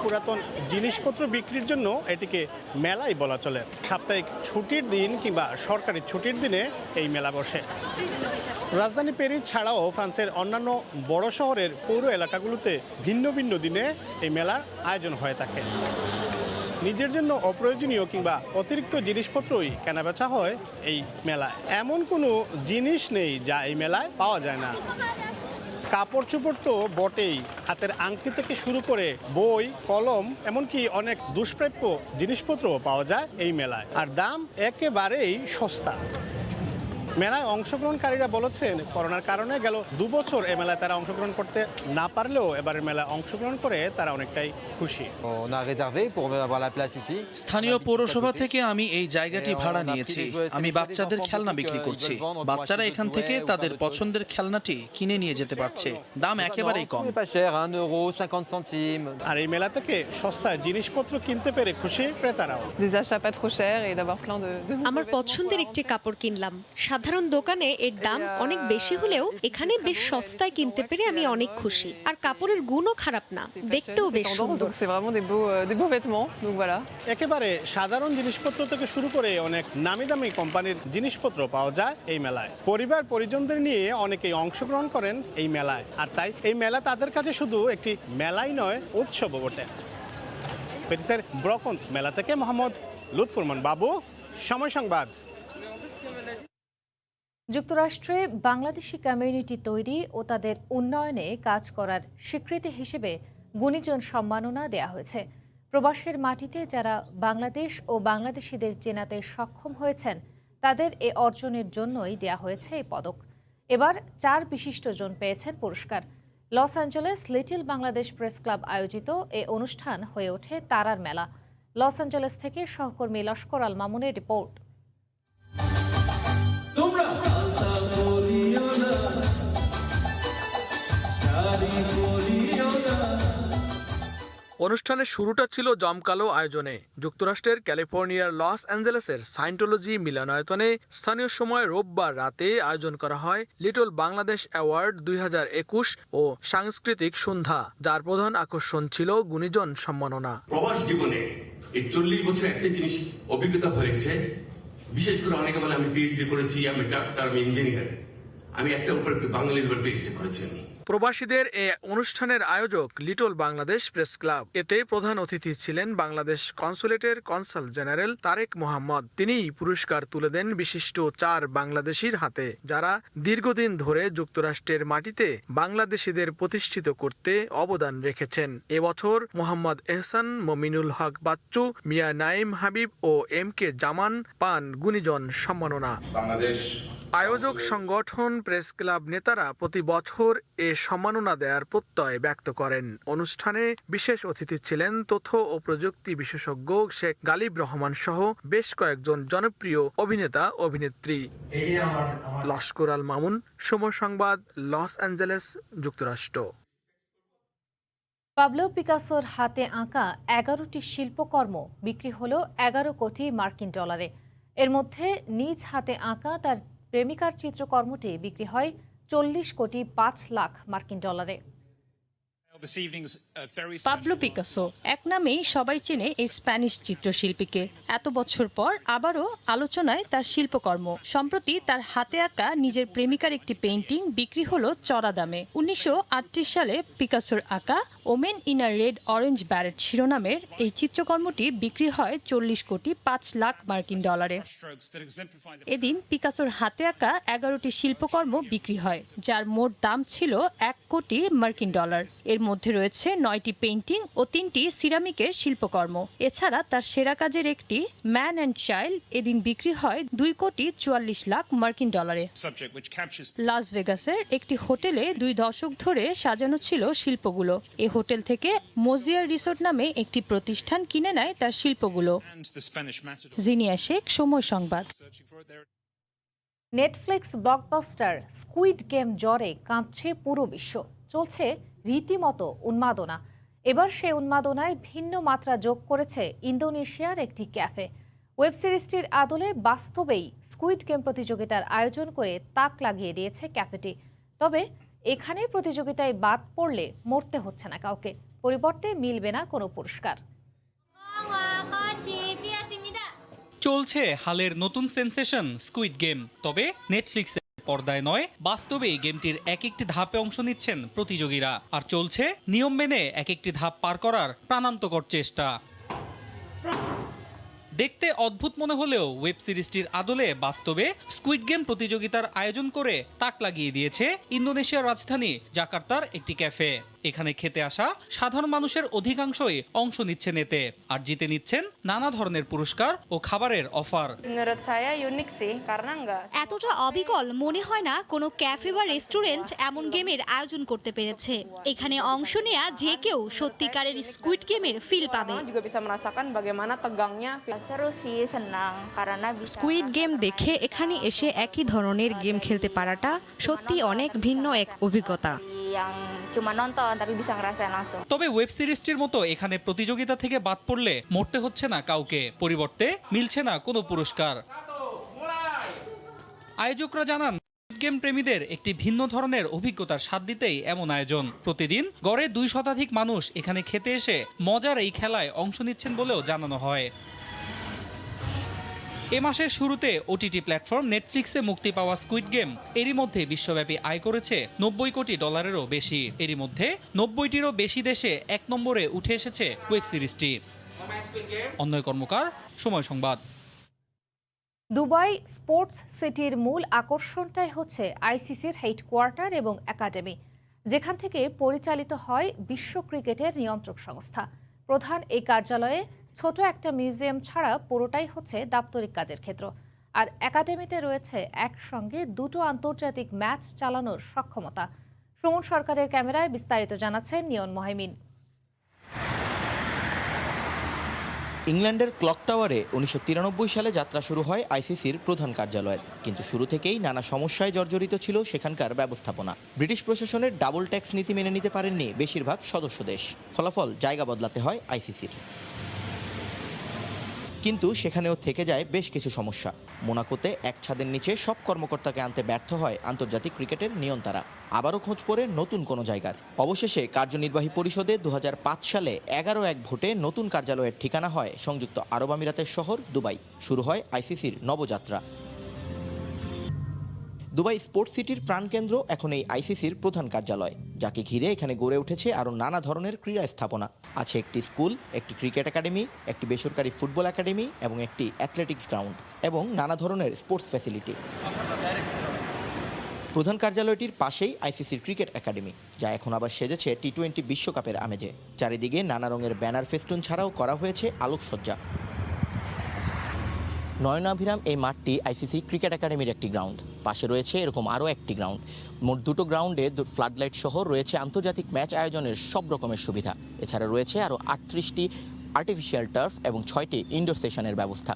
পুরাতন জিনিসপত্র বিক্রির জন্য এটিকে মেলাই বলা চলে। সাপ্তাহিক ছুটির দিন কিংবা সরকারি ছুটির দিনে এই মেলা বসে। রাজধানী প্যারিস ছাড়াও ফ্রান্সের অন্যান্য বড় শহরের পৌর এলাকাগুলোতে ভিন্ন ভিন্ন দিনে এই মেলার আয়োজন হয়ে থাকে। নিজের জন্য অপ্রয়োজনীয় কিংবা অতিরিক্ত জিনিসপত্রই কেনাবেচা হয় এই মেলায়। এমন কোনো জিনিস নেই যা এই মেলায় পাওয়া যায় না। কাপড় চোপড় তো বটেই, হাতের আংটি থেকে শুরু করে বই, কলম, এমনকি অনেক দুষ্প্রাপ্য জিনিসপত্রও পাওয়া যায় এই মেলায়, আর দাম একেবারেই সস্তা। মেলায় অংশগ্রহণকারীরা বলেছেন করোনার কারণে গেল 2 বছর এই মেলায় তারা অংশগ্রহণ করতে না পারলেও এবারের মেলায় অংশগ্রহণ করে তারা অনেকটাই খুশি। স্থানীয় পৌরসভা থেকে আমি এই জায়গাটি ভাড়া নিয়েছি। আমি বাচ্চাদের খেলনা বিক্রি করছি। বাচ্চারা এখান থেকে তাদের পছন্দের খেলনাটি কিনে নিয়ে যেতে পারছে। দাম একেবারেই কম। আর এই মেলা থেকে সস্তায় জিনিসপত্র কিনতে পেরে খুশি ক্রেতারাও। আমার পছন্দের একটি কাপড় কিনলাম। সাধারণ দোকানে এর দাম অনেক বেশি হলেও এখানে বেশ সস্তায় কিনতে পেরে আমি অনেক খুশি। আর কাপড়ের গুণও খারাপ না, দেখতেও বেশ সুন্দর। একেবারে সাধারণ জিনিসপত্র থেকে শুরু করে অনেক নামি দামি কোম্পানির জিনিসপত্র পাওয়া যায় এই মেলায়। পরিবার পরিজনদের নিয়ে অনেকেই অংশগ্রহণ করেন এই মেলায়, আর তাই এই মেলা তাদের কাছে শুধু একটি মেলাই নয়, উৎসবও বটে। প্যারিসের ব্রোকান্ট মেলা থেকে মোহাম্মদ লুৎফুর রহমান বাবু, সময় সংবাদ। যুক্তরাষ্ট্রে বাংলাদেশি কমিউনিটি তৈরি ও তাদের উন্নয়নে কাজ করার স্বীকৃতি হিসেবে গুণীজন সম্মাননা দেয়া হয়েছে। প্রবাসের মাটিতে যারা বাংলাদেশ ও বাংলাদেশিদের চেনাতে সক্ষম হয়েছেন তাদের এ অর্জনের জন্যই দেয়া হয়েছে এই পদক। এবার 4 বিশিষ্টজন পেয়েছেন পুরস্কার। Los Angeles little Bangladesh press club আয়োজিত এ অনুষ্ঠান হয়ে ওঠে তারার মেলা। লস অ্যাঞ্জেলেস থেকে সহকর্মী লস্কর আল মামুনের রিপোর্ট। অনুষ্ঠানের শুরুটা ছিল জমকালো আয়োজনে। যুক্তরাষ্ট্রের ক্যালিফোর্নিয়ার লস অ্যাঞ্জেলেসের সায়েন্টোলজি মিলনায়তনে স্থানীয় সময় রোববার রাতে আয়োজন করা হয় লিটল বাংলাদেশ অ্যাওয়ার্ড 2021 ও সাংস্কৃতিক সন্ধ্যা, যার প্রধান আকর্ষণ ছিল গুণীজন সম্মাননা। প্রবাস জীবনে এই 40 বছর একটা জিনিস অভিজ্ঞতা হয়েছে, বিশেষ করে অনেকে বলে আমি পিএইচডি করেছি, আমি ডাক্তার, আমি ইঞ্জিনিয়ার, আমি একটা উপরে বাঙালির উপর পিএইচডি করেছি। প্রবাসীদের এ অনুষ্ঠানের আয়োজক লিটল বাংলাদেশ প্রেস ক্লাব। এতে প্রধান অতিথি ছিলেন বাংলাদেশ কনসুলেটের কনসাল জেনারেল তারেক মোহাম্মদ। তিনি পুরস্কার তুলে দেন বিশিষ্ট 4 বাংলাদেশির হাতে, যারা দীর্ঘদিন ধরে যুক্তরাষ্ট্রের মাটিতে বাংলাদেশিদের প্রতিষ্ঠিত করতে অবদান রেখেছেন। এবছর মোহাম্মদ এহসান, মমিনুল হক বাচ্চু, মিয়া নাইম হাবিব ও MK জামান পান গুণীজন সম্মাননা। বাংলাদেশ আয়োজক সংগঠন প্রেস ক্লাব নেতারা প্রতি বছর এ সম্মাননা দেওয়ার প্রত্যয় ব্যক্ত করেন। অনুষ্ঠানে বিশেষ অতিথি ছিলেন তথ্য ও প্রযুক্তি বিশেষজ্ঞ শেখ গালিব রহমান সহ বেশ কয়েকজন জনপ্রিয় অভিনেতা অভিনেত্রী। লস্কর আল মামুন, সময় সংবাদ, লস অ্যাঞ্জেলেস, যুক্তরাষ্ট্র। পাবলো পিকাসোর হাতে আঁকা 11টি শিল্পকর্ম বিক্রি হলো 11 কোটি মার্কিন ডলারে। এর মধ্যে নিজ হাতে আঁকা তার প্রেমিকার চিত্রকর্মটি বিক্রি হয় 40 কোটি 5 লাখ মার্কিন ডলারে। পাবলো পিকাসো এক নামেই সবাই চেনে এই স্প্যানিশ চিত্রশিল্পীকে। এত বছর পর আবারও আলোচনায় তার শিল্পকর্ম। সম্প্রতি তার হাতে আঁকা নিজের প্রেমিকার একটি পেইন্টিং বিক্রি হলো চড়া দামে। 1938 সালে পিকাসোর আঁকা women in a red orange Barrett শিরোনামের এই চিত্রকর্মটি বিক্রি হয় 40 কোটি 5 লাখ মার্কিন ডলারে। এদিন পিকাসোর হাতে আঁকা 11টি শিল্পকর্ম বিক্রি হয়, যার মোট দাম ছিল 1 কোটি মার্কিন ডলার। এর মধ্যে রয়েছে 9টি পেইন্টিং ও 3টি সিরামিকের শিল্পকর্ম। এছাড়া তার সেরা কাজের একটি ম্যান অ্যান্ড চাইল্ড এদিন বিক্রি হয় 2 কোটি 44 লাখ মার্কিন ডলারে। লাস ভেগাসের একটি হোটেলে 2 দশক ধরে সাজানো ছিল শিল্পগুলো। এই হোটেল থেকে মোজিয়ার রিসোর্ট নামে একটি প্রতিষ্ঠান কিনে নেয় তার শিল্পগুলো। জিনিয়া শেখ, সময় সংবাদ। নেটফ্লিক্স ব্লকবাস্টার স্কুইড গেম জ্বরে কাঁপছে পুরো বিশ্ব। চলছে রীতিমতো উন্মাদনা। এবার সেই উন্মাদনায় ভিন্ন মাত্রা যোগ করেছে ইন্দোনেশিয়ার একটি ক্যাফে। ওয়েব সিরিজটির আদলে বাস্তবেই স্কুইড গেম প্রতিযোগিতার আয়োজন করে তাক লাগিয়ে দিয়েছে ক্যাফেটি। তবে এখানে প্রতিযোগিতায় বাদ পড়লে মরতে হচ্ছে না কাউকে, পরিবর্তে মিলবে না কোনো পুরস্কার। চলছে হালের নতুন সেন্সেশন স্কুইড গেম, তবে নেটফ্লিক্সের পর্দায় নয়, বাস্তবে গেমটির এক একটি ধাপে অংশ নিচ্ছেন প্রতিযোগীরা। আর চলছে নিয়ম মেনে এক একটি ধাপ পার করার প্রাণান্তকর চেষ্টা। দেখতে অদ্ভুত মনে হলেও ওয়েব সিরিজটির আদলে বাস্তবে স্কুইড গেম প্রতিযোগিতার আয়োজন করে তাক লাগিয়ে দিয়েছে ইন্দোনেশিয়ার রাজধানী জাকার্তার একটি ক্যাফে। এখানে খেতে আসা সাধারণ মানুষের অধিকাংশই অংশ নিচ্ছেন এতে, আর জিতে নিচ্ছেন নানা ধরনের পুরস্কার ও খাবারের অফার। এতটা অবিকল মনে হয় না কোনো ক্যাফে বা রেস্টুরেন্ট এমন গেমের আয়োজন করতে পেরেছে। এখানে অংশ নেয়া যে কেউ সত্যিকারের স্কুইড গেমের ফিল পাবে। স্কুইড গেম দেখে এখানে এসে একই ধরনের গেম খেলতে পারাটা সত্যি অনেক ভিন্ন এক অভিজ্ঞতা। তবে ওয়েব সিরিজটির মতো এখানে প্রতিযোগিতা থেকে বাদ পড়লে মরতে হচ্ছে না কাউকে, পরিবর্তে মিলছে না কোনো পুরস্কার। আয়োজকরা জানান, গেম প্রেমীদের একটি ভিন্ন ধরনের অভিজ্ঞতার স্বাদ দিতেই এমন আয়োজন। প্রতিদিন গড়ে 2 শতাধিক মানুষ এখানে খেতে এসে মজার এই খেলায় অংশ নিচ্ছেন বলেও জানানো হয়। এ মাসের শুরুতে ওটিটি প্ল্যাটফর্ম নেটফ্লিক্সে মুক্তি পাওয়া স্কুইড গেম এরই মধ্যে বিশ্বব্যাপী আয় করেছে 90 কোটি ডলারেরও বেশি। এরই মধ্যে 90টিরও বেশি দেশে 1 নম্বরে উঠে এসেছে ওয়েব সিরিজটি। অন্যয় কর্মকার, সময় সংবাদ। দুবাই স্পোর্টস সিটির মূল আকর্ষণটাই হচ্ছে আইসিসির হেডকোয়ার্টার এবং একাডেমি, যেখান থেকে পরিচালিত হয় বিশ্ব ক্রিকেটের নিয়ন্ত্রক সংস্থা। প্রধান এই কার্যালয়ে ছোট একটা মিউজিয়াম ছাড়া পুরোটাই হচ্ছে দাপ্তরিক কাজের ক্ষেত্র। আর একাডেমিতে রয়েছে একসঙ্গে 2টো আন্তর্জাতিক ম্যাচ চালানোর সক্ষমতা। সুমন সরকারের ক্যামেরায় বিস্তারিত জানাচ্ছেন নিয়ন মহিমিন। ইংল্যান্ডের ক্লক টাওয়ারে 1993 সালে যাত্রা শুরু হয় আইসিসির প্রধান কার্যালয়ের, কিন্তু শুরু থেকেই নানা সমস্যায় জর্জরিত ছিল সেখানকার ব্যবস্থাপনা। ব্রিটিশ প্রশাসনের ডাবল ট্যাক্স নীতি মেনে নিতে পারেননি বেশিরভাগ সদস্য দেশ, ফলাফল জায়গা বদলাতে হয় আইসিসির। কিন্তু সেখানেও থেকে যায় বেশ কিছু সমস্যা। মোনাকোতে এক ছাদের নিচে সব কর্মকর্তাকে আনতে ব্যর্থ হয় আন্তর্জাতিক ক্রিকেটের নিয়ন্তারা। আবারও খোঁজ পড়ে নতুন কোনো জায়গার। অবশেষে কার্যনির্বাহী পরিষদে 2005 সালে 11-1 ভোটে নতুন কার্যালয়ের ঠিকানা হয় সংযুক্ত আরব আমিরাতের শহর দুবাই। শুরু হয় আইসিসির নবযাত্রা। দুবাই স্পোর্টস সিটির প্রাণকেন্দ্র এখন এই আইসিসির প্রধান কার্যালয়, যাকে ঘিরে এখানে গড়ে উঠেছে আরও নানা ধরনের ক্রীড়া স্থাপনা। আছে একটি স্কুল, একটি ক্রিকেট একাডেমি, একটি বেসরকারি ফুটবল একাডেমি এবং একটি অ্যাথলেটিক্স গ্রাউন্ড এবং নানা ধরনের স্পোর্টস ফ্যাসিলিটি। প্রধান কার্যালয়টির পাশেই আইসিসির ক্রিকেট একাডেমি, যা এখন আবার সেজেছে টি-20 বিশ্বকাপের আমেজে। চারিদিকে নানা রঙের ব্যানার ফেস্টুন ছাড়াও করা হয়েছে আলোকসজ্জা। নয়নাভিরাম এই মাঠটি আইসিসি ক্রিকেট একাডেমির একটি গ্রাউন্ড। পাশে রয়েছে এরকম আরও একটি গ্রাউন্ড। মোট 2টো গ্রাউন্ডে ফ্লাডলাইট সহ রয়েছে আন্তর্জাতিক ম্যাচ আয়োজনের সব রকমের সুবিধা। এছাড়া রয়েছে আরও 38টি আর্টিফিশিয়াল টার্ফ এবং 6টি ইনডোর সেশনের ব্যবস্থা।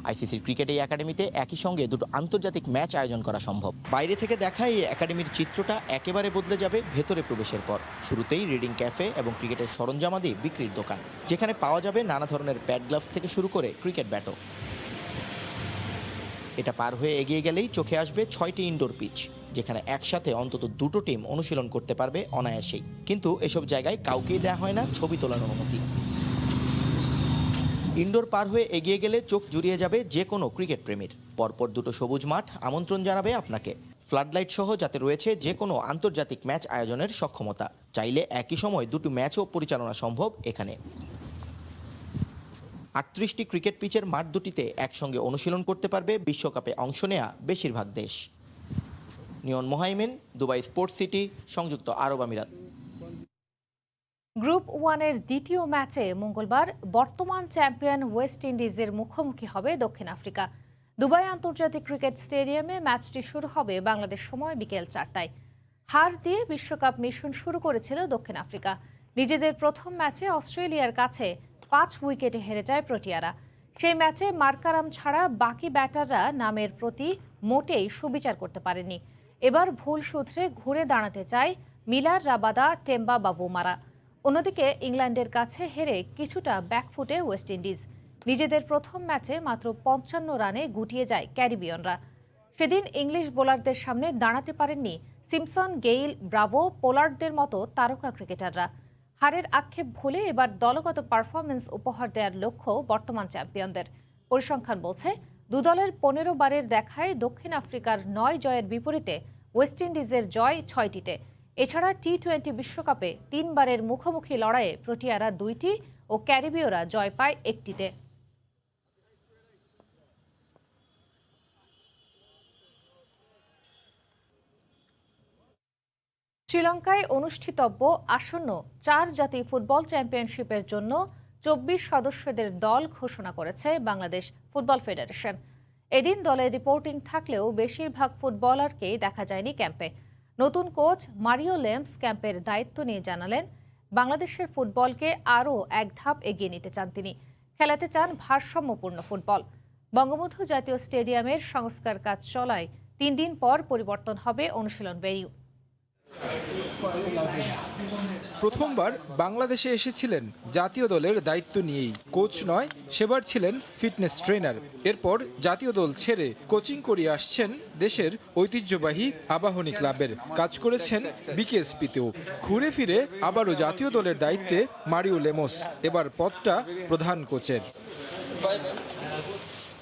আইসিসির ক্রিকেট এই একাডেমিতে একই সঙ্গে 2টো আন্তর্জাতিক ম্যাচ আয়োজন করা সম্ভব। বাইরে থেকে দেখা এই একাডেমির চিত্রটা একেবারে বদলে যাবে ভেতরে প্রবেশের পর। শুরুতেই রিডিং ক্যাফে এবং ক্রিকেটের সরঞ্জামাদি বিক্রির দোকান, যেখানে পাওয়া যাবে নানা ধরনের প্যাড গ্লাভস থেকে শুরু করে ক্রিকেট ব্যাটও। এটা পার হয়ে এগিয়ে গেলেই চোখে আসবে 6টি ইনডোর পিচ, যেখানে একসাথে অন্তত 2টো টিম অনুশীলন করতে পারবে অনায়াসেই। কিন্তু এসব জায়গায় কাউকেই দেওয়া হয় না ছবি তোলার অনুমতি। ইনডোর পার হয়ে এগিয়ে গেলে চোখ জুড়িয়ে যাবে যে কোনো ক্রিকেট প্রেমীর। পরপর 2টো সবুজ মাঠ আমন্ত্রণ জানাবে আপনাকে। ফ্লাডলাইট সহ যাতে রয়েছে যে কোনো আন্তর্জাতিক ম্যাচ আয়োজনের সক্ষমতা। চাইলে একই সময় 2টি ম্যাচও পরিচালনা সম্ভব এখানে। 38টি ক্রিকেট পিচের মাঠ দুটিতে একসঙ্গে অনুশীলন করতে পারবে বিশ্বকাপে অংশ নেয়া বেশিরভাগ দেশ। নিয়ন মোহাইমেন, দুবাই স্পোর্টস সিটি, সংযুক্ত আরব আমিরাত। গ্রুপ 1-এর দ্বিতীয় ম্যাচে মঙ্গলবার বর্তমান চ্যাম্পিয়ন ওয়েস্ট ইন্ডিজের মুখোমুখি হবে দক্ষিণ আফ্রিকা। দুবাই আন্তর্জাতিক ক্রিকেট স্টেডিয়ামে ম্যাচটি শুরু হবে বাংলাদেশ সময় বিকেল 4টায়। হার দিয়ে বিশ্বকাপ মিশন শুরু করেছিল দক্ষিণ আফ্রিকা। নিজেদের প্রথম ম্যাচে অস্ট্রেলিয়ার কাছে 5 উইকেটে হেরে যায় প্রোটিয়ারা। সেই ম্যাচে মার্কারাম ছাড়া বাকি ব্যাটাররা নামের প্রতি মোটেই সুবিচার করতে পারেনি। এবার ভুল শুধরে ঘুরে দাঁড়াতে চায় মিলার, রাবাদা, টেম্বা বা বোমারা। অন্যদিকে ইংল্যান্ডের কাছে হেরে কিছুটা ব্যাকফুটে ওয়েস্ট ইন্ডিজ। নিজেদের প্রথম ম্যাচে মাত্র 55 রানে গুটিয়ে যায় ক্যারিবিয়ানরা। সেদিন ইংলিশ বোলারদের সামনে দাঁড়াতে পারেননি সিমসন, গেইল, ব্রাভো, পোলার্ডদের মতো তারকা ক্রিকেটাররা। হারের আক্ষেপ ভুলে এবার দলগত পারফরমেন্স উপহার দেওয়ার লক্ষ্য বর্তমান চ্যাম্পিয়নদের। পরিসংখ্যান বলছে 2 দলের 15 বারের দেখায় দক্ষিণ আফ্রিকার 9 জয়ের বিপরীতে ওয়েস্ট ইন্ডিজের জয় 6টিতে। এছাড়া টি-20 বিশ্বকাপে 3 বারের মুখোমুখি লড়াইয়ে প্রোটিয়ারা 2টি ও ক্যারিবীয়রা জয় পায় 1টিতে। শ্রীলঙ্কায় অনুষ্ঠিতব্য আসন্ন 4 জাতীয় ফুটবল চ্যাম্পিয়নশিপের জন্য 24 সদস্যদের দল ঘোষণা করেছে বাংলাদেশ ফুটবল ফেডারেশন। এদিন দলের রিপোর্টিং থাকলেও বেশিরভাগ ফুটবলারকেই দেখা যায়নি ক্যাম্পে। নতুন কোচ মারিও লেমস ক্যাম্পের দায়িত্ব নিয়ে জানালেন, বাংলাদেশের ফুটবলকে আরও এক ধাপ এগিয়ে নিতে চান তিনি। খেলাতে চান ভারসাম্যপূর্ণ ফুটবল। বঙ্গবন্ধু জাতীয় স্টেডিয়ামের সংস্কার কাজ চলায় 3 দিন পর পরিবর্তন হবে অনুশীলন ভেন্যু। প্রথমবার বাংলাদেশে এসেছিলেন জাতীয় দলের দায়িত্ব নিয়েই। কোচ নয়, সেবার ছিলেন ফিটনেস ট্রেনার। এরপর জাতীয় দল ছেড়ে কোচিং করিয়ে আসছেন দেশের ঐতিহ্যবাহী আবাহনী ক্লাবের। কাজ করেছেন বিকেএসপিতেও। ঘুরে ফিরে আবারও জাতীয় দলের দায়িত্বে মারিও লেমস। এবার পদটা প্রধান কোচের।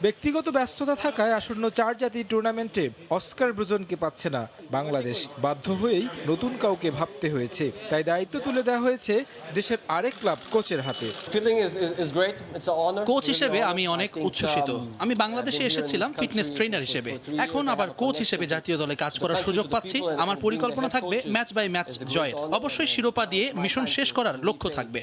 ব্যক্তিগত ব্যস্ততা থাকায় আসন্ন 4 জাতীয় টুর্নামেন্টে অস্কার ব্রুজনকে পাচ্ছে না বাংলাদেশ। বাধ্য হয়েই নতুন কাউকে ভাবতে হয়েছে। তাই দায়িত্ব তুলে দেওয়া হয়েছে দেশের আরেক ক্লাব কোচের হাতে। কোচ হিসেবে আমি অনেক উচ্ছ্বসিত। আমি বাংলাদেশে এসেছিলাম ফিটনেস ট্রেনার হিসেবে, এখন আবার কোচ হিসেবে জাতীয় দলে কাজ করার সুযোগ পাচ্ছি। আমার পরিকল্পনা থাকবে ম্যাচ বাই ম্যাচ জয়ের। অবশ্যই শিরোপা দিয়ে মিশন শেষ করার লক্ষ্য থাকবে।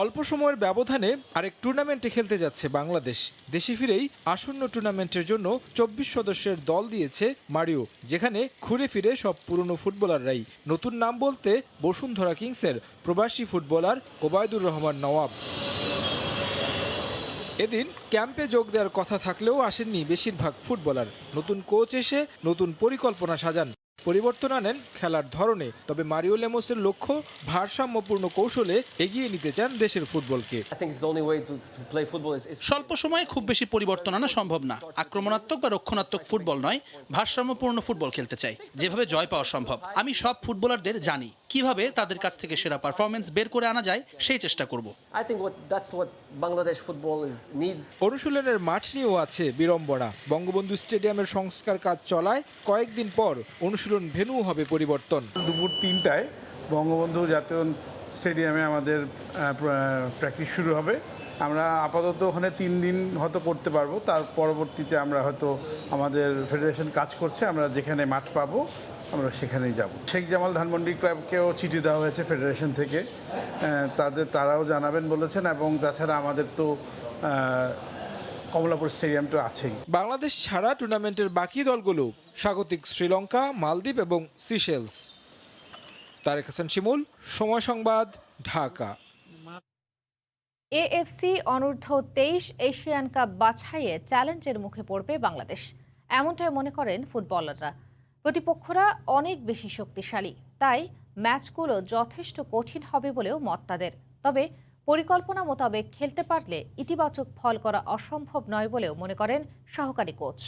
অল্প সময়ের ব্যবধানে আরেক টুর্নামেন্টে খেলতে যাচ্ছে বাংলাদেশ। দেশে ফিরেই আসন্ন টুর্নামেন্টের জন্য 24 সদস্যের দল দিয়েছে মারিও, যেখানে ঘুরে ফিরে সব পুরনো ফুটবলাররাই। নতুন নাম বলতে বসুন্ধরা কিংসের প্রবাসী ফুটবলার ওবায়দুর রহমান নওয়াব। এদিন ক্যাম্পে যোগ দেওয়ার কথা থাকলেও আসেননি বেশিরভাগ ফুটবলার। নতুন কোচ এসে নতুন পরিকল্পনা সাজান, পরিবর্তন আনেন খেলার ধরনে। তবে মারিও লেমসের লক্ষ্য ভারসাম্যপূর্ণ কৌশলে এগিয়ে নিতে চান দেশের ফুটবলকে। স্বল্প সময়ে খুব বেশি পরিবর্তন আনা সম্ভব না। আক্রমণাত্মক বা রক্ষণাত্মক ফুটবল নয়, ভারসাম্যপূর্ণ ফুটবল খেলতে চাই, যেভাবে জয় পাওয়া সম্ভব। আমি সব ফুটবলারদের জানি কিভাবে তাদের কাছ থেকে সেরা পারফরমেন্স বের করে আনা যায়, সেই চেষ্টা করব। অনুশীলনের মাঠ নিয়েও আছে বিড়ম্বনা। বঙ্গবন্ধু স্টেডিয়ামের সংস্কার কাজ চলায় কয়েকদিন পর অনুশীলন ভেন্যু হবে পরিবর্তন। দুপুর 3টায় বঙ্গবন্ধু জাতীয় স্টেডিয়ামে আমাদের প্র্যাকটিস শুরু হবে। আমরা আপাতত ওখানে 3 দিন হয়তো করতে পারবো। তার পরবর্তীতে আমরা হয়তো আমাদের ফেডারেশন কাজ করছে, আমরা যেখানে মাঠ পাবো আমরা সেখানেই যাব। শেখ জামাল ধানমন্ডি ক্লাবকেও চিঠি দেওয়া হয়েছে ফেডারেশন থেকে, তারাও জানাবেন বলেছেন। এবং তাছাড়া আমাদের তো কমলাপুর স্টেডিয়াম তো আছেই। বাংলাদেশ ছাড়া টুর্নামেন্টের বাকি দলগুলো স্বাগতিক শ্রীলঙ্কা, মালদ্বীপ এবং সিশেলস। তারেক হাসান শিমুল, সময় সংবাদ, ঢাকা। এএফসি অনূর্ধ্ব 23 এশিয়ান কাপ বাছাইয়ে চ্যালেঞ্জের মুখে পড়বে বাংলাদেশ, এমনটাই মনে করেন ফুটবলাররা। প্রতিপক্ষরা অনেক বেশি শক্তিশালী, তাই ম্যাচগুলো যথেষ্ট কঠিন হবে বলেও মত তাদের। তবে পরিকল্পনা মোতাবেক খেলতে পারলে ইতিবাচক ফল করা অসম্ভব নয় বলেও মনে করেন সহকারী কোচ।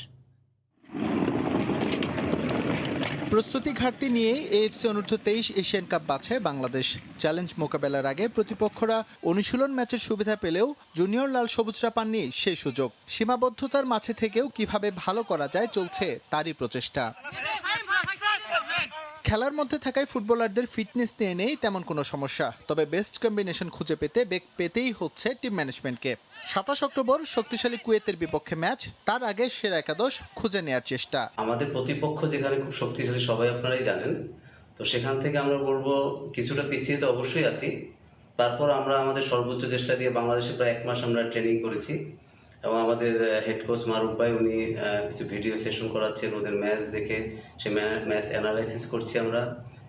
প্রস্তুতি ঘাটতি নিয়েই এএফসি অনূর্ধ্ব-23 এশিয়ান কাপ বাছায় বাংলাদেশ। চ্যালেঞ্জ মোকাবেলার আগে প্রতিপক্ষরা অনুশীলন ম্যাচের সুবিধা পেলেও জুনিয়র লাল সবুজরা পাননি সেই সুযোগ। সীমাবদ্ধতার মাঝে থেকেও কিভাবে ভালো করা যায় চলছে তারই প্রচেষ্টা। খেলার মধ্যে থাকায় ফুটবলারদের ফিটনেস নিয়ে নেই তেমন কোনো সমস্যা, তবে বেস্ট কম্বিনেশন খুঁজে পেতেই হচ্ছে টিম ম্যানেজমেন্টকে। 27 অক্টোবর শক্তিশালী কুয়েতের বিপক্ষে ম্যাচ, তার আগে সেরা একাদশ খুঁজে নেওয়ার চেষ্টা। আমাদের প্রতিপক্ষ যেখানে খুব শক্তিশালী সবাই আপনারাই জানেন, তো সেখান থেকে আমরা বলবো কিছুটা পিছিয়ে তো অবশ্যই আছি। তারপর আমরা আমাদের সর্বোচ্চ চেষ্টা দিয়ে বাংলাদেশে প্রায় 1 মাস আমরা ট্রেনিং করেছি এবং আমাদের হেড কোচ মারুফ ভাই উনি কিছু ভিডিও সেশন করাচ্ছেন, ওদের ম্যাচ দেখে সেই ম্যাচ অ্যানালাইসিস করছি আমরা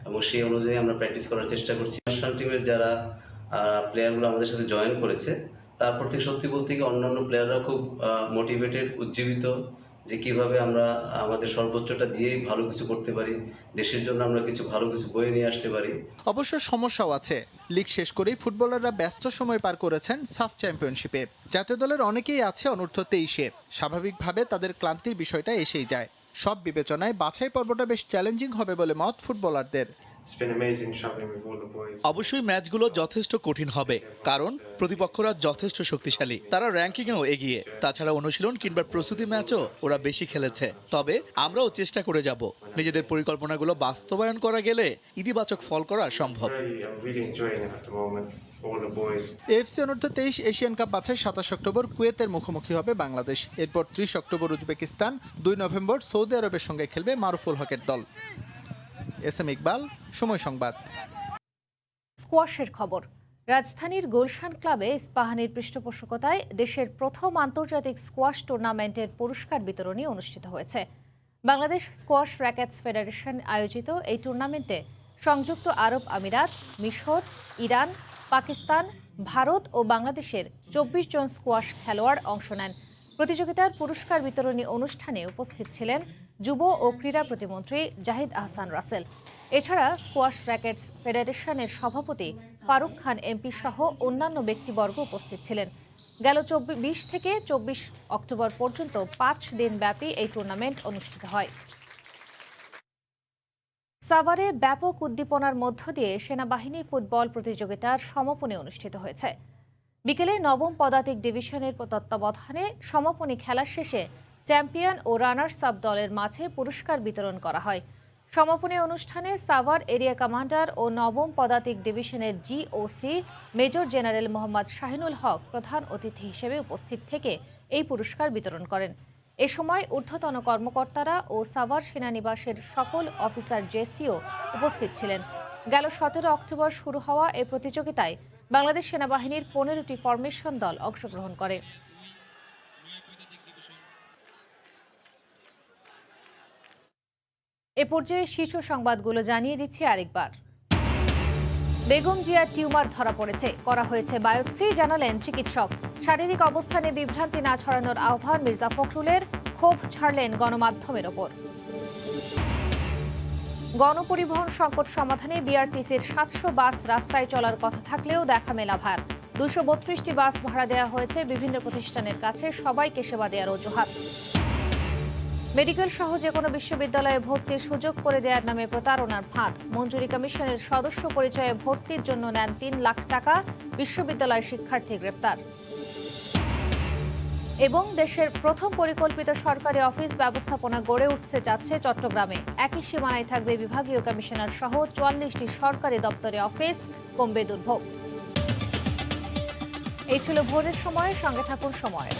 এবং সেই অনুযায়ী আমরা প্র্যাকটিস করার চেষ্টা করছি। ন্যাশনাল টিমের যারা প্লেয়ারগুলো আমাদের সাথে জয়েন করেছে তারপর থেকে সত্যি বলতে গিয়ে অন্যান্য প্লেয়াররা খুব মোটিভেটেড, উজ্জীবিত যে কিভাবে আমরা আমাদের সর্বোচ্চটা দিয়ে ভালো কিছু করতে পারি, দেশের জন্য আমরা কিছু ভালো কিছু বয়ে নিয়ে আসতে পারি। অবশ্য সমস্যাও আছে। লিগ শেষ করেই ফুটবলাররা ব্যস্ত সময় পার করেছেন সাফ চ্যাম্পিয়নশিপে। জাতীয় দলের অনেকেই আছে অনূর্ধ্ব-23-এ। স্বাভাবিকভাবে তাদের ক্লান্তির বিষয়টা এসেই যায়। সব বিবেচনায় বাছাই পর্বটা বেশ চ্যালেঞ্জিং হবে বলে মত ফুটবলারদের। অবশ্যই ম্যাচগুলো যথেষ্ট কঠিন হবে, কারণ প্রতিপক্ষরা যথেষ্ট শক্তিশালী, তারা র্যাঙ্কিংয়েও এগিয়ে। তাছাড়া অনুশীলন কিংবা প্রস্তুতি ম্যাচও ওরা বেশি খেলেছে। তবে আমরাও চেষ্টা করে যাব, নিজেদের পরিকল্পনাগুলো বাস্তবায়ন করা গেলে ইতিবাচক ফল করা সম্ভব। এএফসি অনূর্ধ্ব-23 এশিয়ান কাপ বাছাই 27 অক্টোবর কুয়েতের মুখোমুখি হবে বাংলাদেশ। এরপর 30 অক্টোবর উজবেকিস্তান, 2 নভেম্বর সৌদি আরবের সঙ্গে খেলবে মারুফুল হকের দল। এসএম ইকবাল, সময় সংবাদ। স্কোয়াশের খবর। রাজধানীর গুলশান ক্লাবে ইস্পাহানির পৃষ্ঠপোষকতায় দেশের প্রথম আন্তর্জাতিক স্কোয়াশ টুর্নামেন্টের পুরস্কার বিতরণী অনুষ্ঠিত হয়েছে। বাংলাদেশ স্কোয়াশ র্যাকেটস ফেডারেশন আয়োজিত এই টুর্নামেন্টে সংযুক্ত আরব আমিরাত, মিশর, ইরান, পাকিস্তান, ভারত ও বাংলাদেশের 24 জন স্কোয়াশ খেলোয়াড় অংশ নেন। প্রতিযোগিতার পুরস্কার বিতরণী অনুষ্ঠানে উপস্থিত ছিলেন যুব ও ক্রীড়া প্রতিমন্ত্রী জাহিদ আহসান রাসেল। এছাড়া স্কোয়াশ র্যাকেটস ফেডারেশনের সভাপতি ফারুক খান এমপি সহ অন্যান্য ব্যক্তিবর্গ উপস্থিত ছিলেন। গেল 20 থেকে 24 অক্টোবর পর্যন্ত 5 দিন ব্যাপী এই টুর্নামেন্ট অনুষ্ঠিত হয়। সাভারে ব্যাপক উদ্দীপনার মধ্য দিয়ে সেনাবাহিনী ফুটবল প্রতিযোগিতার সমাপনী অনুষ্ঠিত হয়েছে। বিকেলে নবম পদাতিক ডিভিশনের তত্ত্বাবধানে সমাপনী খেলা শেষে চ্যাম্পিয়ন ও রানার্স আপ দলের মাঝে পুরস্কার বিতরণ করা হয়। সমাপনী অনুষ্ঠানে সাভার এরিয়া কমান্ডার ও নবম পদাতিক ডিভিশনের GOC major general Mohammad Shahinul Haque প্রধান অতিথি হিসেবে উপস্থিত থেকে এই পুরস্কার বিতরণ করেন। এ সময় ঊর্ধ্বতন কর্মকর্তারা ও সাভার সেনানিবাসের সকল অফিসার জেসিও উপস্থিত ছিলেন। গেল 17 অক্টোবর শুরু হওয়া এই প্রতিযোগিতায় বাংলাদেশ সেনাবাহিনীর 15টি ফরমেশন দল অংশগ্রহণ করে। এ পর্যায়ে শীর্ষ সংবাদগুলো জানিয়ে দিচ্ছি আরেকবার। বেগম জিয়ার টিউমার ধরা পড়েছে, করা হয়েছে বায়োপসি, জানালেন চিকিৎসক। শারীরিক অবস্থানে বিভ্রান্তি না ছড়ানোর আহ্বান মির্জা ফখরুলের, ক্ষোভ ছাড়লেন গণমাধ্যমের ওপর। গণপরিবহন সংকট সমাধানে বিআরটিসির 700 বাস রাস্তায় চলার কথা থাকলেও দেখা মেলা ভার। 232টি বাস ভাড়া দেওয়া হয়েছে বিভিন্ন প্রতিষ্ঠানের কাছে, সবাইকে সেবা দেওয়ার অজুহাত। মেডিকেল সহ যে কোনো বিশ্ববিদ্যালয়ে ভর্তির সুযোগ করে দেওয়ার নামে প্রতারণার ফাঁদ। মঞ্জুরি কমিশনের সদস্য পরিচয়ে ভর্তির জন্য নেন 3 লাখ টাকা, বিশ্ববিদ্যালয় শিক্ষার্থী গ্রেপ্তার। এবং দেশের প্রথম পরিকল্পিত সরকারি অফিস ব্যবস্থাপনা গড়ে উঠতে যাচ্ছে চট্টগ্রামে। একই সীমানায় থাকবে বিভাগীয় কমিশনার সহ 44টি সরকারি দপ্তরে অফিস, কমবে দুর্ভোগ। এই ছিল ভোরের সময়, সঙ্গে থাকুন সময়।